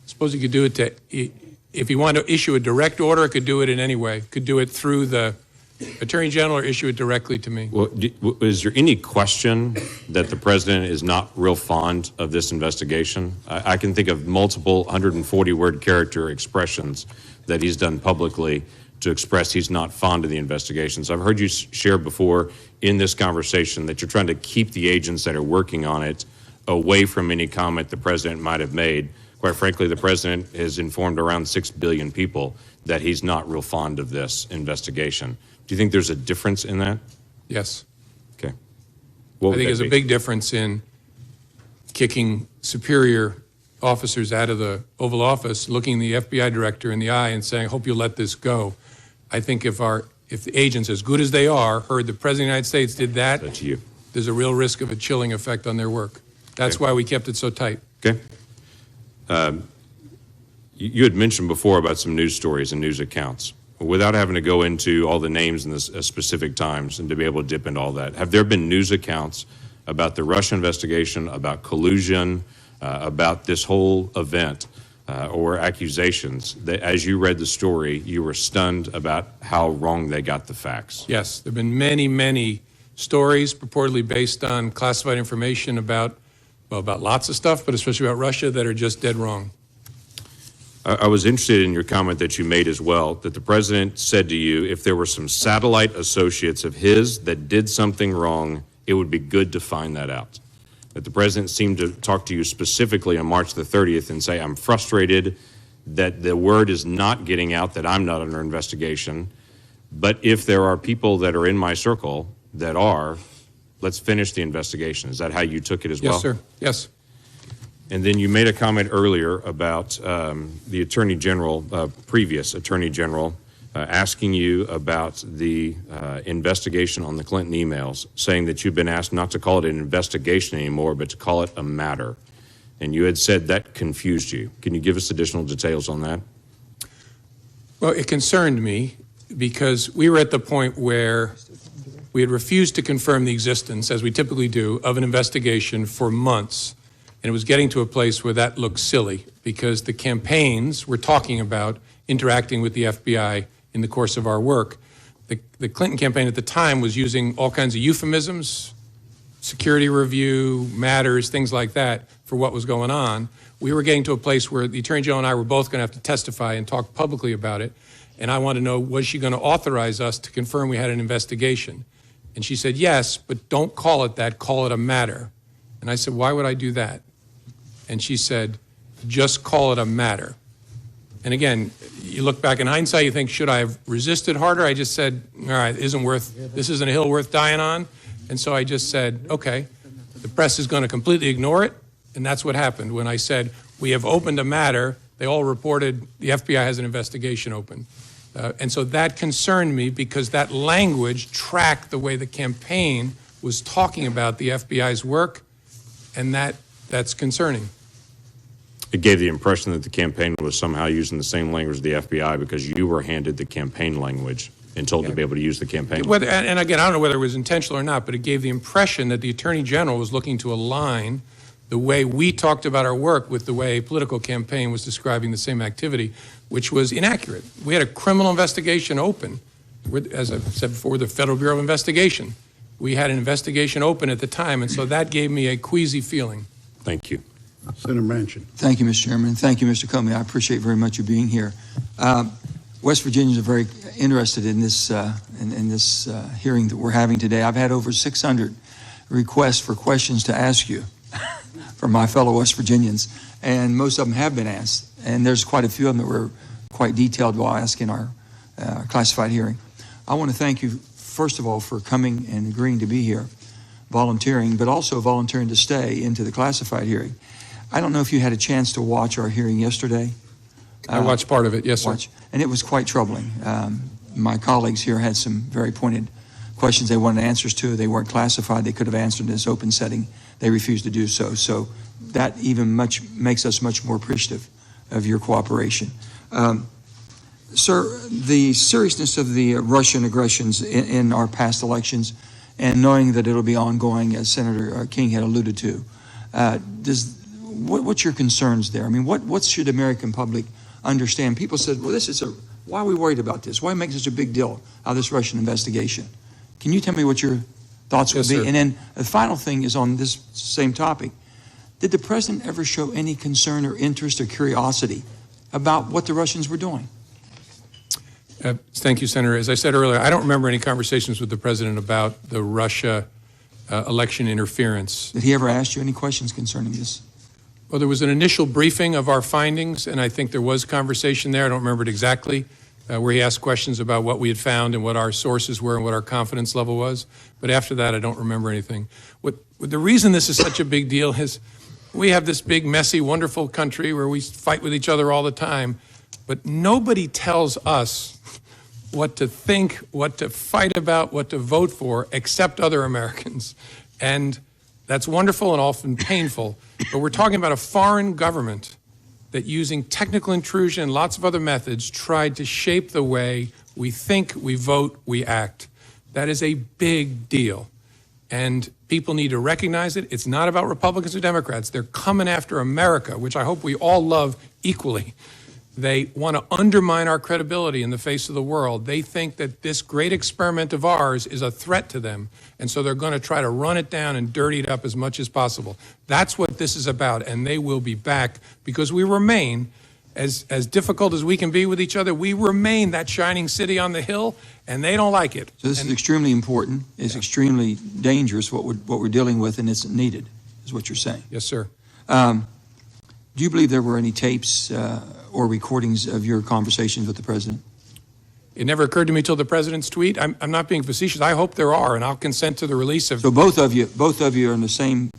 Speaker 3: Suppose you could do it to, if you want to issue a direct order, it could do it in any way. Could do it through the Attorney General or issue it directly to me.
Speaker 13: Well, is there any question that the president is not real fond of this investigation? I can think of multiple 140-word character expressions that he's done publicly to express he's not fond of the investigations. I've heard you share before in this conversation that you're trying to keep the agents that are working on it away from any comment the president might have made. Quite frankly, the president has informed around 6 billion people that he's not real fond of this investigation. Do you think there's a difference in that?
Speaker 3: Yes.
Speaker 13: Okay.
Speaker 3: I think there's a big difference in kicking superior officers out of the Oval Office, looking the FBI director in the eye and saying, I hope you'll let this go. I think if the agents, as good as they are, heard the President of the United States did that,
Speaker 13: That's you.
Speaker 3: there's a real risk of a chilling effect on their work. That's
Speaker 13: Okay.
Speaker 3: why we kept it so tight.
Speaker 13: Okay. You had mentioned before about some news stories and news accounts. Without having to go into all the names and the specific times and to be able to dip into all that, have there been news accounts about the Russia investigation, about collusion, about this whole event, or accusations that as you read the story, you were stunned about how wrong they got the facts?
Speaker 3: Yes, there have been many, many stories purportedly based on classified information about lots of stuff, but especially about Russia, that are just dead wrong.
Speaker 13: I was interested in your comment that you made as well, that the president said to you, if there were some satellite associates of his that did something wrong, it would be good to find that out. That the president seemed to talk to you specifically on March the 30th and say, I'm frustrated that the word is not getting out that I'm not under investigation, but if there are people that are in my circle that are, let's finish the investigation. Is that how you took it as well?
Speaker 3: Yes, sir. Yes.
Speaker 13: And then you made a comment earlier about the Attorney General, previous Attorney General, asking you about the investigation on the Clinton emails, saying that you've been asked not to call it an investigation anymore, but to call it a matter. And you had said that confused you. Can you give us additional details on that?
Speaker 3: Well, it concerned me because we were at the point where we had refused to confirm the existence, as we typically do, of an investigation for months. And it was getting to a place where that looked silly because the campaigns were talking about interacting with the FBI in the course of our work. The Clinton campaign at the time was using all kinds of euphemisms, security review, matters, things like that for what was going on. We were getting to a place where the Attorney General and I were both going to have to testify and talk publicly about it. And I wanted to know, was she going to authorize us to confirm we had an investigation? And she said, yes, but don't call it that, call it a matter. And I said, why would I do that? And she said, just call it a matter. And again, you look back in hindsight, you think, should I have resisted harder? I just said, all right, this isn't a hill worth dying on. And so I just said, okay, the press is going to completely ignore it. And that's what happened. When I said, we have opened a matter, they all reported the FBI has an investigation open. And so that concerned me because that language tracked the way the campaign was talking about the FBI's work, and that's concerning.
Speaker 13: It gave the impression that the campaign was somehow using the same language as the FBI because you were handed the campaign language and told to be able to use the campaign language.
Speaker 3: And again, I don't know whether it was intentional or not, but it gave the impression that the Attorney General was looking to align the way we talked about our work with the way a political campaign was describing the same activity, which was inaccurate. We had a criminal investigation open. As I said before, the Federal Bureau of Investigation. We had an investigation open at the time, and so that gave me a queasy feeling.
Speaker 13: Thank you.
Speaker 1: Senator Manchin.
Speaker 14: Thank you, Mr. Chairman. Thank you, Mr. Comey. I appreciate very much you being here. West Virginians are very interested in this hearing that we're having today. I've had over 600 requests for questions to ask you from my fellow West Virginians, and most of them have been asked. And there's quite a few of them that were quite detailed while asking our classified hearing. I want to thank you, first of all, for coming and agreeing to be here, volunteering, but also volunteering to stay into the classified hearing. I don't know if you had a chance to watch our hearing yesterday.
Speaker 3: I watched part of it, yes, sir.
Speaker 14: And it was quite troubling. My colleagues here had some very pointed questions they wanted answers to. They weren't classified. They could have answered in this open setting. They refused to do so. So that even makes us much more appreciative of your cooperation. Sir, the seriousness of the Russian aggressions in our past elections, and knowing that it'll be ongoing, as Senator King had alluded to, what's your concerns there? I mean, what should the American public understand? People said, well, why are we worried about this? Why make such a big deal out of this Russian investigation? Can you tell me what your thoughts would be?
Speaker 3: Sir.
Speaker 14: And then the final thing is on this same topic. Did the president ever show any concern or interest or curiosity about what the Russians were doing?
Speaker 3: Thank you, Senator. As I said earlier, I don't remember any conversations with the president about the Russia election interference.
Speaker 14: Did he ever ask you any questions concerning this?
Speaker 3: Well, there was an initial briefing of our findings, and I think there was conversation there. I don't remember it exactly, where he asked questions about what we had found and what our sources were and what our confidence level was. But after that, I don't remember anything. The reason this is such a big deal is we have this big, messy, wonderful country where we fight with each other all the time, but nobody tells us what to think, what to fight about, what to vote for, except other Americans. And that's wonderful and often painful, but we're talking about a foreign government that, using technical intrusion and lots of other methods, tried to shape the way we think, we vote, we act. That is a big deal. And people need to recognize it. It's not about Republicans or Democrats. They're coming after America, which I hope we all love equally. They want to undermine our credibility in the face of the world. They think that this great experiment of ours is a threat to them, and so they're going to try to run it down and dirty it up as much as possible. That's what this is about, and they will be back because we remain, as difficult as we can be with each other, we remain that shining city on the hill, and they don't like it.
Speaker 14: So this is extremely important. It's extremely dangerous what we're dealing with, and it's needed, is what you're saying.
Speaker 3: Yes, sir.
Speaker 14: Do you believe there were any tapes or recordings of your conversations with the president?
Speaker 3: It never occurred to me till the president's tweet. I'm not being facetious. I hope there are, and I'll consent to the release of.
Speaker 14: So both of you are in the same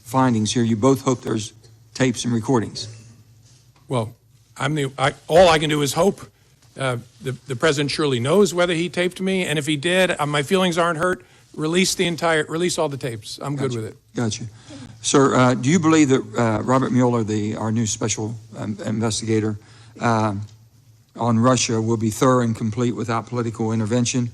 Speaker 14: findings here. You both hope there's tapes and recordings?
Speaker 3: Well, all I can do is hope. The president surely knows whether he taped me, and if he did, my feelings aren't hurt. Release all the tapes. I'm good with it.
Speaker 14: Gotcha. Sir, do you believe that Robert Mueller, our new special investigator on Russia, will be thorough and complete without political intervention?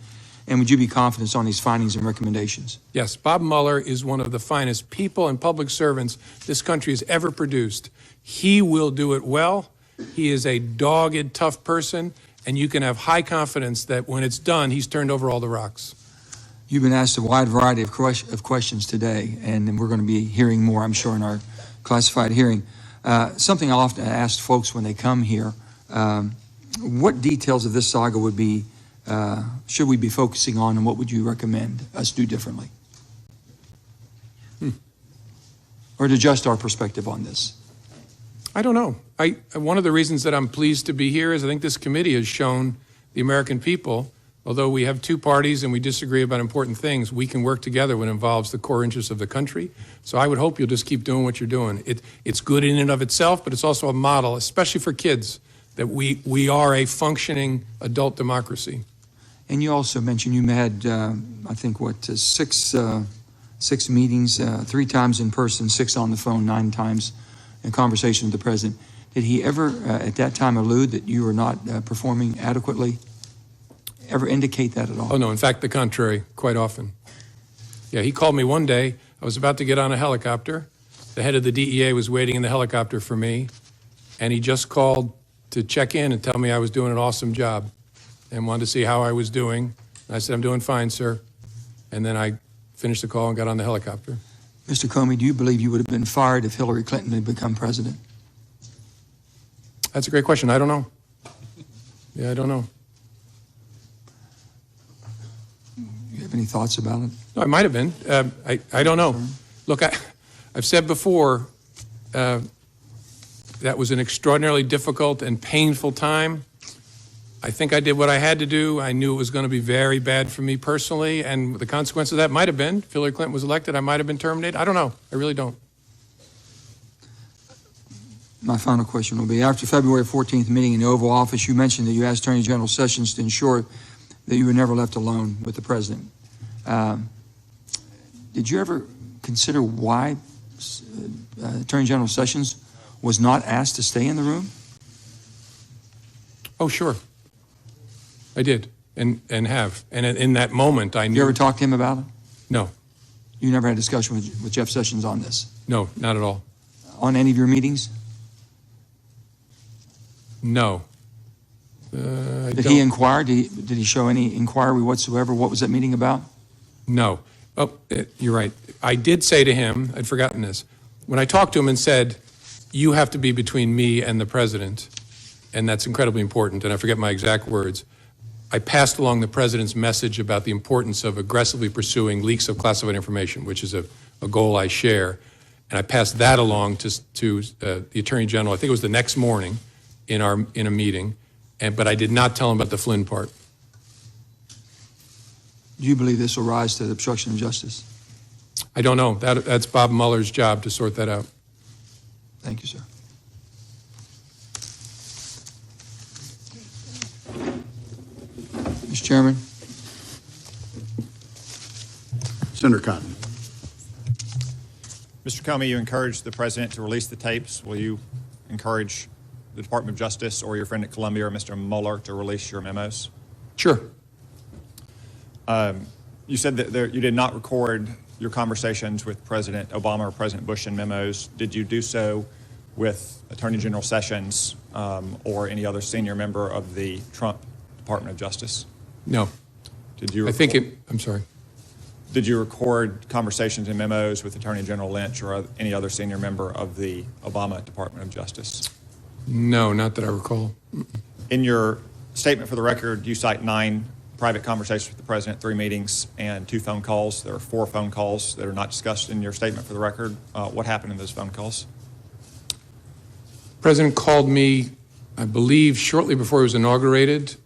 Speaker 14: And would you be confident on his findings and recommendations?
Speaker 3: Yes, Bob Mueller is one of the finest people and public servants this country has ever produced. He will do it well. He is a dogged, tough person, and you can have high confidence that when it's done, he's turned over all the rocks.
Speaker 14: You've been asked a wide variety of questions today, and we're going to be hearing more, I'm sure, in our classified hearing. Something I often ask folks when they come here, what details of this saga should we be focusing on, and what would you recommend us do differently? Or to adjust our perspective on this?
Speaker 3: I don't know. One of the reasons that I'm pleased to be here is I think this committee has shown the American people, although we have two parties and we disagree about important things, we can work together when it involves the core interests of the country. So I would hope you'll just keep doing what you're doing. It's good in and of itself, but it's also a model, especially for kids, that we are a functioning adult democracy.
Speaker 14: And you also mentioned you had, I think, six meetings, 3 times in person, 6 on the phone, 9 times in conversation with the president. Did he ever, at that time, allude that you were not performing adequately? Ever indicate that at all?
Speaker 3: Oh, no. In fact, the contrary, quite often. Yeah, he called me one day. I was about to get on a helicopter. The head of the DEA was waiting in the helicopter for me, and he just called to check in and tell me I was doing an awesome job and wanted to see how I was doing. And I said, I'm doing fine, sir. And then I finished the call and got on the helicopter.
Speaker 14: Mr. Comey, do you believe you would have been fired if Hillary Clinton had become president?
Speaker 3: That's a great question. I don't know. Yeah, I don't know.
Speaker 14: You have any thoughts about it?
Speaker 3: No, I might have been. I don't know. Look, I've said before, that was an extraordinarily difficult and painful time. I think I did what I had to do. I knew it was going to be very bad for me personally, and the consequence of that might have been, if Hillary Clinton was elected, I might have been terminated. I don't know. I really don't.
Speaker 14: My final question will be, after February 14th meeting in the Oval Office, you mentioned that you asked Attorney General Sessions to ensure that you were never left alone with the president. Did you ever consider why Attorney General Sessions was not asked to stay in the room?
Speaker 3: Oh, sure. I did, and have. And in that moment, I knew.
Speaker 14: You ever talked to him about it?
Speaker 3: No.
Speaker 14: You never had a discussion with Jeff Sessions on this?
Speaker 3: No, not at all.
Speaker 14: On any of your meetings?
Speaker 3: No.
Speaker 14: Did he inquire? Did he show any inquiry whatsoever? What was that meeting about?
Speaker 3: No. Oh, you're right. I did say to him, I'd forgotten this, when I talked to him and said, you have to be between me and the president, and that's incredibly important, and I forget my exact words, I passed along the president's message about the importance of aggressively pursuing leaks of classified information, which is a goal I share, and I passed that along to the Attorney General. I think it was the next morning in a meeting, but I did not tell him about the Flynn part.
Speaker 14: Do you believe this will rise to the obstruction of justice?
Speaker 3: I don't know. That's Bob Mueller's job to sort that out.
Speaker 14: Thank you, sir. Mr. Chairman.
Speaker 1: Senator Cotton.
Speaker 15: Mr. Comey, you encouraged the president to release the tapes. Will you encourage the Department of Justice or your friend at Columbia or Mr. Mueller to release your memos?
Speaker 3: Sure.
Speaker 15: You said that you did not record your conversations with President Obama or President Bush in memos. Did you do so with Attorney General Sessions or any other senior member of the Trump Department of Justice?
Speaker 3: No.
Speaker 15: Did you?
Speaker 3: I'm sorry.
Speaker 15: Did you record conversations and memos with Attorney General Lynch or any other senior member of the Obama Department of Justice?
Speaker 3: No, not that I recall.
Speaker 15: In your statement for the record, you cite 9 private conversations with the president, 3 meetings, and 2 phone calls. There are 4 phone calls that are not discussed in your statement for the record. What happened in those phone calls?
Speaker 3: The president called me, I believe, shortly before he was inaugurated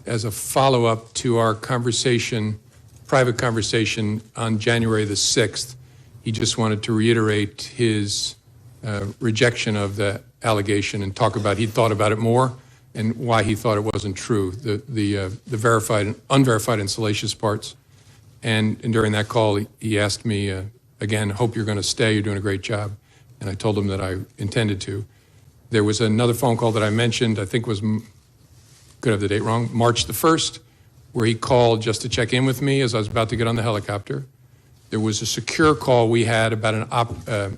Speaker 3: as a follow-up to our private conversation on January the 6th. He just wanted to reiterate his rejection of the allegation and talk about he'd thought about it more and why he thought it wasn't true, the verified and unverified and salacious parts. And during that call, he asked me, again, hope you're going to stay, you're doing a great job. And I told him that I intended to. There was another phone call that I mentioned, I think was, could have the date wrong, March the 1st, where he called just to check in with me as I was about to get on the helicopter. There was a secure call we had about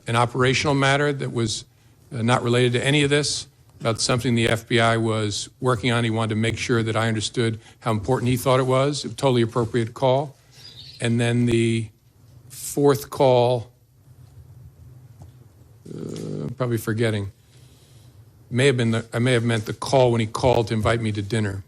Speaker 3: an operational matter that was not related to any of this, about something the FBI was working on. He wanted to make sure that I understood how important he thought it was. A totally appropriate call. And then the fourth call, probably forgetting, I may have meant the call when he called to invite me to dinner.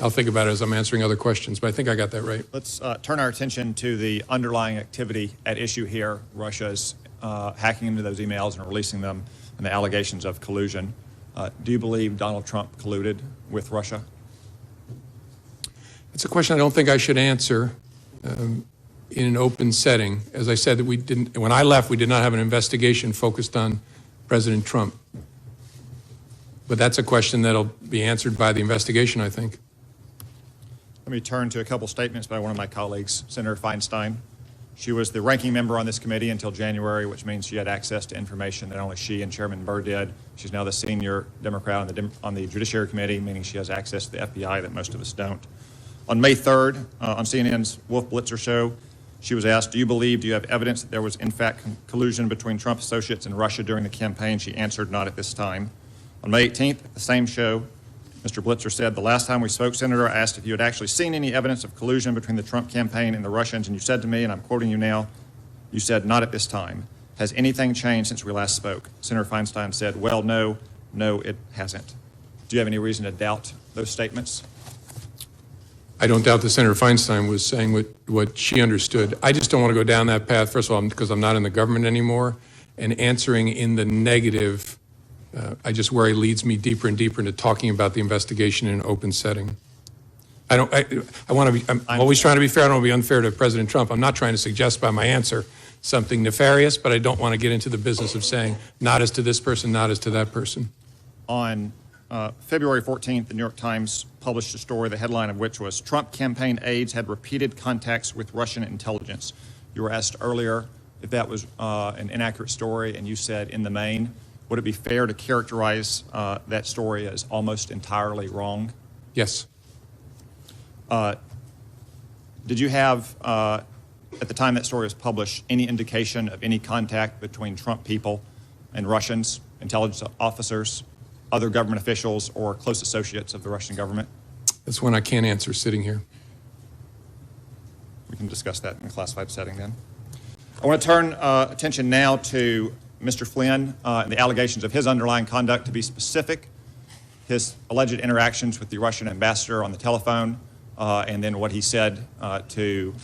Speaker 3: I'll think about it as I'm answering other questions, but I think I got that right.
Speaker 15: Let's turn our attention to the underlying activity at issue here, Russia's hacking into those emails and releasing them, and the allegations of collusion. Do you believe Donald Trump colluded with Russia?
Speaker 3: It's a question I don't think I should answer in an open setting. As I said, that we didn't. When I left, we did not have an investigation focused on President Trump. But that's a question that'll be answered by the investigation, I think.
Speaker 15: Let me turn to a couple statements by one of my colleagues, Senator Feinstein. She was the ranking member on this committee until January, which means she had access to information that only she and Chairman Burr did. She's now the senior Democrat on the Judiciary Committee, meaning she has access to the FBI that most of us don't. On May 3rd, on CNN's Wolf Blitzer show, she was asked, do you have evidence that there was in fact collusion between Trump associates and Russia during the campaign? She answered, not at this time. On May 18th, at the same show, Mr. Blitzer said, the last time we spoke, Senator, I asked if you had actually seen any evidence of collusion between the Trump campaign and the Russians, and you said to me, and I'm quoting you now, you said, not at this time. Has anything changed since we last spoke? Senator Feinstein said, well, no, it hasn't. Do you have any reason to doubt those statements?
Speaker 3: I don't doubt that Senator Feinstein was saying what she understood. I just don't want to go down that path, first of all, because I'm not in the government anymore, and answering in the negative, I just worry leads me deeper and deeper into talking about the investigation in an open setting. I'm always trying to be fair. I don't want to be unfair to President Trump. I'm not trying to suggest by my answer something nefarious, but I don't want to get into the business of saying not as to this person, not as to that person.
Speaker 15: On February 14th, the New York Times published a story, the headline of which was, Trump campaign aides had repeated contacts with Russian intelligence. You were asked earlier if that was an inaccurate story, and you said in the main. Would it be fair to characterize that story as almost entirely wrong?
Speaker 3: Yes.
Speaker 15: Did you have, at the time that story was published, any indication of any contact between Trump people and Russians, intelligence officers, other government officials, or close associates of the Russian government?
Speaker 3: That's one I can't answer sitting here.
Speaker 15: We can discuss that in a classified setting then. I want to turn attention now to Mr. Flynn and the allegations of his underlying conduct. To be specific, his alleged interactions with the Russian ambassador on the telephone, and then what he said to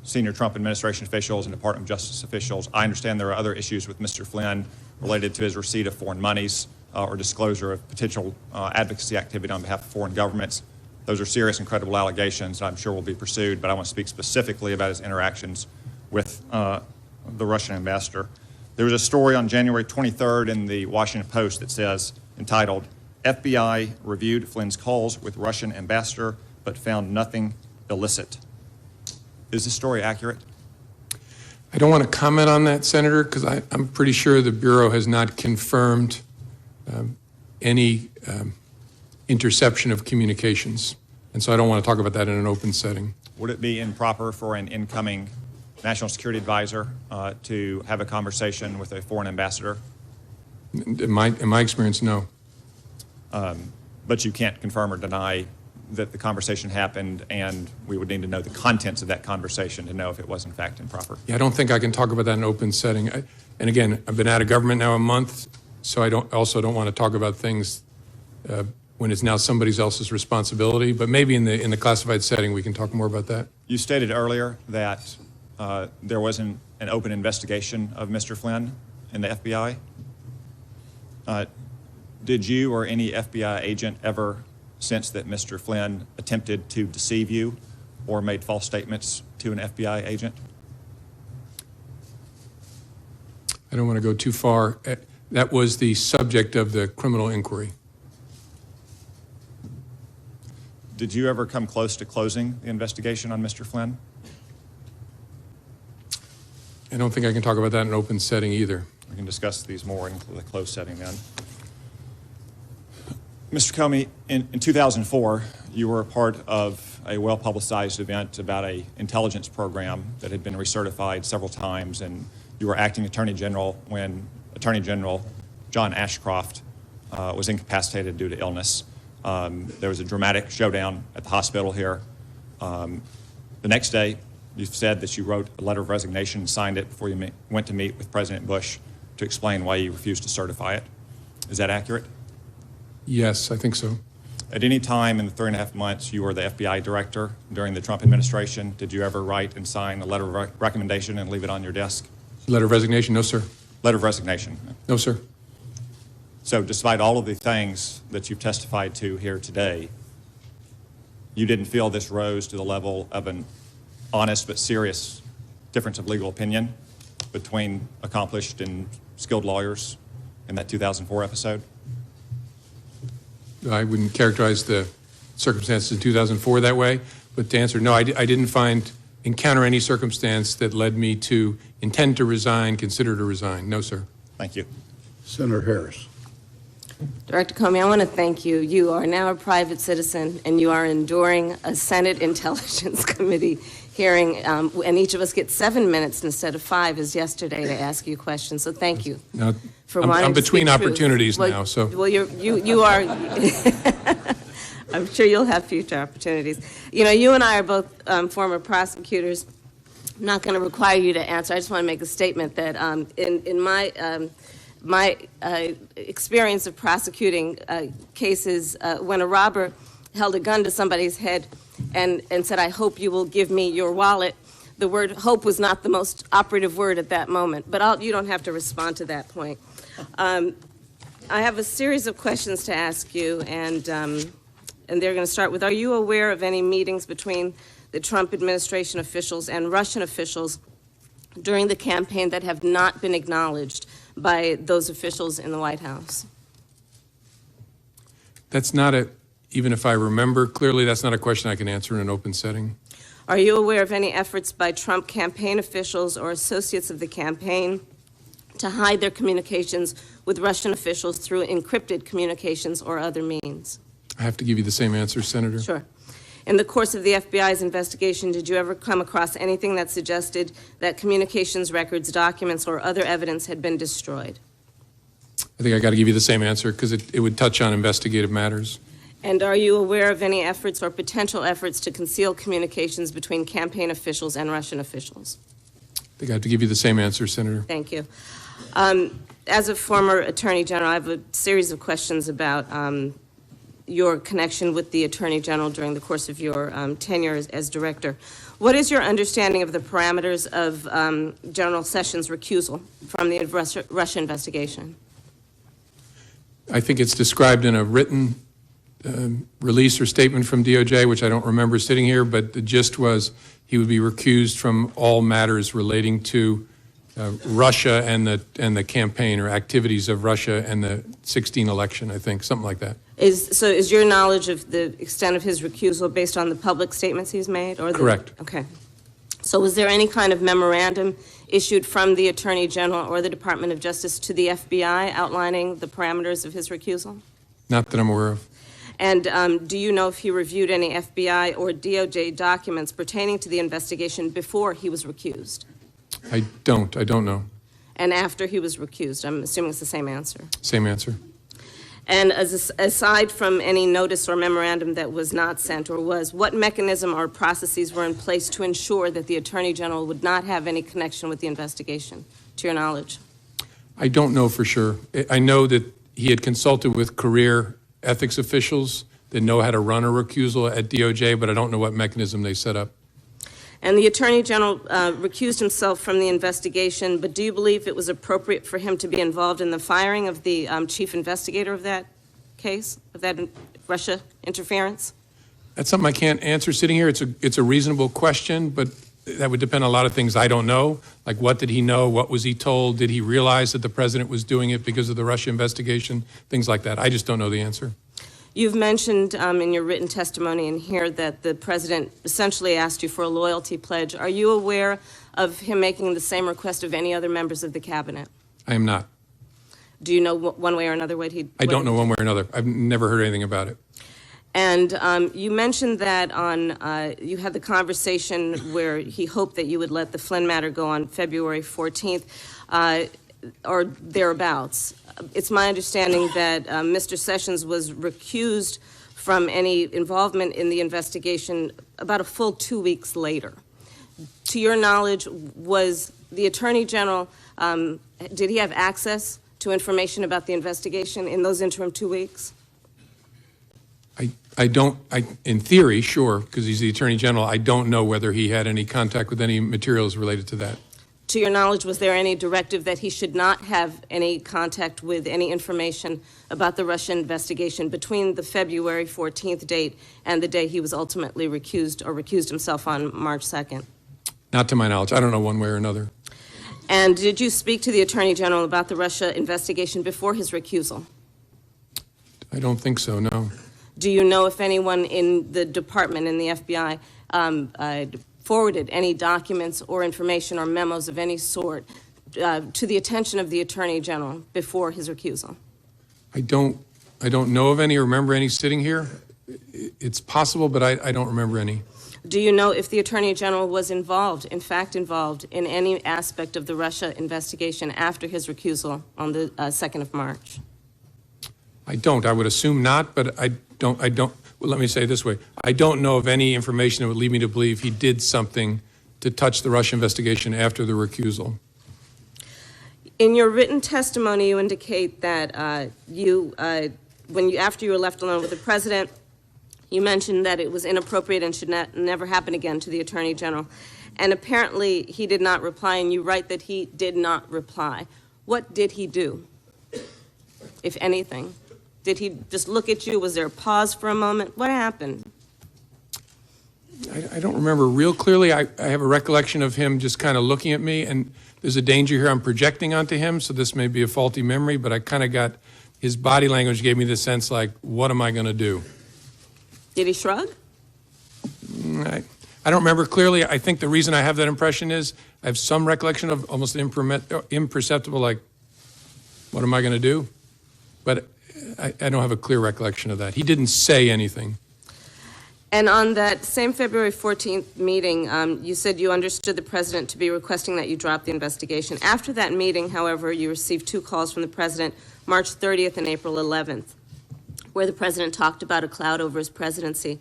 Speaker 15: senior Trump administration officials and Department of Justice officials. I understand there are other issues with Mr. Flynn related to his receipt of foreign monies or disclosure of potential advocacy activity on behalf of foreign governments. Those are serious and credible allegations that I'm sure will be pursued, but I want to speak specifically about his interactions with the Russian ambassador. There was a story on January 23rd in the Washington Post that says, entitled, FBI reviewed Flynn's calls with Russian ambassador but found nothing illicit. Is this story accurate?
Speaker 3: I don't want to comment on that, Senator, because I'm pretty sure the Bureau has not confirmed any interception of communications. And so I don't want to talk about that in an open setting.
Speaker 15: Would it be improper for an incoming national security advisor to have a conversation with a foreign ambassador?
Speaker 3: In my experience, no.
Speaker 15: But you can't confirm or deny that the conversation happened, and we would need to know the contents of that conversation to know if it was in fact improper.
Speaker 3: Yeah, I don't think I can talk about that in an open setting. And again, I've been out of government now a month, so I also don't want to talk about things when it's now somebody else's responsibility. But maybe in the classified setting, we can talk more about that.
Speaker 15: You stated earlier that there wasn't an open investigation of Mr. Flynn in the FBI. Did you or any FBI agent ever sense that Mr. Flynn attempted to deceive you or made false statements to an FBI agent?
Speaker 3: I don't want to go too far. That was the subject of the criminal inquiry.
Speaker 15: Did you ever come close to closing the investigation on Mr. Flynn?
Speaker 3: I don't think I can talk about that in an open setting either.
Speaker 15: We can discuss these more in the closed setting then. Mr. Comey, in 2004, you were a part of a well-publicized event about an intelligence program that had been recertified several times, and you were acting Attorney General when Attorney General John Ashcroft was incapacitated due to illness. There was a dramatic showdown at the hospital here. The next day, you said that you wrote a letter of resignation and signed it before you went to meet with President Bush to explain why you refused to certify it. Is that accurate?
Speaker 3: Yes, I think so.
Speaker 15: At any time in the 3.5 months you were the FBI director during the Trump administration, did you ever write and sign a letter of recommendation and leave it on your desk?
Speaker 3: Letter of resignation? No, sir.
Speaker 15: Letter of resignation?
Speaker 3: No, sir.
Speaker 15: So despite all of the things that you've testified to here today, you didn't feel this rose to the level of an honest but serious difference of legal opinion between accomplished and skilled lawyers in that 2004 episode?
Speaker 3: I wouldn't characterize the circumstances in 2004 that way, but to answer, no, I didn't encounter any circumstance that led me to intend to resign, consider to resign. No, sir.
Speaker 15: Thank you.
Speaker 1: Senator Harris.
Speaker 16: Director Comey, I want to thank you. You are now a private citizen, and you are enduring a Senate Intelligence Committee hearing, and each of us gets 7 minutes instead of 5 as yesterday to ask you questions. So thank you.
Speaker 3: Now,
Speaker 16: for wanting
Speaker 3: I'm
Speaker 16: to
Speaker 3: between
Speaker 16: speak truth.
Speaker 3: opportunities
Speaker 16: Well,
Speaker 3: now, so.
Speaker 16: Well, you are. I'm sure you'll have future opportunities. You know, you and I are both former prosecutors. I'm not going to require you to answer. I just want to make a statement that in my experience of prosecuting cases, when a robber held a gun to somebody's head and said, "I hope you will give me your wallet," the word hope was not the most operative word at that moment. But you don't have to respond to that point. I have a series of questions to ask you, and they're going to start with, are you aware of any meetings between the Trump administration officials and Russian officials during the campaign that have not been acknowledged by those officials in the White House?
Speaker 3: That's not even if I remember clearly, that's not a question I can answer in an open setting.
Speaker 16: Are you aware of any efforts by Trump campaign officials or associates of the campaign to hide their communications with Russian officials through encrypted communications or other means?
Speaker 3: I have to give you the same answer, Senator.
Speaker 16: Sure. In the course of the FBI's investigation, did you ever come across anything that suggested that communications records, documents, or other evidence had been destroyed?
Speaker 3: I think I got to give you the same answer because it would touch on investigative matters.
Speaker 16: And are you aware of any efforts or potential efforts to conceal communications between campaign officials and Russian officials?
Speaker 3: I think I have to give you the same answer, Senator.
Speaker 16: Thank you. As a former Attorney General, I have a series of questions about your connection with the Attorney General during the course of your tenure as Director. What is your understanding of the parameters of General Sessions' recusal from the Russia investigation?
Speaker 3: I think it's described in a written release or statement from DOJ, which I don't remember sitting here, but the gist was he would be recused from all matters relating to Russia and the campaign or activities of Russia and the 2016 election, I think, something like that.
Speaker 16: Is your knowledge of the extent of his recusal based on the public statements he's made?
Speaker 3: Correct.
Speaker 16: Okay. So was there any kind of memorandum issued from the Attorney General or the Department of Justice to the FBI outlining the parameters of his recusal?
Speaker 3: Not that I'm aware of.
Speaker 16: And do you know if he reviewed any FBI or DOJ documents pertaining to the investigation before he was recused?
Speaker 3: I don't know.
Speaker 16: And after he was recused? I'm assuming it's the same answer.
Speaker 3: Same answer.
Speaker 16: And aside from any notice or memorandum that was not sent or what mechanism or processes were in place to ensure that the Attorney General would not have any connection with the investigation, to your knowledge?
Speaker 3: I don't know for sure. I know that he had consulted with career ethics officials that know how to run a recusal at DOJ, but I don't know what mechanism they set up.
Speaker 16: And the Attorney General recused himself from the investigation, but do you believe it was appropriate for him to be involved in the firing of the chief investigator of that case, of that Russia interference?
Speaker 3: That's something I can't answer sitting here. It's a reasonable question, but that would depend on a lot of things I don't know, like what did he know, what was he told, did he realize that the president was doing it because of the Russia investigation, things like that. I just don't know the answer.
Speaker 16: You've mentioned in your written testimony in here that the president essentially asked you for a loyalty pledge. Are you aware of him making the same request of any other members of the cabinet?
Speaker 3: I am not.
Speaker 16: Do you know one way or another what he...
Speaker 3: I don't know one way or another. I've never heard anything about it.
Speaker 16: And you mentioned that you had the conversation where he hoped that you would let the Flynn matter go on February 14th or thereabouts. It's my understanding that Mr. Sessions was recused from any involvement in the investigation about a full 2 weeks later. To your knowledge, was the Attorney General, did he have access to information about the investigation in those interim 2 weeks?
Speaker 3: In theory, sure, because he's the Attorney General, I don't know whether he had any contact with any materials related to that.
Speaker 16: To your knowledge, was there any directive that he should not have any contact with any information about the Russia investigation between the February 14th date and the day he was ultimately recused or recused himself on March 2nd?
Speaker 3: Not to my knowledge. I don't know one way or another.
Speaker 16: And did you speak to the Attorney General about the Russia investigation before his recusal?
Speaker 3: I don't think so, no.
Speaker 16: Do you know if anyone in the department, in the FBI, forwarded any documents or information or memos of any sort to the attention of the Attorney General before his recusal?
Speaker 3: I don't know of any or remember any sitting here. It's possible, but I don't remember any.
Speaker 16: Do you know if the Attorney General was involved, in fact involved, in any aspect of the Russia investigation after his recusal on the 2nd of March?
Speaker 3: I don't. I would assume not, but I don't. Well, let me say it this way. I don't know of any information that would lead me to believe he did something to touch the Russia investigation after the recusal.
Speaker 16: In your written testimony, you indicate that after you were left alone with the president, you mentioned that it was inappropriate and should never happen again to the Attorney General. And apparently he did not reply, and you write that he did not reply. What did he do, if anything? Did he just look at you? Was there a pause for a moment? What happened?
Speaker 3: I don't remember real clearly. I have a recollection of him just kind of looking at me, and there's a danger here I'm projecting onto him, so this may be a faulty memory, but I kind of got, his body language gave me the sense like, what am I going to do?
Speaker 16: Did he shrug?
Speaker 3: I don't remember clearly. I think the reason I have that impression is I have some recollection of almost imperceptible, like, what am I going to do? But I don't have a clear recollection of that. He didn't say anything.
Speaker 16: And on that same February 14th meeting, you said you understood the president to be requesting that you drop the investigation. After that meeting, however, you received 2 calls from the president, March 30th and April 11th, where the president talked about a cloud over his presidency.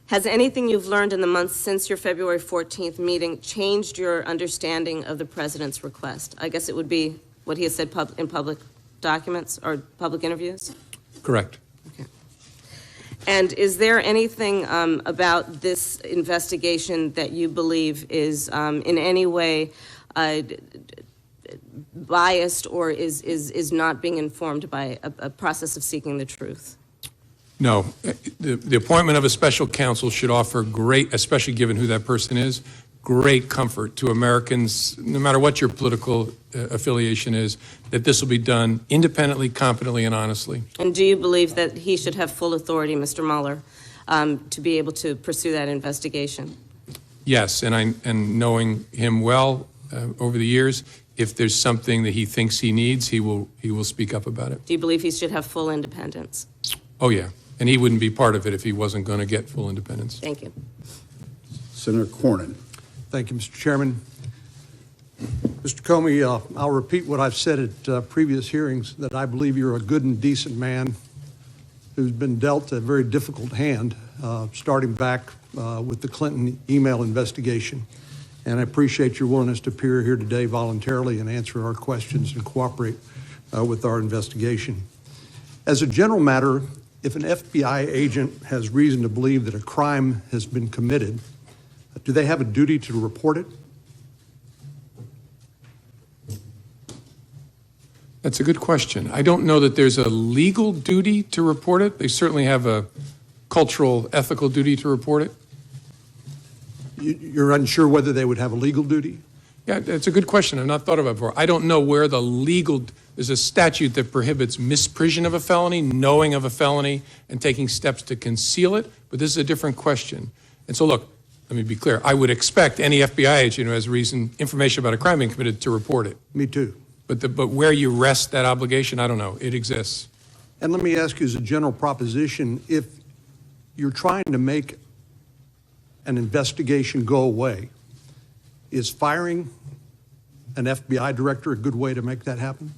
Speaker 16: Has anything you've learned in the months since your February 14th meeting changed your understanding of the president's request? I guess it would be what he has said in public documents or public interviews?
Speaker 3: Correct.
Speaker 16: Okay. And is there anything about this investigation that you believe is in any way biased or is not being informed by a process of seeking the truth?
Speaker 3: No. The appointment of a special counsel should offer great, especially given who that person is, great comfort to Americans, no matter what your political affiliation is, that this will be done independently, competently, and honestly.
Speaker 16: And do you believe that he should have full authority, Mr. Mueller, to be able to pursue that investigation?
Speaker 3: Yes, and knowing him well over the years, if there's something that he thinks he needs, he will speak up about it.
Speaker 16: Do you believe he should have full independence?
Speaker 3: Oh, yeah. And he wouldn't be part of it if he wasn't going to get full independence.
Speaker 16: Thank you.
Speaker 1: Senator Cornyn.
Speaker 17: Thank you, Mr. Chairman. Mr. Comey, I'll repeat what I've said at previous hearings, that I believe you're a good and decent man who's been dealt a very difficult hand, starting back with the Clinton email investigation. And I appreciate your willingness to appear here today voluntarily and answer our questions and cooperate with our investigation. As a general matter, if an FBI agent has reason to believe that a crime has been committed, do they have a duty to report it?
Speaker 3: That's a good question. I don't know that there's a legal duty to report it. They certainly have a cultural, ethical duty to report it.
Speaker 17: You're unsure whether they would have a legal duty?
Speaker 3: Yeah, it's a good question. I've not thought about it before. I don't know where the legal, there's a statute that prohibits misprision of a felony, knowing of a felony, and taking steps to conceal it, but this is a different question. And so look, let me be clear. I would expect any FBI agent who has information about a crime being committed to report it.
Speaker 17: Me too.
Speaker 3: But where you rest that obligation, I don't know. It exists.
Speaker 17: And let me ask you as a general proposition, if you're trying to make an investigation go away, is firing an FBI director a good way to make that happen?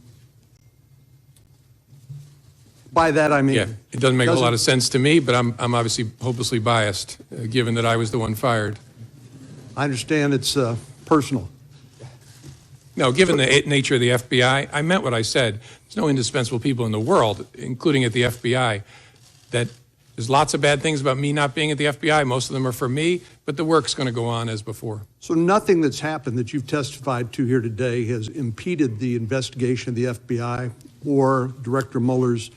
Speaker 17: By that, I mean...
Speaker 3: Yeah, it doesn't make a lot of sense to me, but I'm obviously hopelessly biased, given that I was the one fired.
Speaker 17: I understand it's personal.
Speaker 3: No, given the nature of the FBI, I meant what I said. There's no indispensable people in the world, including at the FBI, that there's lots of bad things about me not being at the FBI. Most of them are for me, but the work's going to go on as before.
Speaker 17: So nothing that's happened that you've testified to here today has impeded the investigation of the FBI or Director Mueller's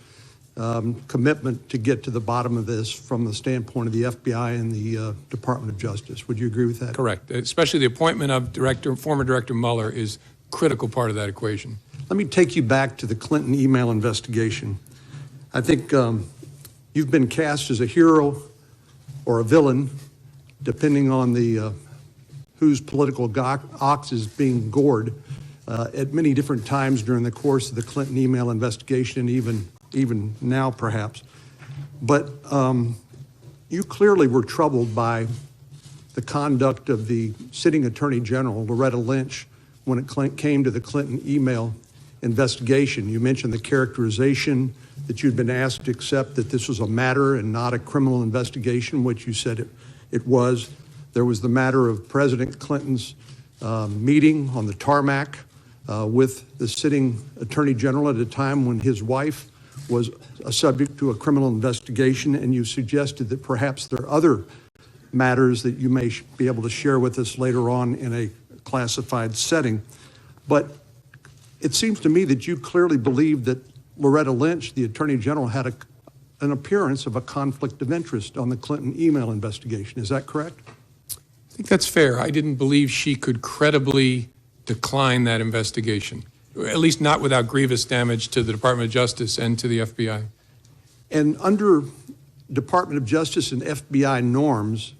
Speaker 17: commitment to get to the bottom of this from the standpoint of the FBI and the Department of Justice. Would you agree with that?
Speaker 3: Correct. Especially the appointment of former Director Mueller is a critical part of that equation.
Speaker 17: Let me take you back to the Clinton email investigation. I think you've been cast as a hero or a villain, depending on the whose political ox is being gored at many different times during the course of the Clinton email investigation, even now perhaps. But you clearly were troubled by the conduct of the sitting Attorney General, Loretta Lynch, when it came to the Clinton email investigation. You mentioned the characterization that you'd been asked to accept that this was a matter and not a criminal investigation, which you said it was. There was the matter of President Clinton's meeting on the tarmac with the sitting Attorney General at a time when his wife was subject to a criminal investigation, and you suggested that perhaps there are other matters that you may be able to share with us later on in a classified setting. But it seems to me that you clearly believe that Loretta Lynch, the Attorney General, had an appearance of a conflict of interest on the Clinton email investigation. Is that correct?
Speaker 3: I think that's fair. I didn't believe she could credibly decline that investigation, at least not without grievous damage to the Department of Justice and to the FBI.
Speaker 17: And under Department of Justice and FBI norms,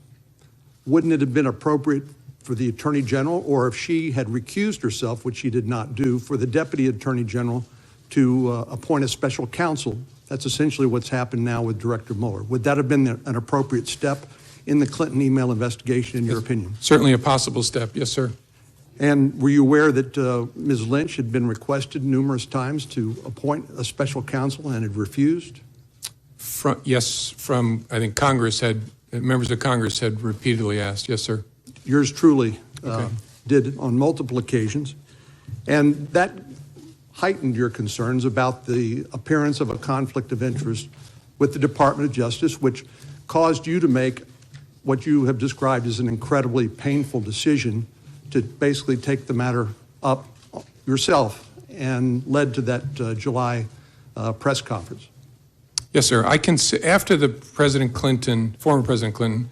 Speaker 17: wouldn't it have been appropriate for the Attorney General, or if she had recused herself, which she did not do, for the Deputy Attorney General to appoint a special counsel? That's essentially what's happened now with Director Mueller. Would that have been an appropriate step in the Clinton email investigation, in your opinion?
Speaker 3: Certainly a possible step, yes, sir.
Speaker 17: And were you aware that Ms. Lynch had been requested numerous times to appoint a special counsel and had refused?
Speaker 3: Yes, I think members of Congress had repeatedly asked, yes, sir.
Speaker 17: Yours truly did on multiple occasions. And that heightened your concerns about the appearance of a conflict of interest with the Department of Justice, which caused you to make what you have described as an incredibly painful decision to basically take the matter up yourself, and led to that July press conference.
Speaker 3: Yes, sir. After the former President Clinton,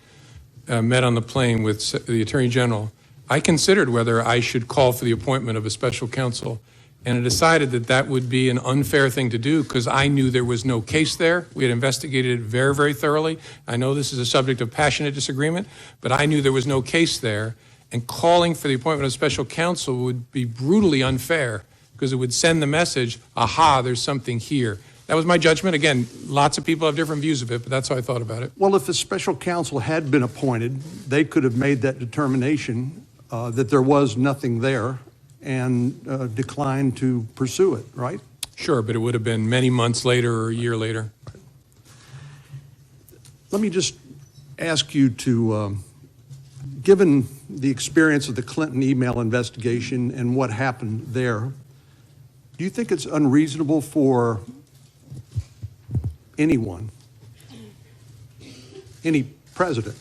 Speaker 3: met on the plane with the Attorney General, I considered whether I should call for the appointment of a special counsel, and I decided that that would be an unfair thing to do because I knew there was no case there. We had investigated it very, very thoroughly. I know this is a subject of passionate disagreement, but I knew there was no case there, and calling for the appointment of a special counsel would be brutally unfair because it would send the message, aha, there's something here. That was my judgment. Again, lots of people have different views of it, but that's how I thought about it.
Speaker 17: Well, if a special counsel had been appointed, they could have made that determination that there was nothing there and declined to pursue it, right?
Speaker 3: Sure, but it would have been many months later or a year later.
Speaker 17: Let me just ask you to, given the experience of the Clinton email investigation and what happened there, do you think it's unreasonable for anyone, any president,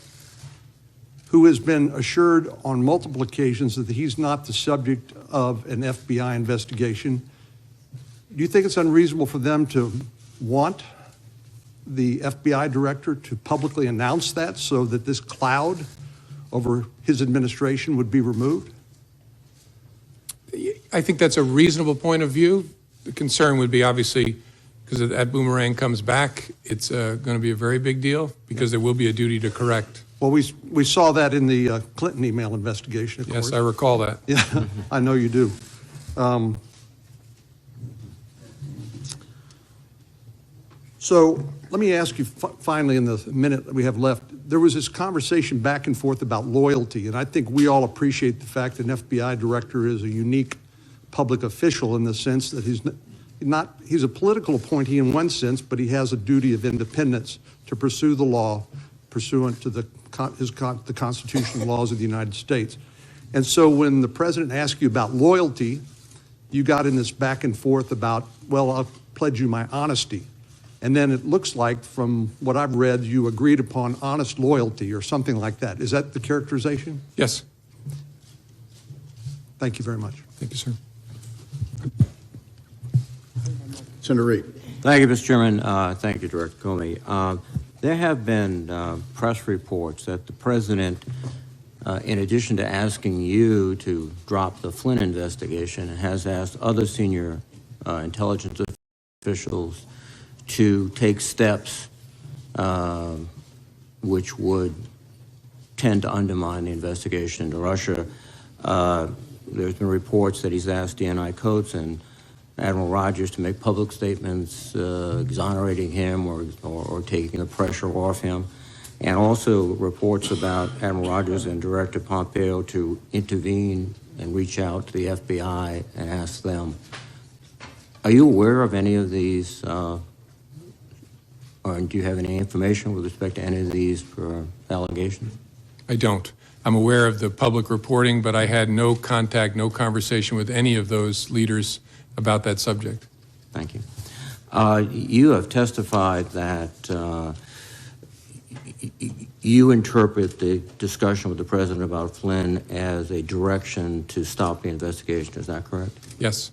Speaker 17: who has been assured on multiple occasions that he's not the subject of an FBI investigation, do you think it's unreasonable for them to want the FBI director to publicly announce that so that this cloud over his administration would be removed?
Speaker 3: I think that's a reasonable point of view. The concern would be obviously, because if that boomerang comes back, it's going to be a very big deal because there will be a duty to correct.
Speaker 17: Well, we saw that in the Clinton email investigation, of course.
Speaker 3: Yes, I recall that.
Speaker 17: Yeah, I know you do. So let me ask you finally in the minute that we have left, there was this conversation back and forth about loyalty, and I think we all appreciate the fact that an FBI director is a unique public official in the sense that he's a political appointee in one sense, but he has a duty of independence to pursue the law pursuant to the constitutional laws of the United States. And so when the president asked you about loyalty, you got in this back and forth about, well, I'll pledge you my honesty. And then it looks like, from what I've read, you agreed upon honest loyalty or something like that. Is that the characterization?
Speaker 3: Yes.
Speaker 17: Thank you very much.
Speaker 3: Thank you, sir.
Speaker 1: Senator Reid.
Speaker 18: Thank you, Mr. Chairman. Thank you, Director Comey. There have been press reports that the president, in addition to asking you to drop the Flynn investigation, has asked other senior intelligence officials to take steps which would tend to undermine the investigation into Russia. There's been reports that he's asked DNI Coates and Admiral Rogers to make public statements exonerating him or taking the pressure off him, and also reports about Admiral Rogers and Director Pompeo to intervene and reach out to the FBI and ask them. Are you aware of any of these, or do you have any information with respect to any of these allegations?
Speaker 3: I don't. I'm aware of the public reporting, but I had no contact, no conversation with any of those leaders about that subject.
Speaker 18: Thank you. You have testified that you interpret the discussion with the president about Flynn as a direction to stop the investigation. Is that correct?
Speaker 3: Yes.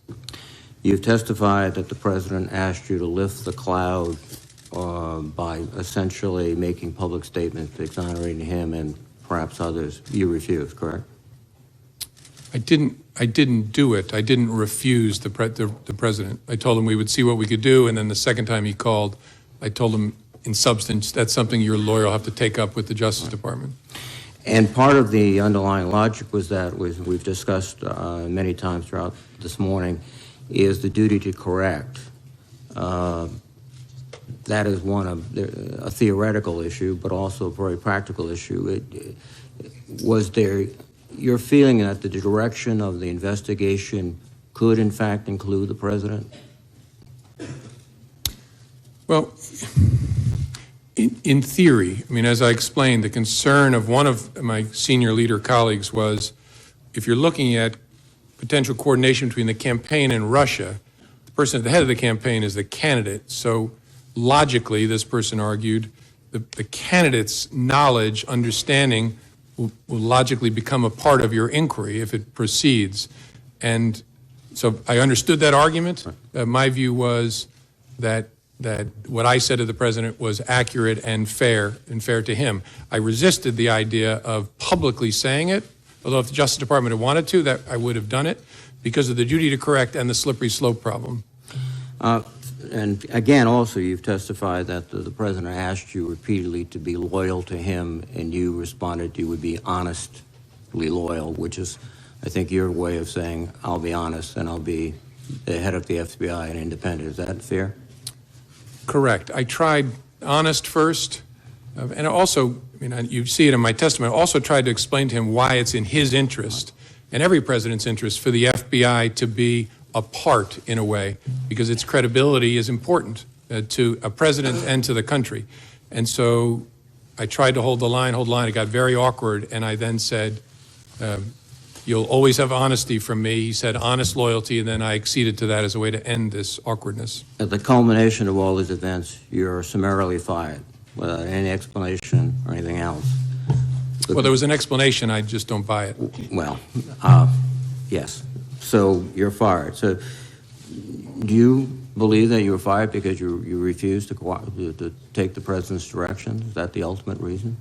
Speaker 18: You've testified that the president asked you to lift the cloud by essentially making public statements exonerating him and perhaps others. You refused, correct?
Speaker 3: I didn't do it. I didn't refuse the president. I told him we would see what we could do, and then the second time he called, I told him in substance, that's something your lawyer will have to take up with the Justice Department.
Speaker 18: And part of the underlying logic was that, we've discussed many times throughout this morning, is the duty to correct. That is a theoretical issue, but also a very practical issue. Was there your feeling that the direction of the investigation could, in fact, include the president?
Speaker 3: Well, in theory, I mean, as I explained, the concern of one of my senior leader colleagues was, if you're looking at potential coordination between the campaign and Russia, the person at the head of the campaign is the candidate. So logically, this person argued, the candidate's knowledge, understanding will logically become a part of your inquiry if it proceeds. And so I understood that argument. My view was that what I said to the president was accurate and fair to him. I resisted the idea of publicly saying it, although if the Justice Department had wanted to, that I would have done it, because of the duty to correct and the slippery slope problem.
Speaker 18: And again, also, you've testified that the president asked you repeatedly to be loyal to him, and you responded you would be honestly loyal, which is, I think, your way of saying, I'll be honest and I'll be the head of the FBI and independent. Is that fair?
Speaker 3: Correct. I tried honest first, and also, I mean, you see it in my testimony, I also tried to explain to him why it's in his interest, and every president's interest, for the FBI to be apart in a way, because its credibility is important to a president and to the country. And so I tried to hold the line. It got very awkward, and I then said, you'll always have honesty from me. He said honest loyalty, and then I acceded to that as a way to end this awkwardness.
Speaker 18: At the culmination of all these events, you're summarily fired without any explanation or anything else.
Speaker 3: Well, there was an explanation. I just don't buy it.
Speaker 18: Well, yes. So you're fired. So do you believe that you were fired because you refused to take the president's direction? Is that the ultimate reason?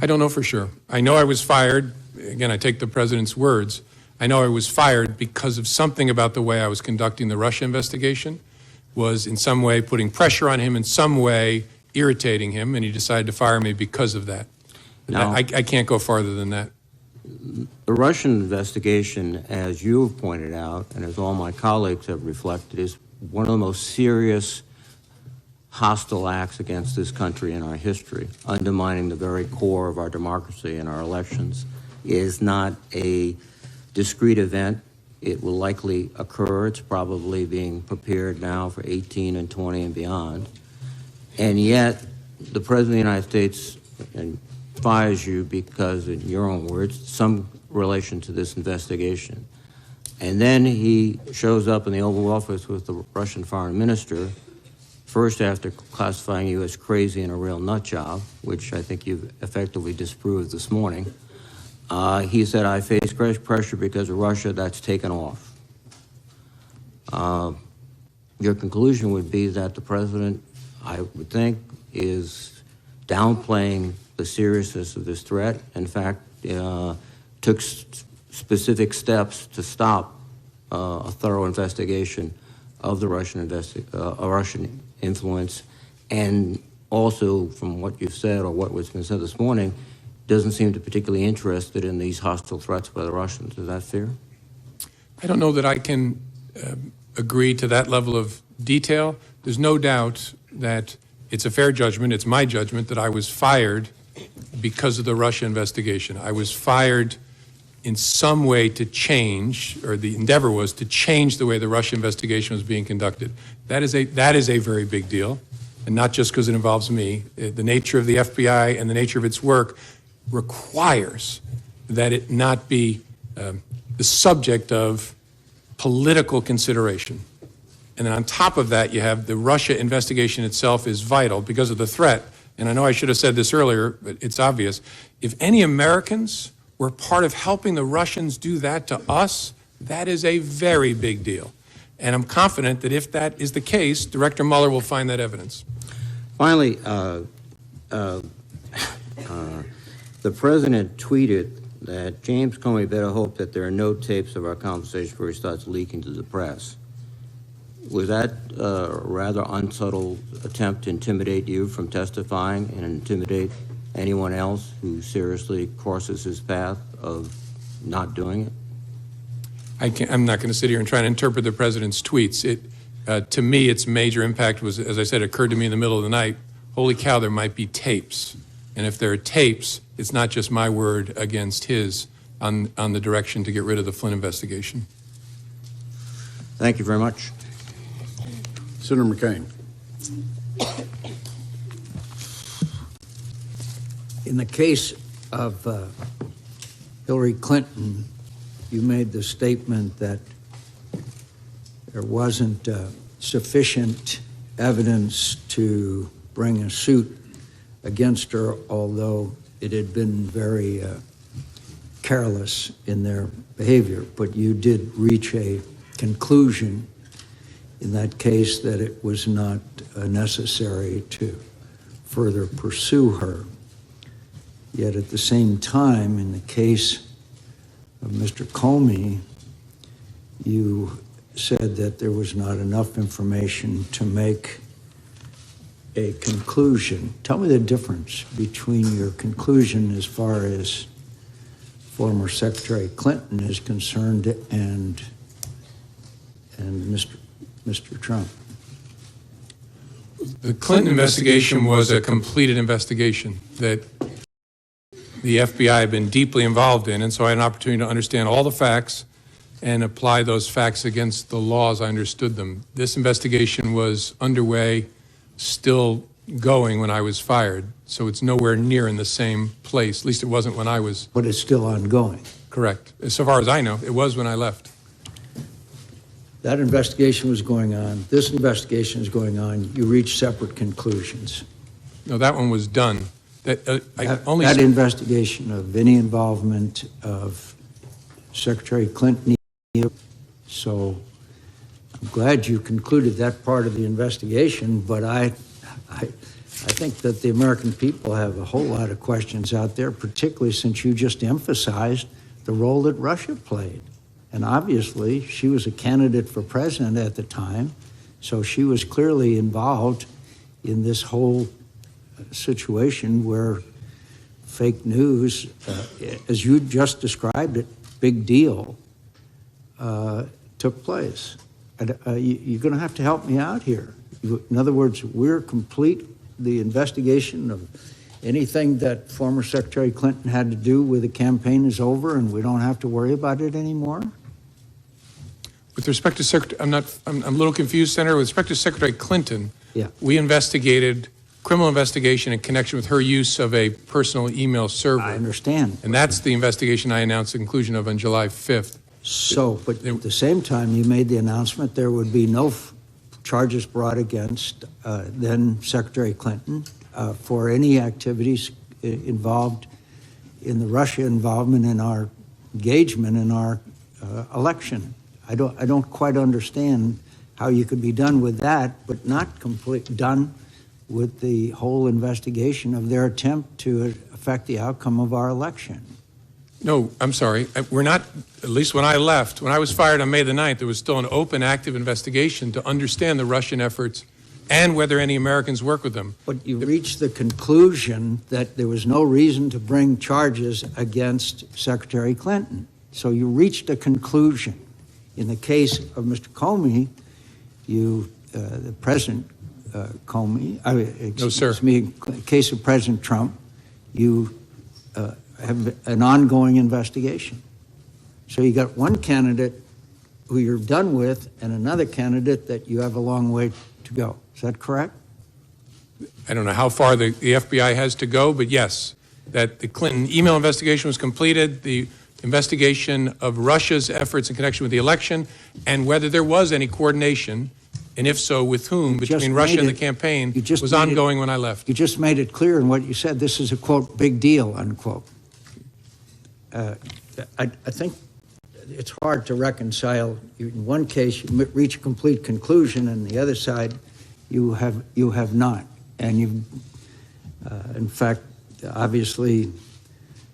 Speaker 3: I don't know for sure. I know I was fired. Again, I take the president's words. I know I was fired because of something about the way I was conducting the Russia investigation was in some way putting pressure on him, in some way irritating him, and he decided to fire me because of that.
Speaker 18: Now,
Speaker 3: I can't go farther than that.
Speaker 18: The Russian investigation, as you have pointed out, and as all my colleagues have reflected, is one of the most serious hostile acts against this country in our history, undermining the very core of our democracy and our elections. It is not a discrete event. It will likely occur. It's probably being prepared now for 18 and 20 and beyond. And yet, the President of the United States fires you because, in your own words, some relation to this investigation. And then he shows up in the Oval Office with the Russian foreign minister, first after classifying you as crazy and a real nut job, which I think you've effectively disproved this morning. He said, I face great pressure because of Russia. That's taken off. Your conclusion would be that the president, I would think, is downplaying the seriousness of this threat. In fact, took specific steps to stop a thorough investigation of the Russian influence, and also, from what you've said or what was been said this morning, doesn't seem to particularly interested in these hostile threats by the Russians. Is that fair?
Speaker 3: I don't know that I can agree to that level of detail. There's no doubt that it's a fair judgment. It's my judgment that I was fired because of the Russia investigation. I was fired in some way to change, or the endeavor was to change the way the Russia investigation was being conducted. That is a very big deal, and not just because it involves me. The nature of the FBI and the nature of its work requires that it not be the subject of political consideration. And then on top of that, you have the Russia investigation itself is vital because of the threat. And I know I should have said this earlier, but it's obvious. If any Americans were part of helping the Russians do that to us, that is a very big deal. And I'm confident that if that is the case, Director Mueller will find that evidence.
Speaker 18: Finally, the president tweeted that James Comey better hope that there are no tapes of our conversation before he starts leaking to the press. Was that a rather unsubtle attempt to intimidate you from testifying and intimidate anyone else who seriously crosses his path of not doing it?
Speaker 3: I'm not going to sit here and try to interpret the president's tweets. To me, its major impact was, as I said, occurred to me in the middle of the night. Holy cow, there might be tapes. And if there are tapes, it's not just my word against his on the direction to get rid of the Flynn investigation.
Speaker 18: Thank you very much.
Speaker 1: Senator McCain.
Speaker 19: In the case of Hillary Clinton, you made the statement that there wasn't sufficient evidence to bring a suit against her, although it had been very careless in their behavior. But you did reach a conclusion in that case that it was not necessary to further pursue her. Yet at the same time, in the case of Mr. Comey, you said that there was not enough information to make a conclusion. Tell me the difference between your conclusion as far as former Secretary Clinton is concerned and Mr. Trump.
Speaker 3: The Clinton investigation was a completed investigation that the FBI had been deeply involved in, and so I had an opportunity to understand all the facts and apply those facts against the law as I understood them. This investigation was underway, still going when I was fired, so it's nowhere near in the same place. At least it wasn't when I was.
Speaker 19: But it's still ongoing.
Speaker 3: Correct. So far as I know, it was when I left.
Speaker 19: That investigation was going on. This investigation is going on. You reached separate conclusions.
Speaker 3: No, that one was done. That
Speaker 19: investigation of any involvement of Secretary Clinton. So I'm glad you concluded that part of the investigation, but I think that the American people have a whole lot of questions out there, particularly since you just emphasized the role that Russia played. And obviously, she was a candidate for president at the time, so she was clearly involved in this whole situation where fake news, as you just described it, big deal, took place. You're going to have to help me out here. In other words, we're complete the investigation of anything that former Secretary Clinton had to do with the campaign is over and we don't have to worry about it anymore?
Speaker 3: With respect to Secretary, I'm a little confused, Senator. With respect to Secretary Clinton,
Speaker 19: Yeah.
Speaker 3: we investigated criminal investigation in connection with her use of a personal email server.
Speaker 19: I understand.
Speaker 3: And that's the investigation I announced the conclusion of on July 5th.
Speaker 19: So, but at the same time, you made the announcement there would be no charges brought against then Secretary Clinton for any activities involved in the Russia involvement in our engagement in our election. I don't quite understand how you could be done with that, but not done with the whole investigation of their attempt to affect the outcome of our election.
Speaker 3: No, I'm sorry. We're not, at least when I left, when I was fired on May the 9th, there was still an open, active investigation to understand the Russian efforts and whether any Americans work with them.
Speaker 19: But you reached the conclusion that there was no reason to bring charges against Secretary Clinton. So you reached a conclusion. In the case of Mr. Comey, the President Comey, excuse me, in the case of President Trump, you have an ongoing investigation. So you got one candidate who you're done with and another candidate that you have a long way to go. Is that correct?
Speaker 3: I don't know how far the FBI has to go, but yes, that the Clinton email investigation was completed, the investigation of Russia's efforts in connection with the election, and whether there was any coordination, and if so, with whom, between Russia and the campaign, was ongoing when I left.
Speaker 19: You just made it clear in what you said. This is a, quote, big deal, unquote. I think it's hard to reconcile. In one case, you reach a complete conclusion, and the other side, you have not. And you, in fact, obviously,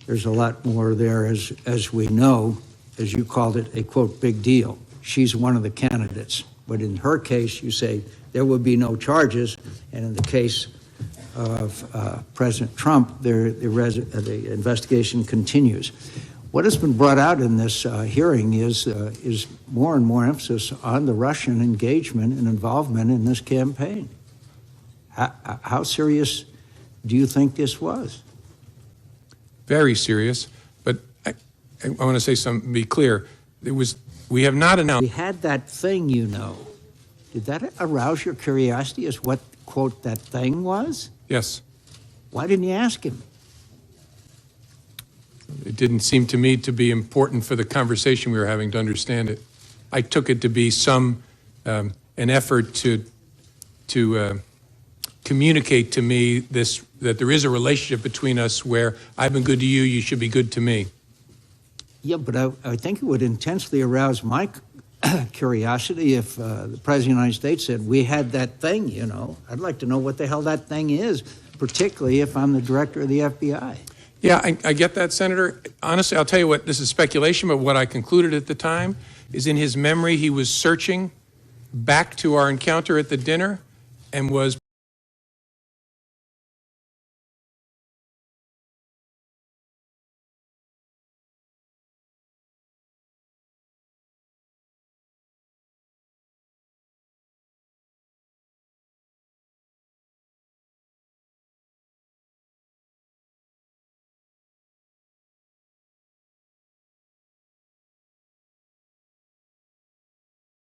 Speaker 19: there's a lot more there, as we know, as you called it, a, quote, big deal. She's one of the candidates. But in her case, you say there would be no charges, and in the case of President Trump, the investigation continues. What has been brought out in this hearing is more and more emphasis on the Russian engagement and involvement in this campaign. How serious do you think this was?
Speaker 3: Very serious, but I want to say something, be clear. We have not announced.
Speaker 19: We had that thing, you know. Did that arouse your curiosity as what, quote, that thing was?
Speaker 3: Yes.
Speaker 19: Why didn't you ask him?
Speaker 3: It didn't seem to me to be important for the conversation we were having to understand it. I took it to be an effort to communicate to me that there is a relationship between us where I've been good to you, you should be good to me.
Speaker 19: Yeah, but I think it would intensely arouse my curiosity if the President of the United States said, we had that thing, you know. I'd like to know what the hell that thing is, particularly if I'm the director of the FBI.
Speaker 3: Yeah, I get that, Senator. Honestly, I'll tell you what, this is speculation, but what I concluded at the time is in his memory, he was searching back to our encounter at the dinner and was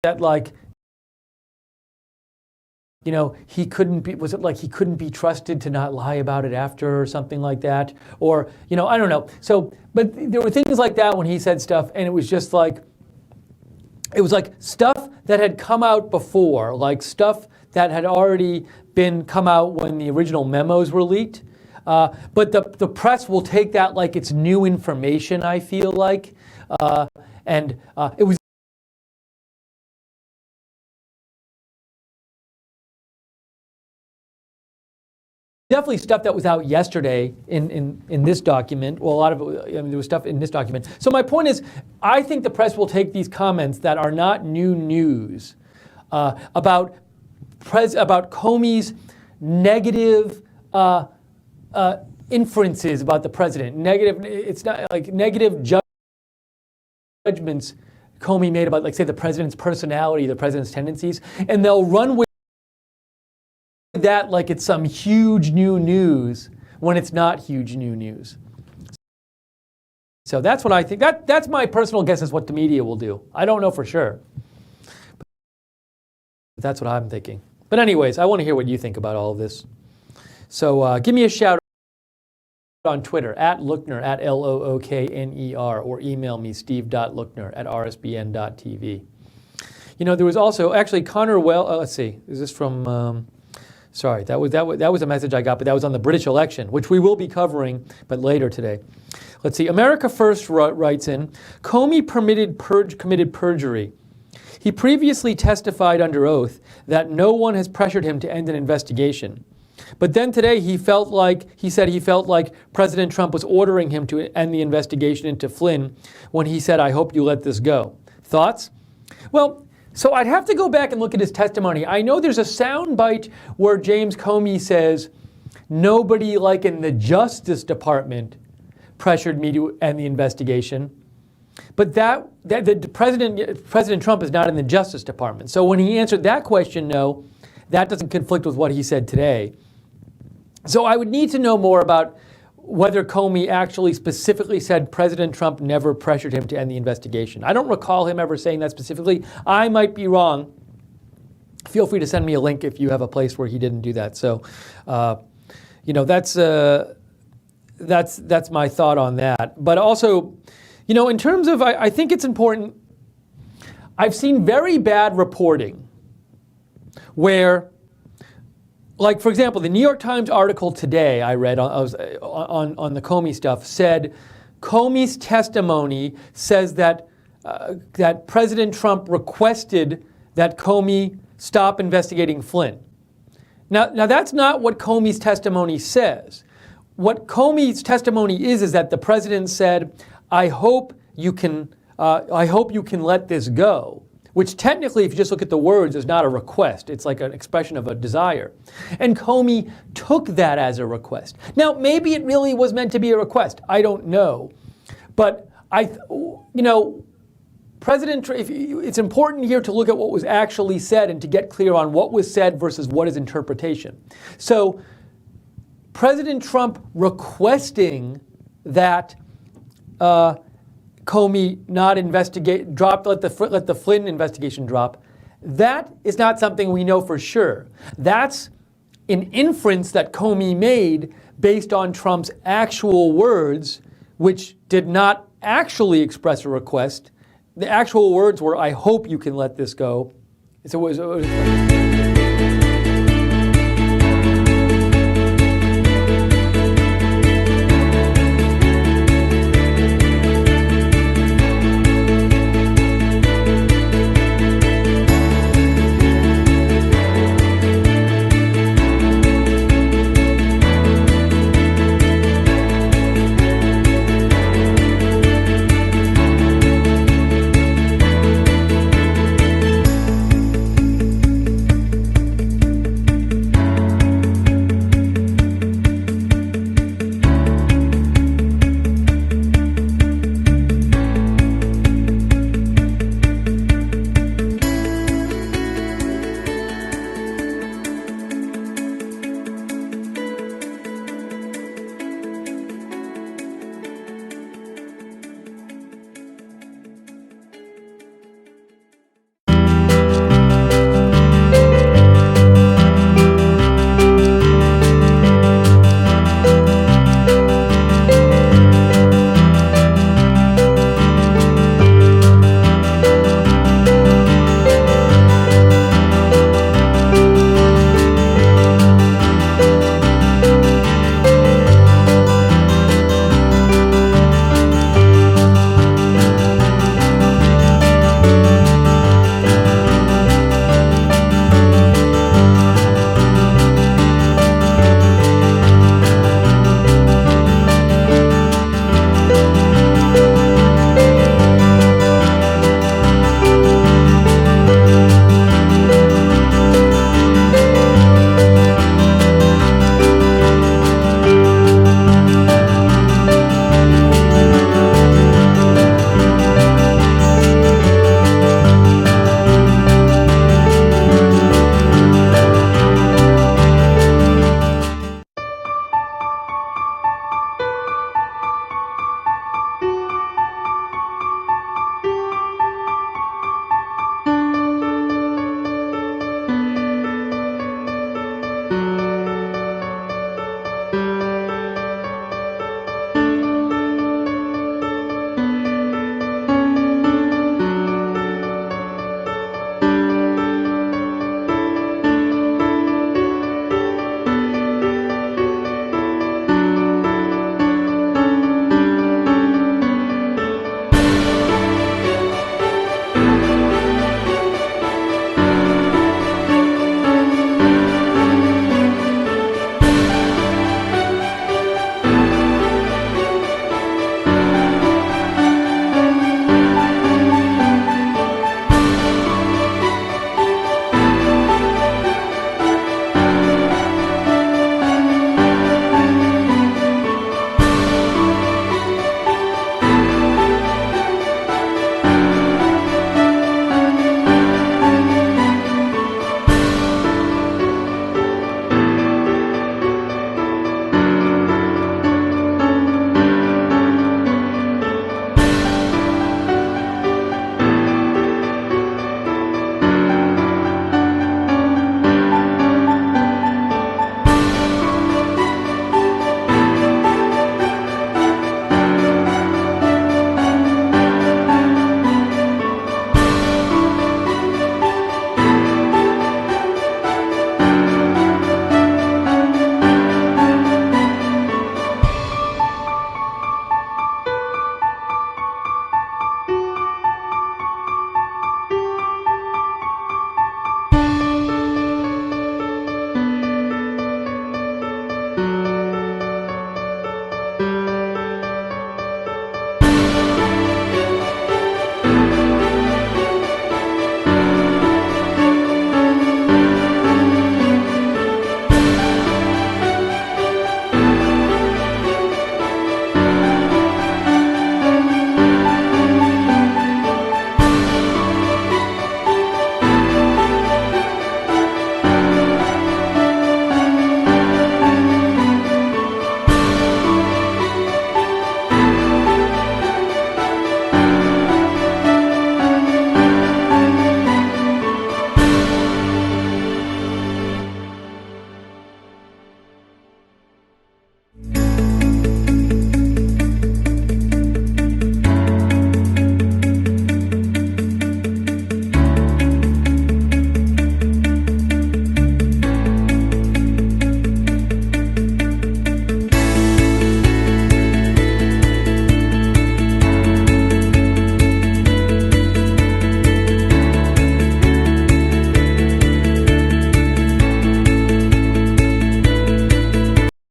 Speaker 20: that, like, you know, he couldn't be, was it like he couldn't be trusted to not lie about it after or something like that? Or, you know, I don't know. So, but there were things like that when he said stuff, and it was just like, it was like stuff that had come out before, like stuff that had already come out when the original memos were leaked. But the press will take that like it's new information, I feel like. And it was definitely stuff that was out yesterday in this document. Well, a lot of it, I mean, there was stuff in this document. So my point is, I think the press will take these comments that are not new news about Comey's negative inferences about the president. Negative, it's not like negative judgments Comey made about, like, say, the president's personality, the president's tendencies, and they'll run with that like it's some huge new news when it's not huge new news. So that's what I think. That's my personal guess is what the media will do. I don't know for sure. But that's what I'm thinking. But anyways, I want to hear what you think about all of this. So give me a shout on Twitter, @Lookner, @LOOKNER, or email me, steve.lookner@rsbn.tv. You know, there was also, actually, Connor let's see, is this from, sorry, that was a message I got, but that was on the British election, which we will be covering, but later today. Let's see, America First writes in, Comey committed perjury. He previously testified under oath that no one has pressured him to end an investigation. But then today he said he felt like President Trump was ordering him to end the investigation into Flynn when he said, I hope you let this go. Thoughts? Well, so I'd have to go back and look at his testimony. I know there's a soundbite where James Comey says, nobody like in the Justice Department pressured me to end the investigation. But President Trump is not in the Justice Department. So when he answered that question, no, that doesn't conflict with what he said today. So I would need to know more about whether Comey actually specifically said President Trump never pressured him to end the investigation. I don't recall him ever saying that specifically. I might be wrong. Feel free to send me a link if you have a place where he didn't do that. So, you know, that's my thought on that. But also, you know, in terms of, I think it's important, I've seen very bad reporting where, like, for example, the New York Times article today I read on the Comey stuff said Comey's testimony says that that President Trump requested that Comey stop investigating Flynn. Now that's not what Comey's testimony says. What Comey's testimony is that the president said, I hope you can let this go. Which technically, if you just look at the words, is not a request. It's like an expression of a desire. And Comey took that as a request. Now, maybe it really was meant to be a request. I don't know. But it's important here to look at what was actually said and to get clear on what was said versus what is interpretation. So, President Trump requesting that Comey not investigate, let the Flynn investigation drop, that is not something we know for sure. That's an inference that Comey made based on Trump's actual words, which did not actually express a request. The actual words were, I hope you can let this go. So it was